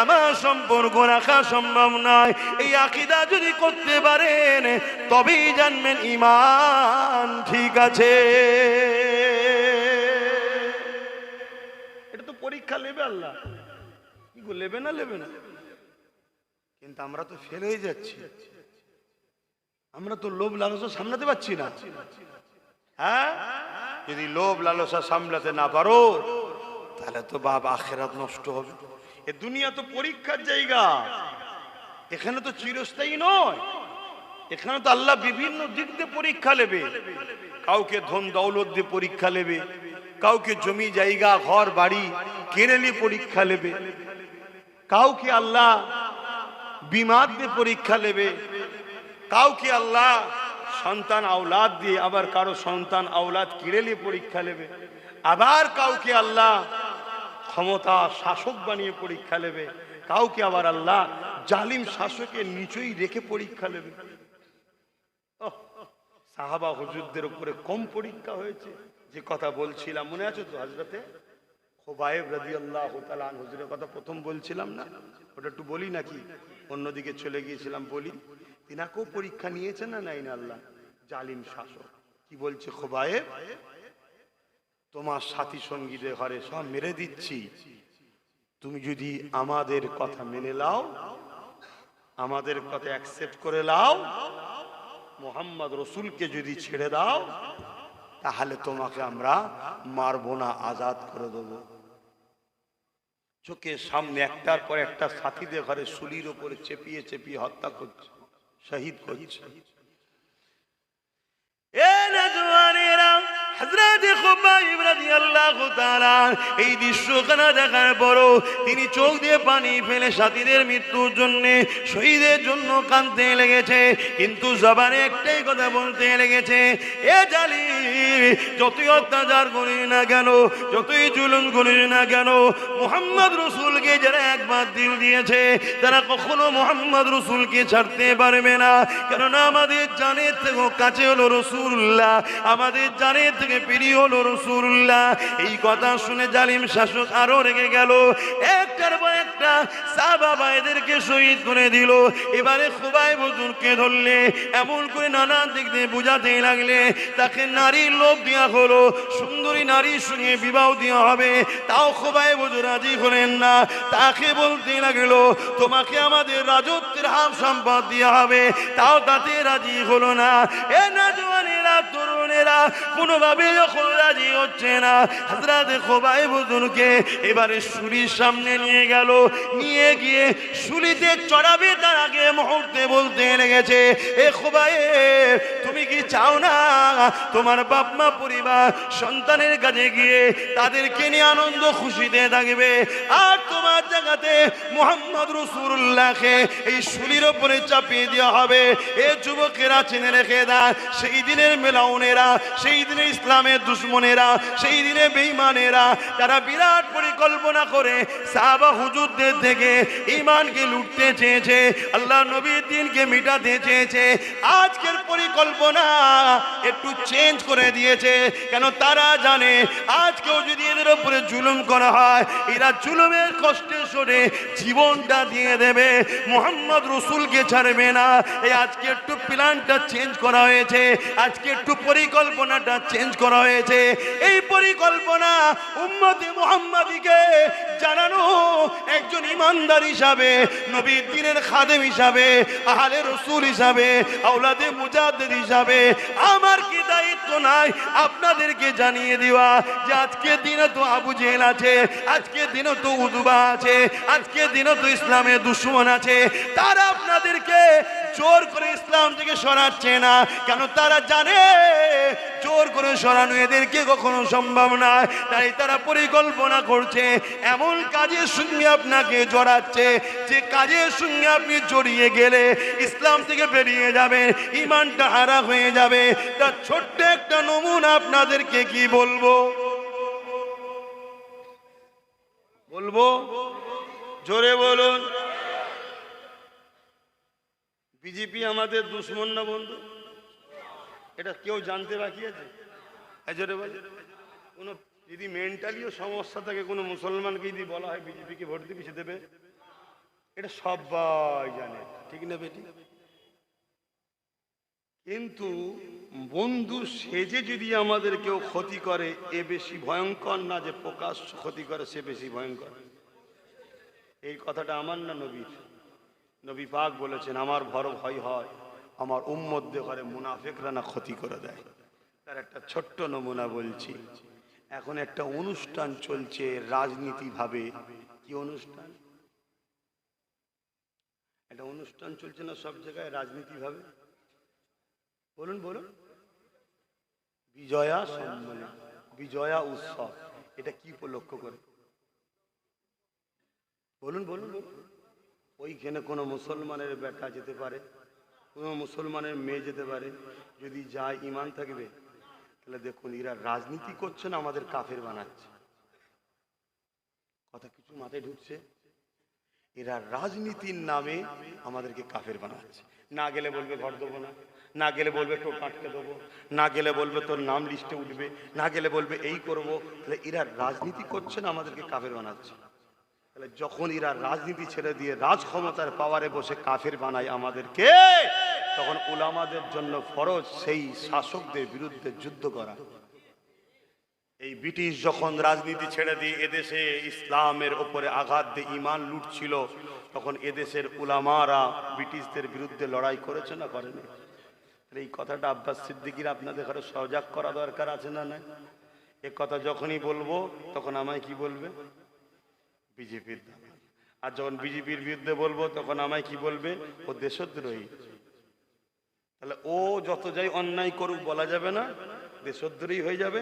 আমার সম্পর্ক রাখা সম্ভব নয়। এই আকীদা যদি করতে পারেন তবেই জানবেন ঈমান ঠিক আছে। এটা তো পরীক্ষা নেবে আল্লাহ, কি গো, নেবে না? কিন্তু আমরা তো ফেল হয়ে যাচ্ছি, আমরা তো লোভ লালসা সামলাতে পারছি না। হ্যাঁ, যদি লোভ লালসা সামলাতে না পারো তাহলে তো বাবা আখিরাত নষ্ট হবে। এ দুনিয়া তো পরীক্ষার জায়গা, এখানে তো চিরস্থায়ী নয়, এখানে তো আল্লাহ বিভিন্ন দিক দিয়ে পরীক্ষা নেবে। কাউকে ধন দৌলত দিয়ে পরীক্ষা নেবে, কাউকে জমি জায়গা ঘর বাড়ি কিনে নিয়ে পরীক্ষা নেবে, কাউকে আল্লাহ বিমার দিয়ে পরীক্ষা নেবে, কাউকে আল্লাহ সন্তান আওলাদ দিয়ে, আবার কারো সন্তান আওলাদ কিনে নিয়ে পরীক্ষা নেবে, আবার কাউকে আল্লাহ ক্ষমতা শাসক বানিয়ে পরীক্ষা নেবে, কাউকে আবার আল্লাহ জালিম শাসকের নিচেই রেখে পরীক্ষা নেবে। সাহাবা হুজুরদের উপরে কম পরীক্ষা হয়েছে? যে কথা বলছিলাম মনে আছে তো, হযরতে খুবাইব রাদিয়াল্লাহু তাআলা আনহু হুজুরের কথা প্রথম বলছিলাম না, ওটা একটু বলি নাকি? অন্যদিকে চলে গিয়েছিলাম, বলি। তিনাকেও পরীক্ষা নিয়েছেন না নাই না আল্লাহ? জালিম শাসক কি বলছে, খুবাইব তোমার সাথী সঙ্গীদের ঘরে সব মেরে দিচ্ছি, তুমি যদি আমাদের কথা মেনে নাও, আমাদের কথা অ্যাকসেপ্ট করে নাও, মুহাম্মদ রাসূলকে যদি ছেড়ে দাও, তাহলে তোমাকে আমরা মারবো না, আজাদ করে দেবো। চোখের সামনে একটার পর একটা সাথীদের ঘরে শুলির উপরে চেপিয়ে চেপিয়ে হত্যা করছে, শহীদ করছে। এ নওজওয়ানেরা, হযরত খুবাইব তালিব রাদিয়াল্লাহু তাআলা এই দৃশ্যখানা দেখার পরও তিনি চোখ দিয়ে পানি ফেলে সাথীদের মৃত্যুর জন্য শহীদের জন্য কাঁদতে লেগেছে, কিন্তু জবানে একটাই কথা বলতে লেগেছে, এ জালিম যতই অত্যাচার করিস না কেন, যতই জুলুম করিস না কেন, মুহাম্মদ রাসূলকে যারা একবার দিল দিয়েছে তারা কখনো মুহাম্মদ রাসূলকে ছাড়তে পারবে না। কেননা আমাদের জানের থেকে কাছে হলো রাসূলুল্লাহ, আমাদের জানের থেকে প্রিয় হলো রাসূলুল্লাহ। এই কথা শুনে জালিম শাসক আরো রেগে গেল, একটার পর একটা সাহাবা ভাইদেরকে শহীদ করে দিল। এবারে খুবাইব হুজুরকে ধরলে এমন করে নানা দিক দিয়ে বুঝাতে লাগলে তাকে নারীর লোভ দেওয়া হলো, সুন্দরী নারীর সঙ্গে বিবাহ দেওয়া হবে, তাও খুবাইব হুজুর রাজি হলেন না। তাকে বলতে লাগলো তোমাকে আমাদের রাজত্বের হাম সম্পদ দেওয়া হবে, তাও তাতে রাজি হলো না। এ নওজওয়ানেরা, তরুণেরা কোনোভাবে যখন রাজি হচ্ছে না, হযরত খুবাইব হুজুরকে এবারে শুলির সামনে নিয়ে গেল। নিয়ে গিয়ে শুলিতে চড়াবে তার আগে মুহূর্তে বলতে লেগেছে, এ খুবাইব তুমি কি চাও না তোমার বাপ মা পরিবার সন্তানের কাছে গিয়ে তাদেরকে নিয়ে আনন্দ খুশিতে থাকবে, আর তোমার জায়গাতে মুহাম্মদ রাসূলুল্লাহকে এই শুলির উপরে চাপিয়ে দেওয়া হবে। এ যুবকেরা চিনে রেখে দেয়, সেই দিনের মেলাউনেরা, সেই দিনে ইসলামের দুশ্মনেরা, সেই দিনে বেঈমানেরা তারা বিরাট পরিকল্পনা করে সাহাবা হুজুরদের থেকে ঈমানকে লুটতে চেয়েছে, আল্লাহ নবীর দ্বীনকে মিটাতে চেয়েছে। আজকের পরিকল্পনা একটু চেঞ্জ করে দিয়েছে, কেন তারা জানে আজকেও যদি এদের উপরে জুলুম করা হয় এরা জুলুমের কষ্টে সরে জীবনটা দিয়ে দেবে, মুহাম্মদ রাসূলকে ছাড়বে না। এই আজকে একটু প্ল্যানটা চেঞ্জ করা হয়েছে, আজকে একটু পরিকল্পনাটা চেঞ্জ করা হয়েছে। এই পরিকল্পনা উম্মতে মুহাম্মাদিকে জানানো, একজন ইমানদার হিসাবে, নবীর দ্বীনের খাদেম হিসাবে, আহলে রাসূল হিসাবে, আওলাদে মুজাদ্দিদ হিসাবে আমার কি দায়িত্ব নাই আপনাদেরকে জানিয়ে দেওয়া যে আজকের দিনে তো আবু জেহেল আছে, আজকের দিনে তো উতবা আছে, আজকের দিনে তো ইসলামের দুশমন আছে, তারা আপনাদেরকে জোর করে ইসলাম থেকে সরাচ্ছে না, কেন তারা জানে জোর করে সরানো এদেরকে কখনো সম্ভব নয়। তাই তারা পরিকল্পনা করছে, এমন কাজের সঙ্গে আপনাকে জড়াচ্ছে যে কাজের সঙ্গে আপনি জড়িয়ে গেলে ইসলাম থেকে বেরিয়ে যাবেন, ঈমানটা হারা হয়ে যাবে। তার ছোট্ট একটা নমুনা আপনাদেরকে কি বলবো, জোরে বলুন। বিজেপি আমাদের দুশ্মন না বন্ধু? এটা কেউ জানতে বাকি আছে? জোরে বল। কোনো যদি মেন্টালিও সমস্যা থাকে কোনো মুসলমানকে যদি বলা হয় বিজেপিকে ভোট দিবি, সে দেবে, এটা সবাই জানে, ঠিক না বেটি? কিন্তু বন্ধু সেজে যদি আমাদের কেউ ক্ষতি করে, এ বেশি ভয়ঙ্কর না যে প্রকাশ্য ক্ষতি করে, সে বেশি ভয়ঙ্কর। এই কথাটা আমার না নবীর। নবী পাক বলেছেন আমার বড় ভয় হয় আমার উম্মতদের ঘরে মুনাফিকরা না ক্ষতি করে দেয়। তার একটা ছোট্ট নমুনা বলছি। এখন একটা অনুষ্ঠান চলছে রাজনীতি ভাবে। কি অনুষ্ঠান? একটা অনুষ্ঠান চলছে না সব জায়গায় রাজনীতি ভাবে? বলুন বলুন। বিজয়া সম্মেলন, বিজয়া উৎসব, এটা কি উপলক্ষ করে? বলুন বলুন। ওইখানে কোনো মুসলমানের বেটা যেতে পারে, কোনো মুসলমানের মেয়ে যেতে পারে, যদি যায় ঈমান থাকবে। তাহলে দেখুন এরা রাজনীতি করছে না আমাদের কাফের বানাচ্ছে। কথা কিছু মাথায় ঢুকছে? এরা রাজনীতির নামে আমাদেরকে কাফের বানাচ্ছে। না গেলে বলবে ঘর দেবো না, না গেলে বলবে তোর কাটকে দেবো, না গেলে বলবে তোর নাম লিস্টে উঠবে, না গেলে বলবে এই করবো। তাহলে এরা রাজনীতি করছে না আমাদেরকে কাফের বানাচ্ছে। তাহলে যখন এরা রাজনীতি ছেড়ে দিয়ে রাজ ক্ষমতার পাওয়ারে বসে কাফের বানায় আমাদেরকে, তখন উলামাদের জন্য ফরজ সেই শাসকদের বিরুদ্ধে যুদ্ধ করা। এই ব্রিটিশ যখন রাজনীতি ছেড়ে দিয়ে এদেশে ইসলামের ওপরে আঘাত দিয়ে ঈমান লুটছিল, তখন এদেশের উলামারা ব্রিটিশদের বিরুদ্ধে লড়াই করেছে না করেনি? এই কথাটা আব্বাস সিদ্দিকীর আপনাদের ঘরে সজাগ করা দরকার আছে না? না, এ কথা যখনই বলবো তখন আমায় কি বলবে? বিজেপির দালাল। আর যখন বিজেপির বিরুদ্ধে বলবো তখন আমায় কি বলবে? ও দেশদ্রোহী। তাহলে ও যত যাই অন্যায় করুক বলা যাবে না, দেশদ্রোহী হয়ে যাবে,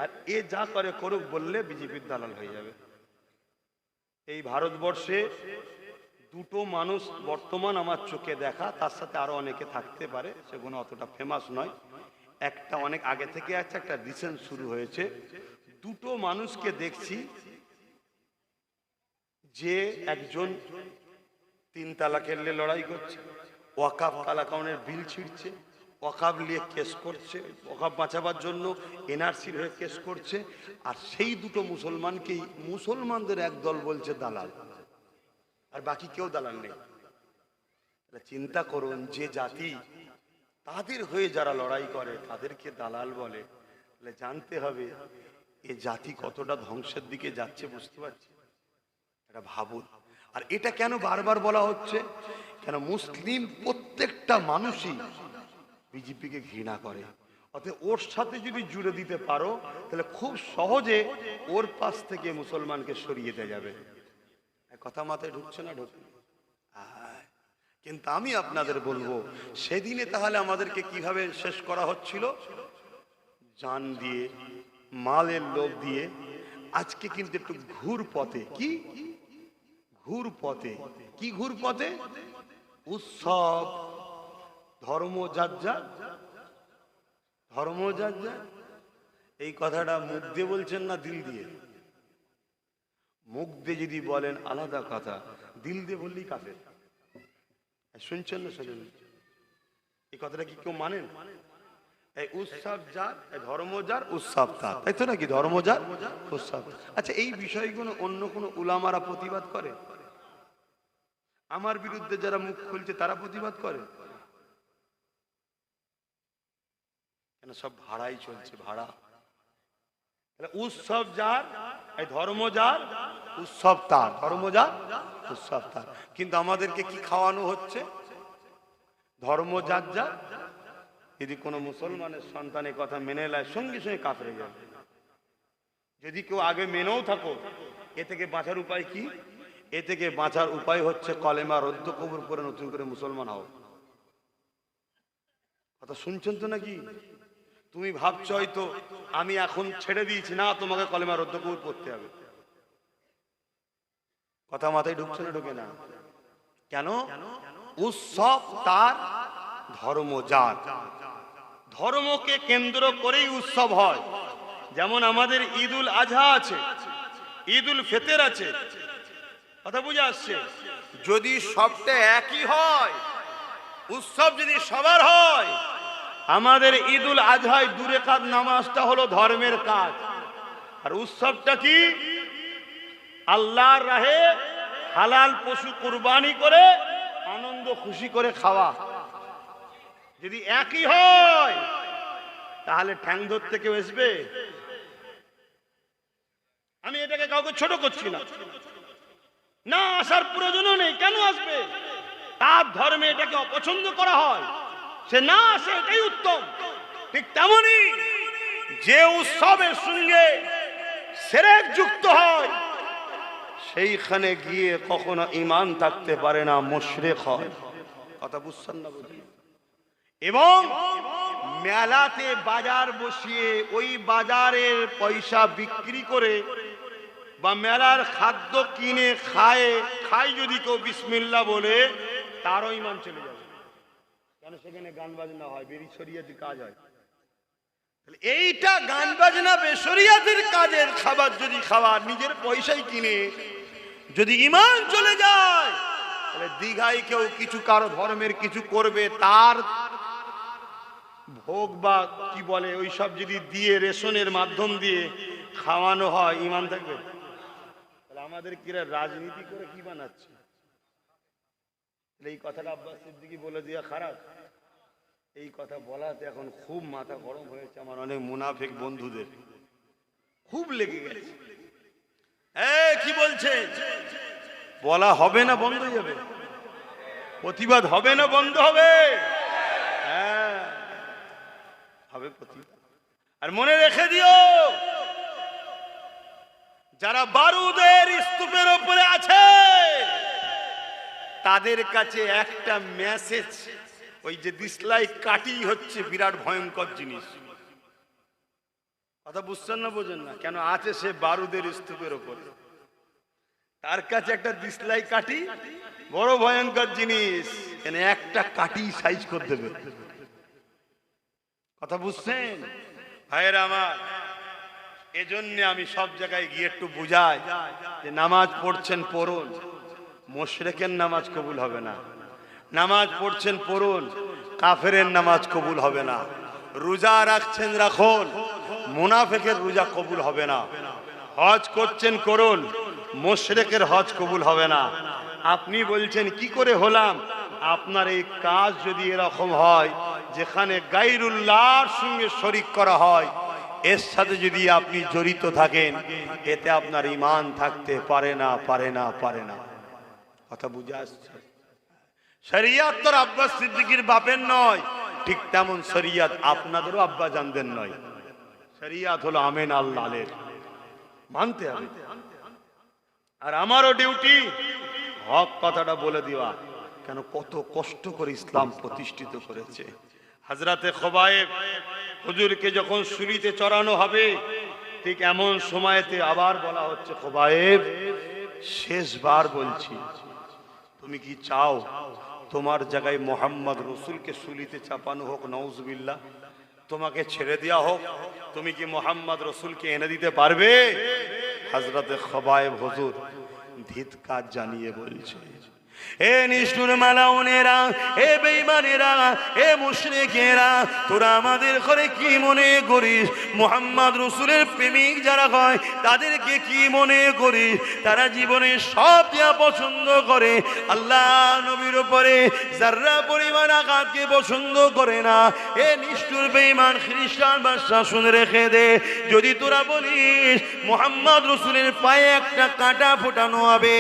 আর এ যা করে করুক বললে বিজেপির দালাল হয়ে যাবে। এই ভারতবর্ষে দুটো মানুষ বর্তমান আমার চোখে দেখা, তার সাথে আরো অনেকে থাকতে পারে, সেগুলো অতটা ফেমাস নয়। একটা অনেক আগে থেকে আছে, একটা রিসেন্ট শুরু হয়েছে। দুটো মানুষকে দেখছি, যে একজন 3 তালাকের নিয়ে লড়াই করছে, ওয়াকাফ কালাকাউনের বিল ছিঁড়ছে, ওয়াকাফ নিয়ে কেস করছে, ওয়াকাফ বাঁচাবার জন্য এনআরসির হয়ে কেস করছে, আর সেই দুটো মুসলমানকেই মুসলমানদের একদল বলছে দালাল, আর বাকি কেউ দালাল নেই। চিন্তা করুন, যে জাতি তাদের হয়ে যারা লড়াই করে তাদেরকে দালাল বলে, তাহলে জানতে হবে এ জাতি কতটা ধ্বংসের দিকে যাচ্ছে, বুঝতে পারছি? এটা ভাবুন। আর এটা কেন বারবার বলা হচ্ছে? কেন মুসলিম প্রত্যেকটা মানুষই বিজেপিকে ঘৃণা করে, অতএব ওর সাথে যদি জুড়ে দিতে পারো তাহলে খুব সহজে ওর পাশ থেকে মুসলমানকে সরিয়ে দেওয়া যাবে। কথা মাথায় ঢুকছে না? ঢুকছে। কিন্তু আমি আপনাদের বলবো, সেদিনে তাহলে আমাদেরকে কিভাবে শেষ করা হচ্ছিল? জান দিয়ে, মালের লোভ দিয়ে। আজকে কিন্তু একটু ঘুর পথে, কি ঘুর পথে, কি ঘুর পথে? উৎসব, ধর্ম যার যার, ধর্ম যার যার। এই কথাটা মুখ দিয়ে বলছেন না দিল দিয়ে? মুখ দিয়ে যদি বলেন আলাদা কথা, দিল দিয়ে বললেই কাফের। শুনছেন না? শুনুন, এই কথাটা কি কেউ মানেন? এই উৎসব যার, ধর্ম যার, উৎসব তার, তাই তো নাকি? ধর্ম যার, উৎসব। আচ্ছা, এই বিষয়গুলো অন্য কোন উলামারা প্রতিবাদ করে? আমার বিরুদ্ধে যারা মুখ খুলছে তারা প্রতিবাদ করে কেন? সব ভাড়াই চলছে, ভাড়া। উৎসব যার, এই ধর্ম যার, উৎসব তার, ধর্ম যার, উৎসব তার। কিন্তু আমাদেরকে কি খাওয়ানো হচ্ছে? ধর্ম যার যার। যদি কোনো মুসলমানের সন্তানের কথা মেনে নেয়, সঙ্গে সঙ্গে কাফের হয়ে যাবে। যদি কেউ আগে মেনেও থাকো, এ থেকে বাঁচার উপায় কি? এ থেকে বাঁচার উপায় হচ্ছে কলেমা রদ্দ কবুল করে নতুন করে মুসলমান হও। কথা শুনছেন তো নাকি? তুমি ভাবছো হয়তো আমি এখন ছেড়ে দিয়েছি, না, তোমাকে কলেমা রদ্দ কবুল করতে হবে। কথা মাথায় ঢুকছে না? ঢুকে না কেন? উৎসব তার, ধর্ম যার। ধর্মকে কেন্দ্র করেই উৎসব হয়। যেমন আমাদের ঈদুল আজহা আছে, ঈদুল ফিতর আছে। কথা বুঝে আসছে? যদি সবটা একই হয়, উৎসব যদি সবার হয়, আমাদের ঈদুল আজহায় 2 রাকাত নামাজটা হলো ধর্মের কাজ, আর উৎসবটা কি? আল্লাহর রাহে হালাল পশু কুরবানি করে আনন্দ খুশি করে খাওয়া। যদি একই হয় তাহলে ঠ্যাং ধরতে কেউ আসবে? আমি এটাকে কাউকে ছোট করছি না, না আসার প্রয়োজনও নেই। কেন আসবে? তার ধর্মে এটাকে অপছন্দ করা হয়, সে না আসে, এটাই উত্তম। ঠিক তেমনি যে উৎসবের সঙ্গে শিরক যুক্ত হয়, সেইখানে গিয়ে কখনো ঈমান থাকতে পারে না, মুশরিক হয়। কথা বুঝছেন না? এবং মেলাতে বাজার বসিয়ে ওই বাজারের পয়সা বিক্রি করে বা মেলার খাদ্য কিনে খায় যদি কেউ বিসমিল্লাহ বলে, তারও ঈমান চলে যাবে। কেন? সেখানে গান বাজনা হয়, বেশরিয়াতির কাজ হয়। তাহলে এইটা গান বাজনা বেশরিয়াতির কাজের খাবার যদি খাবার নিজের পয়সায় কিনে যদি ঈমান চলে যায়, তাহলে দীঘায় কেউ কিছু কারো ধর্মের কিছু করবে, তার ভোগ বা কি বলে ওইসব যদি দিয়ে রেশনের মাধ্যম দিয়ে খাওয়ানো হয়, ঈমান থাকবে? তাহলে আমাদের কিরা রাজনীতি করে কি বানাচ্ছে? এই কথাটা আব্বাস সিদ্দিকী বলে দেওয়া খারাপ? এই কথা বলাতে এখন খুব মাথা গরম হয়েছে আমার অনেক মুনাফিক বন্ধুদের, খুব লেগে গেছে। কি বলছে? বলা হবে না বন্ধ হয়ে যাবে? প্রতিবাদ হবে না বন্ধ হবে? হ্যাঁ হবে প্রতিবাদ। আর মনে রেখে দিও, যারা বারুদের স্তূপের উপরে আছে তাদের কাছে একটা মেসেজ, ওই যে দিশলাই কাটি হচ্ছে বিরাট ভয়ঙ্কর জিনিস। কথা বুঝছেন না বোঝেন না? কেন আছে সে বারুদের স্তূপের ওপরে, তার কাছে একটা দিসলাই কাঠি বড় ভয়ঙ্কর জিনিস, এনে একটা কাঠি সাইজ করে দেবে। কথা বুঝছেন ভাইয়েরা আমার? এজন্য আমি সব জায়গায় গিয়ে একটু বুঝাই যে নামাজ পড়ছেন পড়ুন, মুশরিকের নামাজ কবুল হবে না। নামাজ পড়ছেন পড়ুন, কাফেরের নামাজ কবুল হবে না। রোজা রাখছেন রাখুন, মুনাফিকের রোজা কবুল হবে না। হজ করছেন করুন, মুশরিকের হজ কবুল হবে না। আপনি বলছেন কি করে হলাম? আপনার এই কাজ যদি এরকম হয় যেখানে গায়রুল্লাহর সঙ্গে শরীক করা হয়, এর সাথে যদি আপনি জড়িত থাকেন, এতে আপনার ঈমান থাকতে পারে না, পারে না, পারে না। কথা বুঝে আসছে? শরিয়ত তোর আব্বাস সিদ্দিকীর বাপের নয়, ঠিক তেমন শরিয়ত আপনাদেরও আব্বা জানদের নয়। শরিয়ত হলো আমিন আল্লাহর, মানতে হবে। আর আমারও ডিউটি হক কথাটা বলে দেওয়া। কেন কত কষ্ট করে ইসলাম প্রতিষ্ঠিত করেছে। হযরতে খুবাইব হুজুরকে যখন শুলিতে চড়ানো হবে, ঠিক এমন সময়তে আবার বলা হচ্ছে, খুবাইব শেষবার বলছি, তুমি কি চাও তোমার জায়গায় মোহাম্মদ রসুলকে শুলিতে চাপানো হোক? নাউজুবিল্লাহ। তোমাকে ছেড়ে দেওয়া হোক, তুমি কি মোহাম্মদ রসুলকে এনে দিতে পারবে? হযরতে খুবাইব হুজুর ধিক্কার জানিয়ে বলছে, এ নিষ্ঠুর মালাউনেরা, এ বেঈমানেরা, এ মুশরিকেরা, তোরা আমাদের করে কি মনে করিস? মুহাম্মদ রাসূলের প্রেমিক যারা হয় তাদেরকে কি মনে করিস? তারা জীবনে সব দেয়া পছন্দ করে, আল্লাহ নবীর উপরে যারা পরিমাণ আঘাতকে পছন্দ করে না। এ নিষ্ঠুর বেঈমান খ্রিস্টান বাদশা শুনে রেখে দে, যদি তোরা বলিস মুহাম্মদ রাসূলের পায়ে একটা কাঁটা ফোটানো হবে,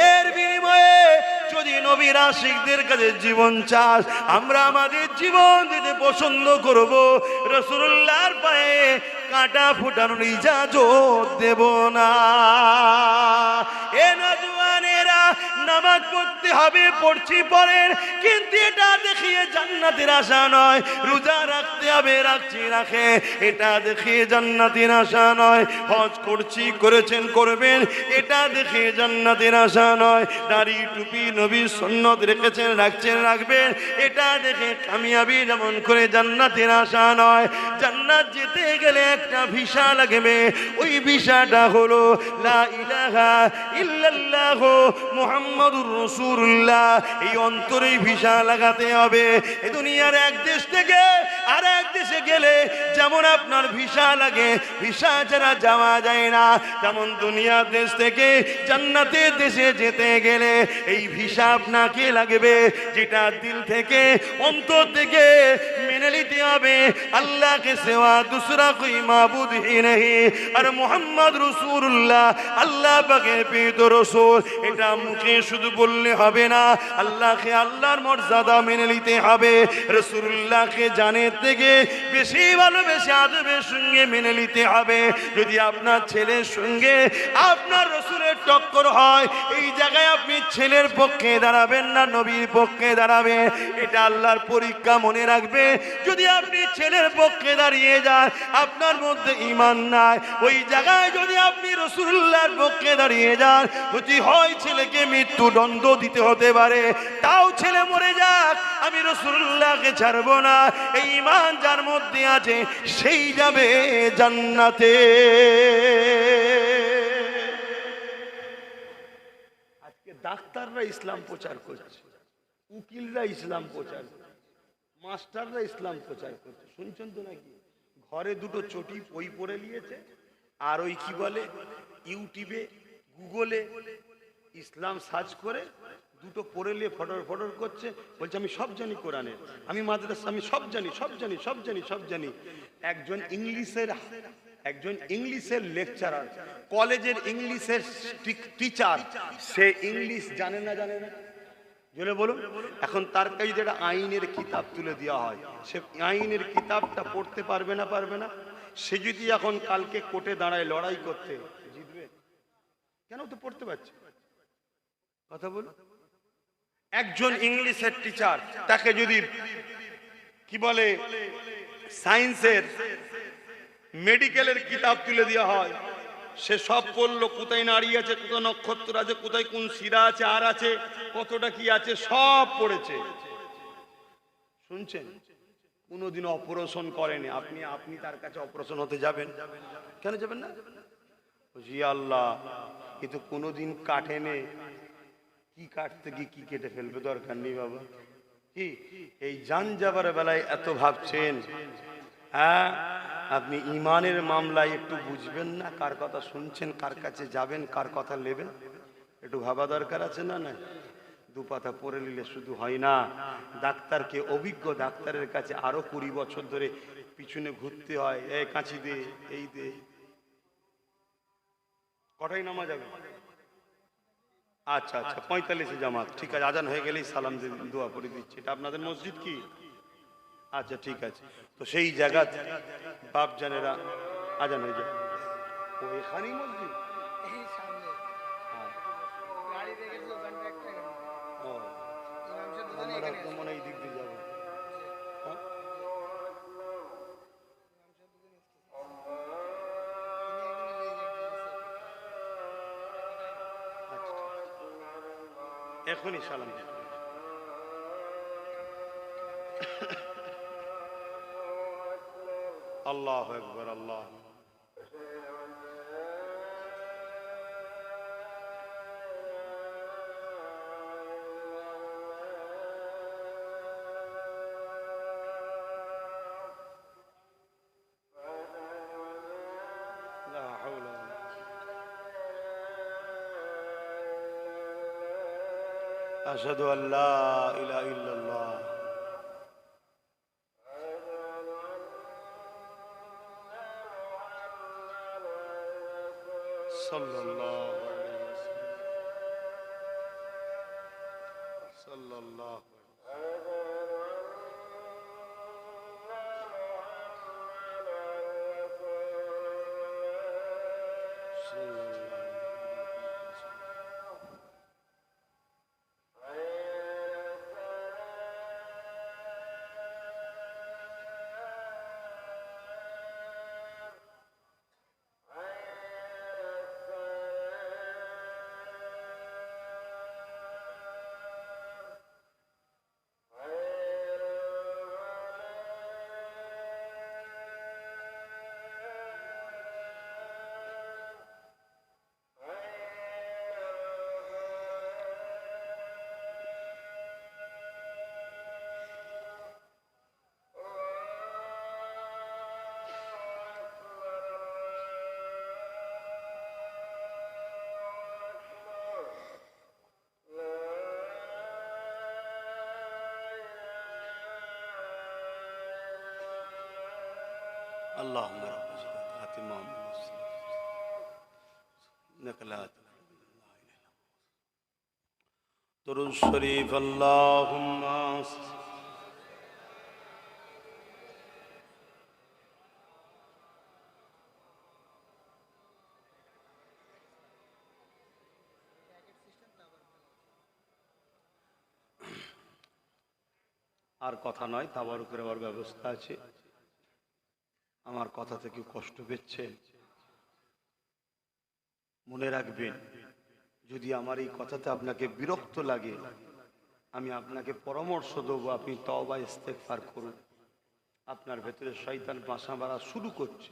এর বিনিময়ে যদি নবীর আশিকদের কাছে জীবন চাস, আমরা আমাদের জীবন দিতে পছন্দ করব, রাসূলুল্লাহর পায়ে কাঁটা ফুটানোর ইজাজত দেব না। এ নওজওয়ানেরা, নামাজ পড়তে হবে, পড়ছি পড়েন, কিন্তু এটা দেখিয়ে জান্নাতের আশা নয়। রোজা রাখতে হবে, রাখছি রাখে, এটা দেখিয়ে জান্নাতের আশা নয়। হজ করছি করেছেন করবেন, এটা দেখিয়ে জান্নাতের আশা নয়। দাড়ি টুপি নবী সুন্নত রেখেছেন রাখছেন রাখবেন, এটা দেখে কামিয়াবি যেমন করে জান্নাতের আশা নয়। জান্নাত যেতে গেলে একটা ভিসা লাগবে, ওই ভিসাটা হলো লা ইলাহা ইল্লাল্লাহ মুহাম্মাদুর রাসূলুল্লাহ। এই অন্তরে ভিসা লাগাতে হবে। এই দুনিয়ার এক দেশ থেকে আর এক দেশে গেলে যেমন আপনার ভিসা লাগে, ভিসা ছাড়া যাওয়া যায় না, তেমন দুনিয়ার দেশ থেকে জান্নাতের দেশে যেতে গেলে এই ভিসা আপনাকে লাগবে, যেটা দিল থেকে অন্তর থেকে মেনে নিতে হবে। আল্লাহকে সেवा दूसरा कोई माबूद ही नहीं, আর মুহাম্মদ রাসূলুল্লাহ আল্লাহ পাকের প্রিয় রাসূল। এটা মুখে শুধু বললে হবে না, আল্লাহকে আল্লাহর মর্যাদা মেনে নিতে হবে। রাসূলুল্লাহকে জানের থেকে বেশি ভালোবেসে আদবের সঙ্গে মেনে নিতে হবে। যদি আপনার ছেলের সঙ্গে আপনার রাসূলের টক্কর হয়, এই জায়গায় আপনি ছেলের পক্ষে দাঁড়াবেন না, নবীর পক্ষে দাঁড়াবেন। এটা আল্লাহর পরীক্ষা, মনে রাখবে। যদি আপনি ছেলের পক্ষে দাঁড়িয়ে যান, আপনার মধ্যে ঈমান নাই। ওই জায়গায় যদি আপনি রাসূলুল্লাহর পক্ষে দাঁড়িয়ে যান, যদি হয় ছেলেকে মৃত্যুদণ্ড দিতে হতে পারে, তাও ছেলে মরে যাক, আমি রাসূলুল্লাহকে ছাড়বো না। এই ঈমান যার মধ্যে আছে সেই যাবে জান্নাতে। আজকে ডাক্তাররা ইসলাম প্রচার করছে, উকিলরা ইসলাম প্রচার করছে, মাস্টাররা ইসলাম প্রচার করছে। শুনছেন তো নাকি? ঘরে দুটো চটি বই পড়ে নিয়েছে, আর ওই কি বলে ইউটিউবে গুগলে ইসলাম সার্চ করে দুটো পড়ে নিয়ে ফটর ফটর করছে, বলছে আমি সব জানি কোরআনে, আমি মাদ্রাসা, আমি সব জানি সব জানি সব জানি সব জানি। একজন ইংলিশের লেকচারার, কলেজের ইংলিশের টিচার, সে ইংলিশ জানে না জেনে বলুন। এখন তার কাছে যেটা আইনের কিতাব তুলে দেওয়া হয়, সে আইনের কিতাবটা পড়তে পারবে না? পারবে না। সে যদি এখন কালকে কোর্টে দাঁড়ায় লড়াই করতে, জিতবে কেন? তো পড়তে পারছে। কথা বলুন। একজন ইংলিশের টিচার, তাকে যদি কি বলে সায়েন্সের মেডিকেলের কিতাব তুলে দেওয়া হয়, সে সব পড়লো, কোথায় নাড়ি আছে, কোথায় নক্ষত্র আছে, কোথায় কোন শিরা আছে, আর আছে কতটা কি আছে, সব পড়েছে। শুনছেন? কোনোদিন অপারেশন করেনি। আপনি আপনি তার কাছে অপারেশন হতে যাবেন? কেন যাবেন না? জি আল্লাহ, কিন্তু কোনোদিন কাটেনে, কি কাটতে গিয়ে কি কেটে ফেলবে, দরকার নেই বাবা। কি এই জান যাবার বেলায় এত ভাবছেন? হ্যাঁ, আপনি ইমানের মামলায় একটু বুঝবেন না, কার কথা শুনছেন, কার কাছে যাবেন, কার কথা নেবেন, একটু ভাবা দরকার আছে না? না, দু পাতা পড়ে নিলে শুধু হয় না। ডাক্তারকে, অভিজ্ঞ ডাক্তারের কাছে আরো 20 বছর ধরে পিছনে ঘুরতে হয়। এই কাঁচি দে, এই দে। কটাই নামা যাবে? আচ্ছা আচ্ছা, 45 জামাত, ঠিক আছে। আজান হয়ে গেলেই সালাম দোয়া করে দিচ্ছি। এটা আপনাদের মসজিদ কি? আচ্ছা ঠিক আছে। তো সেই জায়গা বাপ জানেরা আজান হয়ে যায়, ও এখানেই মসজিদ। ও, আমরা তো মনে হয় এই দিক দিয়ে যাবো। হ্যাঁ? এখনই সালাম দিতে। আল্লাহ আকবার, আল্লাহ। লা হাওলা ওয়ালা কুওয়াতা। আশহাদু আল্লা ইলাহা ইল্লাল্লাহ। সাল্লাল্লাহু আলাইহি ওয়াসাল্লাম, সাল্লাল্লাহু اللهم رب خاتم انك لا درود الشريف اللهم আর কথা নয়, তাবারুকের আবার ব্যবস্থা আছে। আমার কথা থেকে কষ্ট পেচ্ছে, মনে রাখবেন, যদি আমার এই কথাতে আপনাকে বিরক্ত লাগে, আমি আপনাকে পরামর্শ দেবো, আপনি তওবা ইস্তেগফার করুন। আপনার ভেতরে শয়তান বাসা বাঁধা শুরু করছে,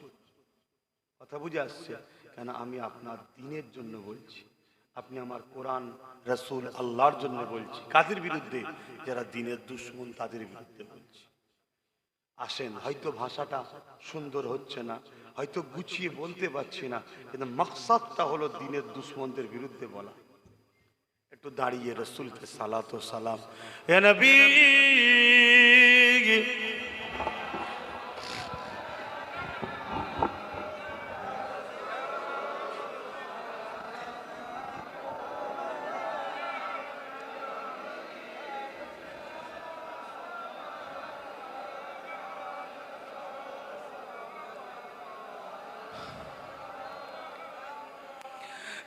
কথা বুঝে আসছে? কেন আমি আপনার দ্বীনের জন্য বলছি, আপনি আমার কোরআন, রাসূল, আল্লাহর জন্য বলছি। কাদের বিরুদ্ধে? যারা দ্বীনের দুশমন, তাদের বিরুদ্ধে বলছি। আসেন, হয়তো ভাষাটা সুন্দর হচ্ছে না, হয়তো গুছিয়ে বলতে পারছি না, কিন্তু মাকসাদটা হলো দ্বীনের দুশমনদের বিরুদ্ধে বলা। একটু দাঁড়িয়ে রাসূলকে সালাত ও সালাম। হে নবী,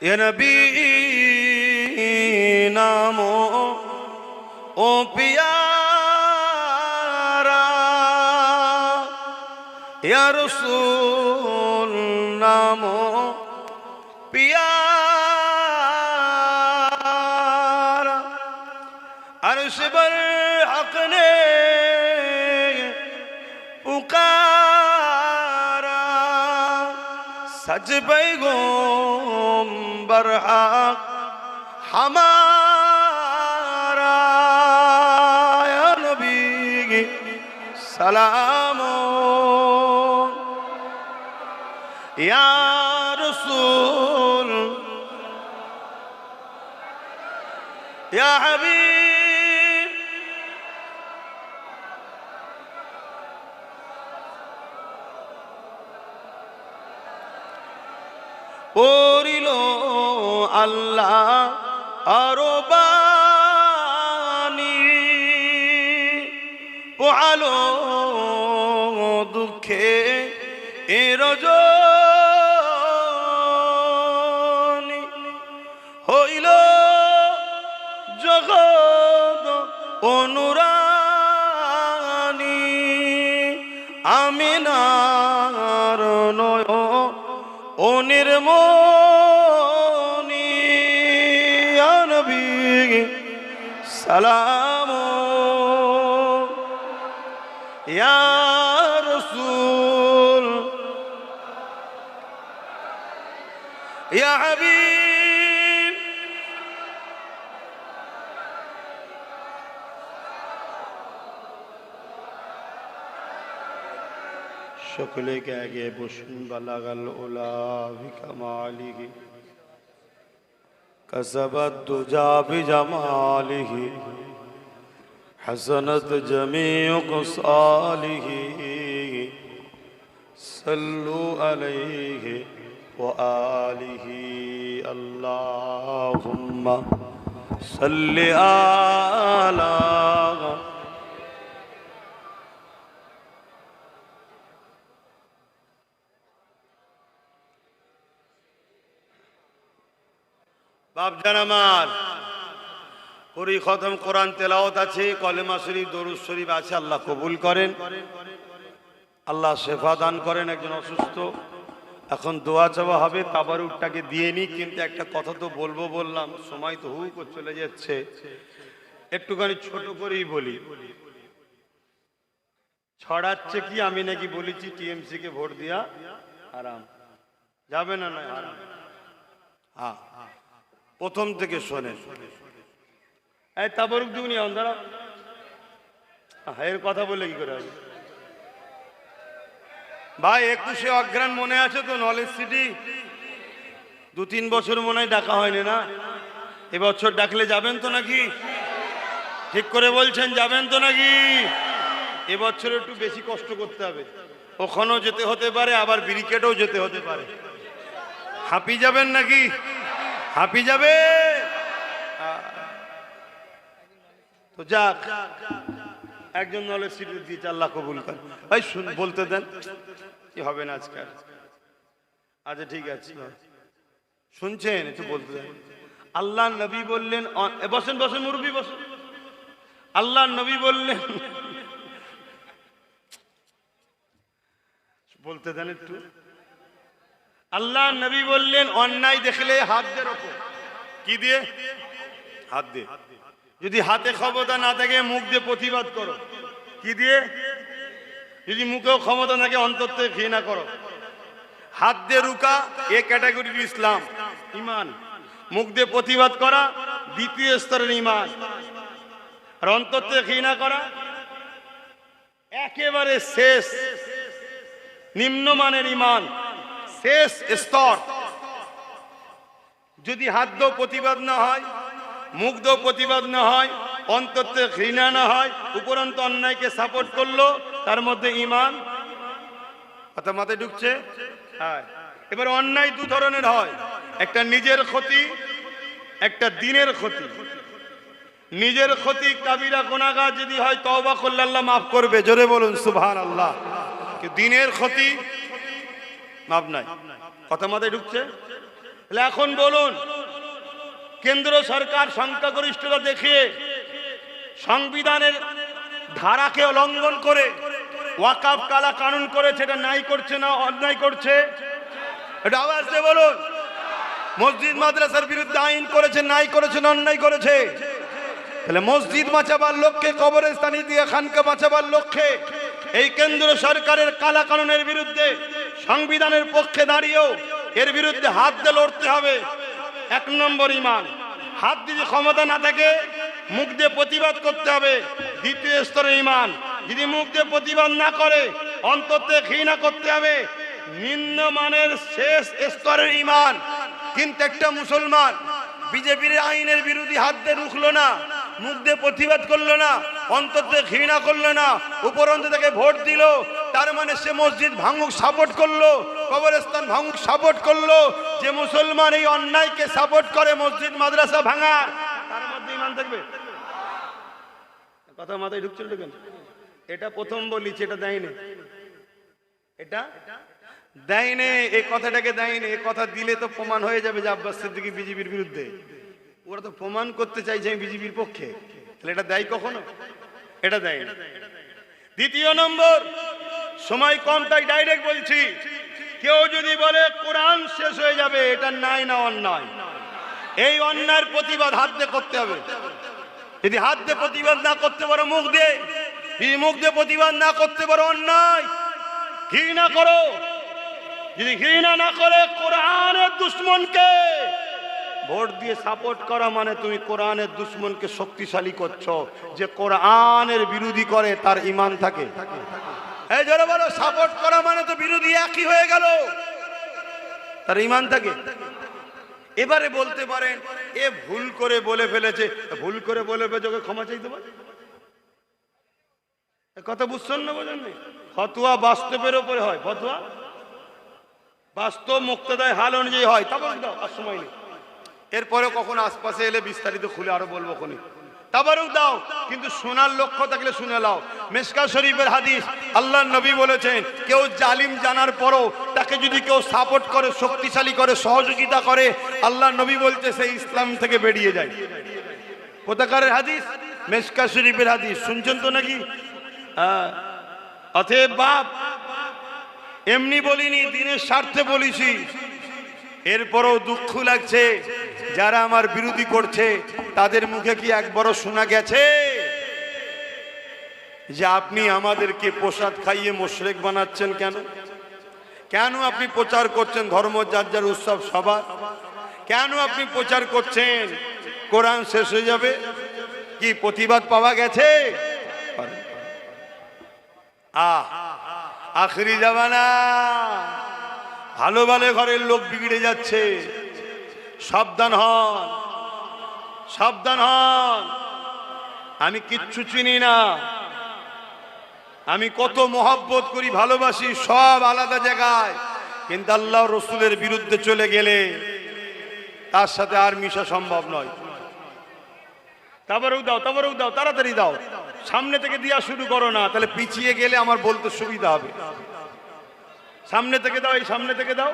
হে নবী নামো ও পিয়ারা, ইয়া রাসূল নামো प्यारा अर्श बर हक ने पुकारा सच पैगंबर हक हमारा या नबी सलामो या रसूल या हबीब পড়িলো আল্লাহ আরো বাণী পোহালো দুঃখে এ রজনী হইল জগৎ অনুরানী আমিনার নয় ও নির্মণি ইয়া নবী সালাম ইয়া রাসূল ইয়া হাবিব সকলে কে আগে বসুন বালাগাল উলা বিকামালিহি কাসাবাত দুজা বিজামালিহি হাসানাত জামিউ কসালিহি সাল্লু আলাইহি ওয়া আলিহি আল্লাহুম্মা সাল্লি আলা বাপজান আমার করি খতম কোরআন তেলাওয়াত আছে কলেমা শরীফ দরুদ শরীফ আছে আল্লাহ কবুল করেন আল্লাহ শেফা দান করেন একজন অসুস্থ এখন দোয়া চাওয়া হবে তাবারুকটাকে দিয়ে নি কিন্তু একটা কথা তো বলবো বললাম সময় তো হু করে চলে যাচ্ছে একটুখানি ছোট করেই বলি ছড়াচ্ছে কি আমি নাকি বলেছি টিএমসি কে ভোট দিয়া আরাম যাবে না না আরাম হ্যাঁ প্রথম থেকে শোনেন এই তাবারুক দিউনি অন্ধারা এর কথা বলে কি করে হবে ভাই 21শে অগ্রহায়ণ মনে আছে তো নলেজ সিটি 2-3 বছর মনে হয় ডাকা হয়নি না এবছর ডাকলে যাবেন তো নাকি ঠিক করে বলছেন যাবেন তো নাকি এবছর একটু বেশি কষ্ট করতে হবে ওখানেও যেতে হতে পারে আবার ব্রিকেটেও যেতে হতে পারে হাঁপি যাবেন নাকি হাঁপি যাবে তো যাক একজন নলেজ সিটি দিয়েছে আল্লাহ কবুল করে ভাই শুন বলতে দেন কি হবে না আজকাল আচ্ছা ঠিক আছে শুনছেন একটু বলতে দেন আল্লাহ নবী বললেন বসেন বসেন মুরব্বি বসেন আল্লাহ নবী বললেন বলতে দেন একটু আল্লাহ নবী বললেন অন্যায় দেখলে হাত দিয়ে রকো কি দিয়ে হাত দিয়ে যদি হাতে ক্ষমতা না থাকে মুখ দিয়ে প্রতিবাদ করো কি দিয়ে যদি মুখেও ক্ষমতা থাকে অন্তর থেকে ঘৃণা করো হাত দিয়ে রুকা এ ক্যাটাগরির ইসলাম ঈমান মুখ দিয়ে প্রতিবাদ করা দ্বিতীয় স্তরের ঈমান আর অন্তর থেকে ঘৃণা করা একেবারে শেষ নিম্নমানের ঈমান শেষ স্তর যদি হাত দিয়েও প্রতিবাদ না হয় মুখ দিয়েও প্রতিবাদ না হয় অন্তর থেকে ঘৃণা না হয় উপরন্ত অন্যায়কে সাপোর্ট করলো তার মধ্যে ঈমান কথা মাথায় ঢুকছে হ্যাঁ এবার অন্যায় দু ধরনের হয় একটা নিজের ক্ষতি একটা দিনের ক্ষতি নিজের ক্ষতি কাবিরা গুনাহগার যদি হয় তওবা করলে আল্লাহ মাফ করবে জোরে বলুন সুবহানাল্লাহ দিনের ক্ষতি মাফ নাই কথা মাথায় ঢুকছে তাহলে এখন বলুন কেন্দ্র সরকার সংখ্যাগরিষ্ঠতা দেখিয়ে সংবিধানের ধারাকে লঙ্ঘন করে ওয়াকাফ কালা কানুন করেছে, এটা নাই করছে না অন্যায় করছে? এটা আওয়াজ দিয়ে বলুন। মসজিদ মাদ্রাসার বিরুদ্ধে আইন করেছে, নাই করেছে না অন্যায় করেছে? তাহলে মসজিদ বাঁচাবার লক্ষ্যে, কবরস্থান দিয়ে খানকা বাঁচাবার লক্ষ্যে এই কেন্দ্র সরকারের কালা কানুনের বিরুদ্ধে সংবিধানের পক্ষে দাঁড়িয়েও এর বিরুদ্ধে হাত দিয়ে লড়তে হবে। এক নম্বর ঈমান। হাত দিয়ে ক্ষমতা না থাকে মুখ দিয়ে প্রতিবাদ করতে হবে। দ্বিতীয় স্তরের ঈমান, যদি মুখ দিয়ে প্রতিবাদ না করে অন্তর থেকে ঘৃণা করতে হবে। নিম্নমানের শেষ স্তরের ঈমান। কিন্তু একটা মুসলমান বিজেপির আইনের বিরোধী হাত দিয়ে রুখলো না, মুখ দিয়ে প্রতিবাদ করলো না, অন্তর থেকে ঘৃণা করলো না, উপরন্ত থেকে ভোট দিল, তার মানে সে মসজিদ ভাঙুক সাপোর্ট করলো, কবরস্থান ভাঙুক সাপোর্ট করলো। যে মুসলমান এই অন্যায়কে সাপোর্ট করে মসজিদ মাদ্রাসা ভাঙা, তার মধ্যে ঈমান থাকবে? কথা মাথায় ঢুকছিল কেন? এটা প্রথম বলিছি, এটা দেয়নি, এটা দেয়নি, এই কথাটাকে দেয়নি। এই কথা দিলে তো প্রমাণ হয়ে যাবে যে আব্বাস সিদ্দিকী বিজেপির বিরুদ্ধে। ওরা তো প্রমাণ করতে চাইছে আমি বিজেপির পক্ষে, তাহলে এটা দেয় কখনো? এটা দেয় না। দ্বিতীয় নম্বর, সময় কম তাই ডাইরেক্ট বলছি, কেউ যদি বলে কোরআন শেষ হয়ে যাবে, এটা নাই না অন্যায়? এই অন্যায়ের প্রতিবাদ হাত দিয়ে করতে হবে। যদি হাত দিয়ে প্রতিবাদ না করতে পারো মুখ দিয়ে, যদি মুখ দিয়ে প্রতিবাদ না করতে পারো অন্যায় ঘৃণা করো। যদি ঘৃণা না করে কোরআনের দুশ্মনকে ভোট দিয়ে সাপোর্ট করা মানে তুমি কোরআনের দুশ্মনকে শক্তিশালী করছো। যে কোরআনের বিরোধী করে তার ঈমান থাকে। এই জোরে বলো, সাপোর্ট করা মানে তো বিরোধী একই হয়ে গেল, তার ঈমান থাকে। এবারে বলতে পারেন এ ভুল করে বলে ফেলেছে, ভুল করে বলে ফেলেছে, ওকে ক্ষমা চাইতে পারে? কথা বুঝছেন না? বোঝেন? ফতোয়া বাস্তবের উপরে হয়, ফতোয়া বাস্তব মুক্তদায় হাল অনুযায়ী হয়। তারপর দাও, আর সময় নেই। এরপরে কখন আশপাশে এলে বিস্তারিত খুলে আরো বলবো কোনি। তাবারুক দাও, কিন্তু শোনার লক্ষ্য থাকলে শুনে নাও। মিশকাত শরীফের হাদিস, আল্লাহর নবী বলেছেন কেউ জালিম জানার পরও তাকে যদি কেউ সাপোর্ট করে, শক্তিশালী করে, সহযোগিতা করে, আল্লাহর নবী বলতে সে ইসলাম থেকে বেরিয়ে যায়। কোথাকারের হাদিস? মিশকাত শরীফের হাদিস। শুনছেন তো নাকি? অতএব বাপ, এমনি বলিনি, দিনের স্বার্থে বলেছি। এরপরও দুঃখ লাগছে, যারা আমার বিরোধী করছে তাদের মুখে কি একবারও শোনা গেছে যে আপনি আমাদেরকে প্রসাদ খাইয়ে মুশরিক বানাচ্ছেন? কেন? কেন আপনি প্রচার করছেন ধর্ম যার যার উৎসব সবার? কেন আপনি প্রচার করছেন কোরআন শেষ হয়ে যাবে? কি প্রতিবাদ পাওয়া গেছে? আখরি জামানা, ভালো ভালো ঘরের লোক বিগড়ে যাচ্ছে। সাবধান হন, সাবধান হন। আমি কিচ্ছু চিনি না, আমি কত মহব্বত করি, ভালোবাসি, সব আলাদা জায়গায়, কিন্তু আল্লাহ রসুলের বিরুদ্ধে চলে গেলে তার সাথে আর মিশা সম্ভব নয়। তাবারুক দাও, তাবারুক দাও, তাড়াতাড়ি দাও। সামনে থেকে দিয়া শুরু করো না, তাহলে পিছিয়ে গেলে আমার বলতে সুবিধা হবে। সামনে থেকে দাও, এই সামনে থেকে দাও।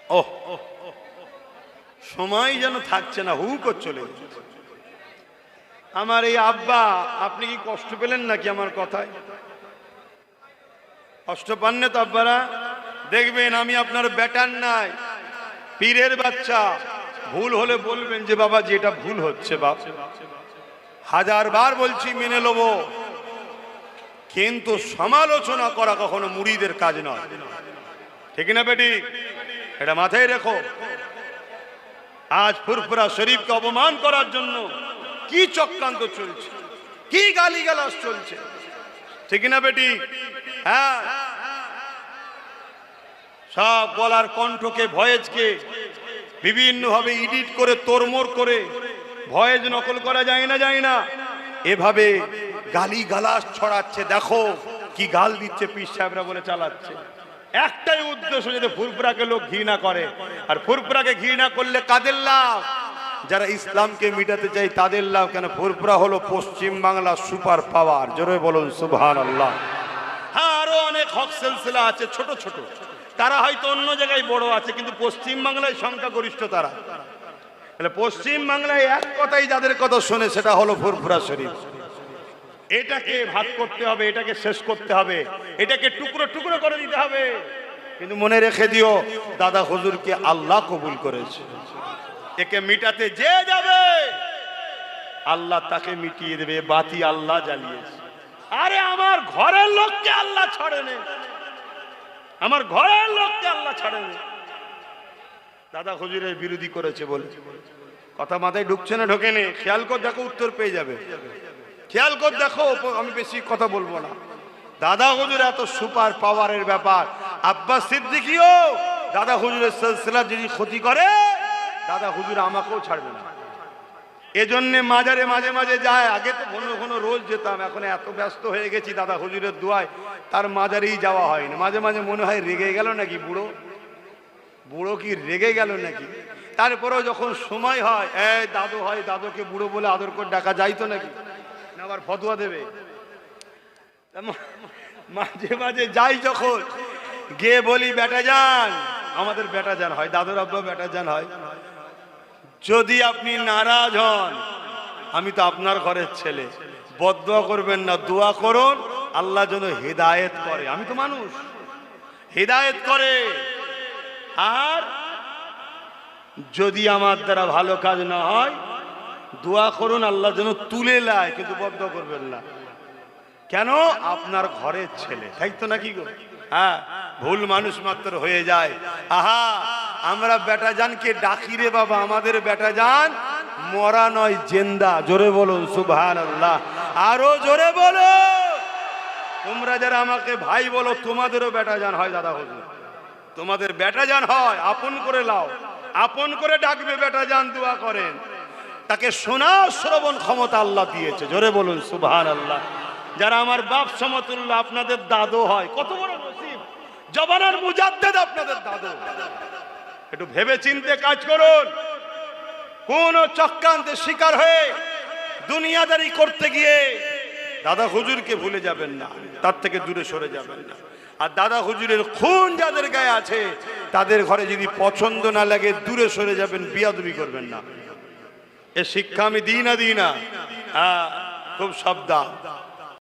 ওহ, সময় যেন থাকছে না, হু করে চলে যাচ্ছে। আমার এই আব্বা, আপনি কি কষ্ট পেলেন নাকি আমার কথায়? কষ্ট পান না তো আব্বারা? দেখবেন আমি আপনার ব্যাটার নাই, পীরের বাচ্চা। ভুল হলে বলবেন যে বাবা যেটা ভুল হচ্ছে বাপ, হাজারবার বলছি মেনে নেব, কিন্তু সমালোচনা করা কখনো মুরিদের কাজ নয়। ঠিক না বেটি? এটা মাথায় রেখো। আজ ফুরফুরা শরীফকে অপমান করার জন্য কি চক্রান্ত চলছে, কি গালিগালাজ চলছে, ঠিক না বেটি? হ্যাঁ, সব গলার কণ্ঠকে, ভয়েসকে বিভিন্নভাবে এডিট করে, তোরমোর করে ভয়েস নকল করা যায় না, যায় না। এভাবে গালিগালাজ ছড়াচ্ছে। দেখো কি গাল দিচ্ছে পীর সাহেবরা বলে চালাচ্ছে। একটাই উদ্দেশ্য, যাতে ফুরফুরাকে লোক ঘৃণা করে। আর ফুরফুরাকে ঘৃণা করলে কাদের লাভ? যারা ইসলামকে মিটাতে চায় তাদের লাভ। কেন? ফুরফুরা হলো পশ্চিম বাংলা সুপার পাওয়ার। জোরে বলুন সুবহানাল্লাহ। হ্যাঁ, আরো অনেক হক সিলসিলা আছে ছোট ছোট, তারা হয়তো অন্য জায়গায় বড় আছে, কিন্তু পশ্চিম বাংলায় সংখ্যাগরিষ্ঠ তারা। তাহলে পশ্চিম বাংলায় এক কথাই যাদের কথা শোনে সেটা হলো ফুরফুরা শরীফ। এটাকে ভাগ করতে হবে, এটাকে শেষ করতে হবে, এটাকে টুকরো টুকরো করে দিতে হবে। কিন্তু মনে রেখে দিও, দাদা হুজুরকে আল্লাহ কবুল করেছে। একে মিটাতে যে যাবে আল্লাহ তাকে মিটিয়ে দেবে। বাতি আল্লাহ জ্বালিয়েছে। আরে আমার ঘরের লোককে আল্লাহ ছাড়েনি, আমার ঘরের লোককে আল্লাহ ছাড়েনি। দাদা হুজুরের বিরোধী করেছে বলে কথা মাথায় ঢুকছে না? ঢোকেনি? খেয়াল কর, দেখো, উত্তর পেয়ে যাবে। খেয়াল কর, দেখো, আমি বেশি কথা বলবো না। দাদা হুজুর এত সুপার পাওয়ারের ব্যাপার। আব্বাস সিদ্দিকীও দাদা হুজুরের সিলসিলা যদি ক্ষতি করে, দাদা হুজুর আমাকেও ছাড়বে না। এজন্য মাজারে মাঝে মাঝে যায়। আগে তো ঘন ঘন রোজ যেতাম, এখন এত ব্যস্ত হয়ে গেছি দাদা হুজুরের দোয়ায়, তার মাজারেই যাওয়া হয় না। মাঝে মাঝে মনে হয় রেগে গেল নাকি বুড়ো, বুড়ো কি রেগে গেল নাকি। তারপরেও যখন সময় হয়, এই দাদু হয়, দাদুকে বুড়ো বলে আদর করে ডাকা যাইতো নাকি না? আবার ফতোয়া দেবে। মাঝে মাঝে যাই, যখন গিয়ে বলি বেটা যান, আমাদের বেটা যান হয়, দাদুর আব্বা বেটা যান হয়। যদি আপনি নারাজ হন, আমি তো আপনার ঘরের ছেলে, বদদোয়া করবেন না, দোয়া করুন আল্লাহ যেন হেদায়েত করে। আমি তো মানুষ, হেদায়েত করে। আর যদি আমার দ্বারা ভালো কাজ না হয়, দোয়া করুন আল্লাহ যেন তুলে লায়, কিন্তু বদদোয়া করবেন না। কেন? আপনার ঘরের ছেলে, তাই তো নাকি গো? হ্যাঁ, ভুল মানুষ মাত্র হয়ে যায়। আহা, আমরা বেটা জানকে ডাকি রে বাবা, আমাদের বেটা জান মরা নয়, জিন্দা। জোরে বলুন সুবহানাল্লাহ, আরো জোরে বলো। তোমরা যারা আমাকে ভাই বলো, তোমাদেরও বেটা জান হয় দাদা হুজুর, তোমাদের বেটা জান হয়। আপন করে লাও, আপন করে ডাকবে বেটা জান, দোয়া করেন। তাকে শোনা শ্রবণ ক্ষমতা আল্লাহ দিয়েছে। জোরে বলুন সুবহানাল্লাহ। যারা আমার বাপ সমতুল্য, আপনাদের দাদু হয়, কত বড় নসিব। জবানার মুজাদ্দেদ আপনাদের দাদু। একটু ভেবে চিন্তে কাজ করুন। কোন চক্রান্তের শিকার হয়ে দুনিয়াদারি করতে গিয়ে দাদা হুজুরকে ভুলে যাবেন না, তার থেকে দূরে সরে যাবেন না। আর দাদা হুজুরের খুন যাদের গায়ে আছে, তাদের ঘরে যদি পছন্দ না লাগে, দূরে সরে যাবেন, বিয়াদবি করবেন না। এ শিক্ষা আমি দিই না, খুব সাবধান।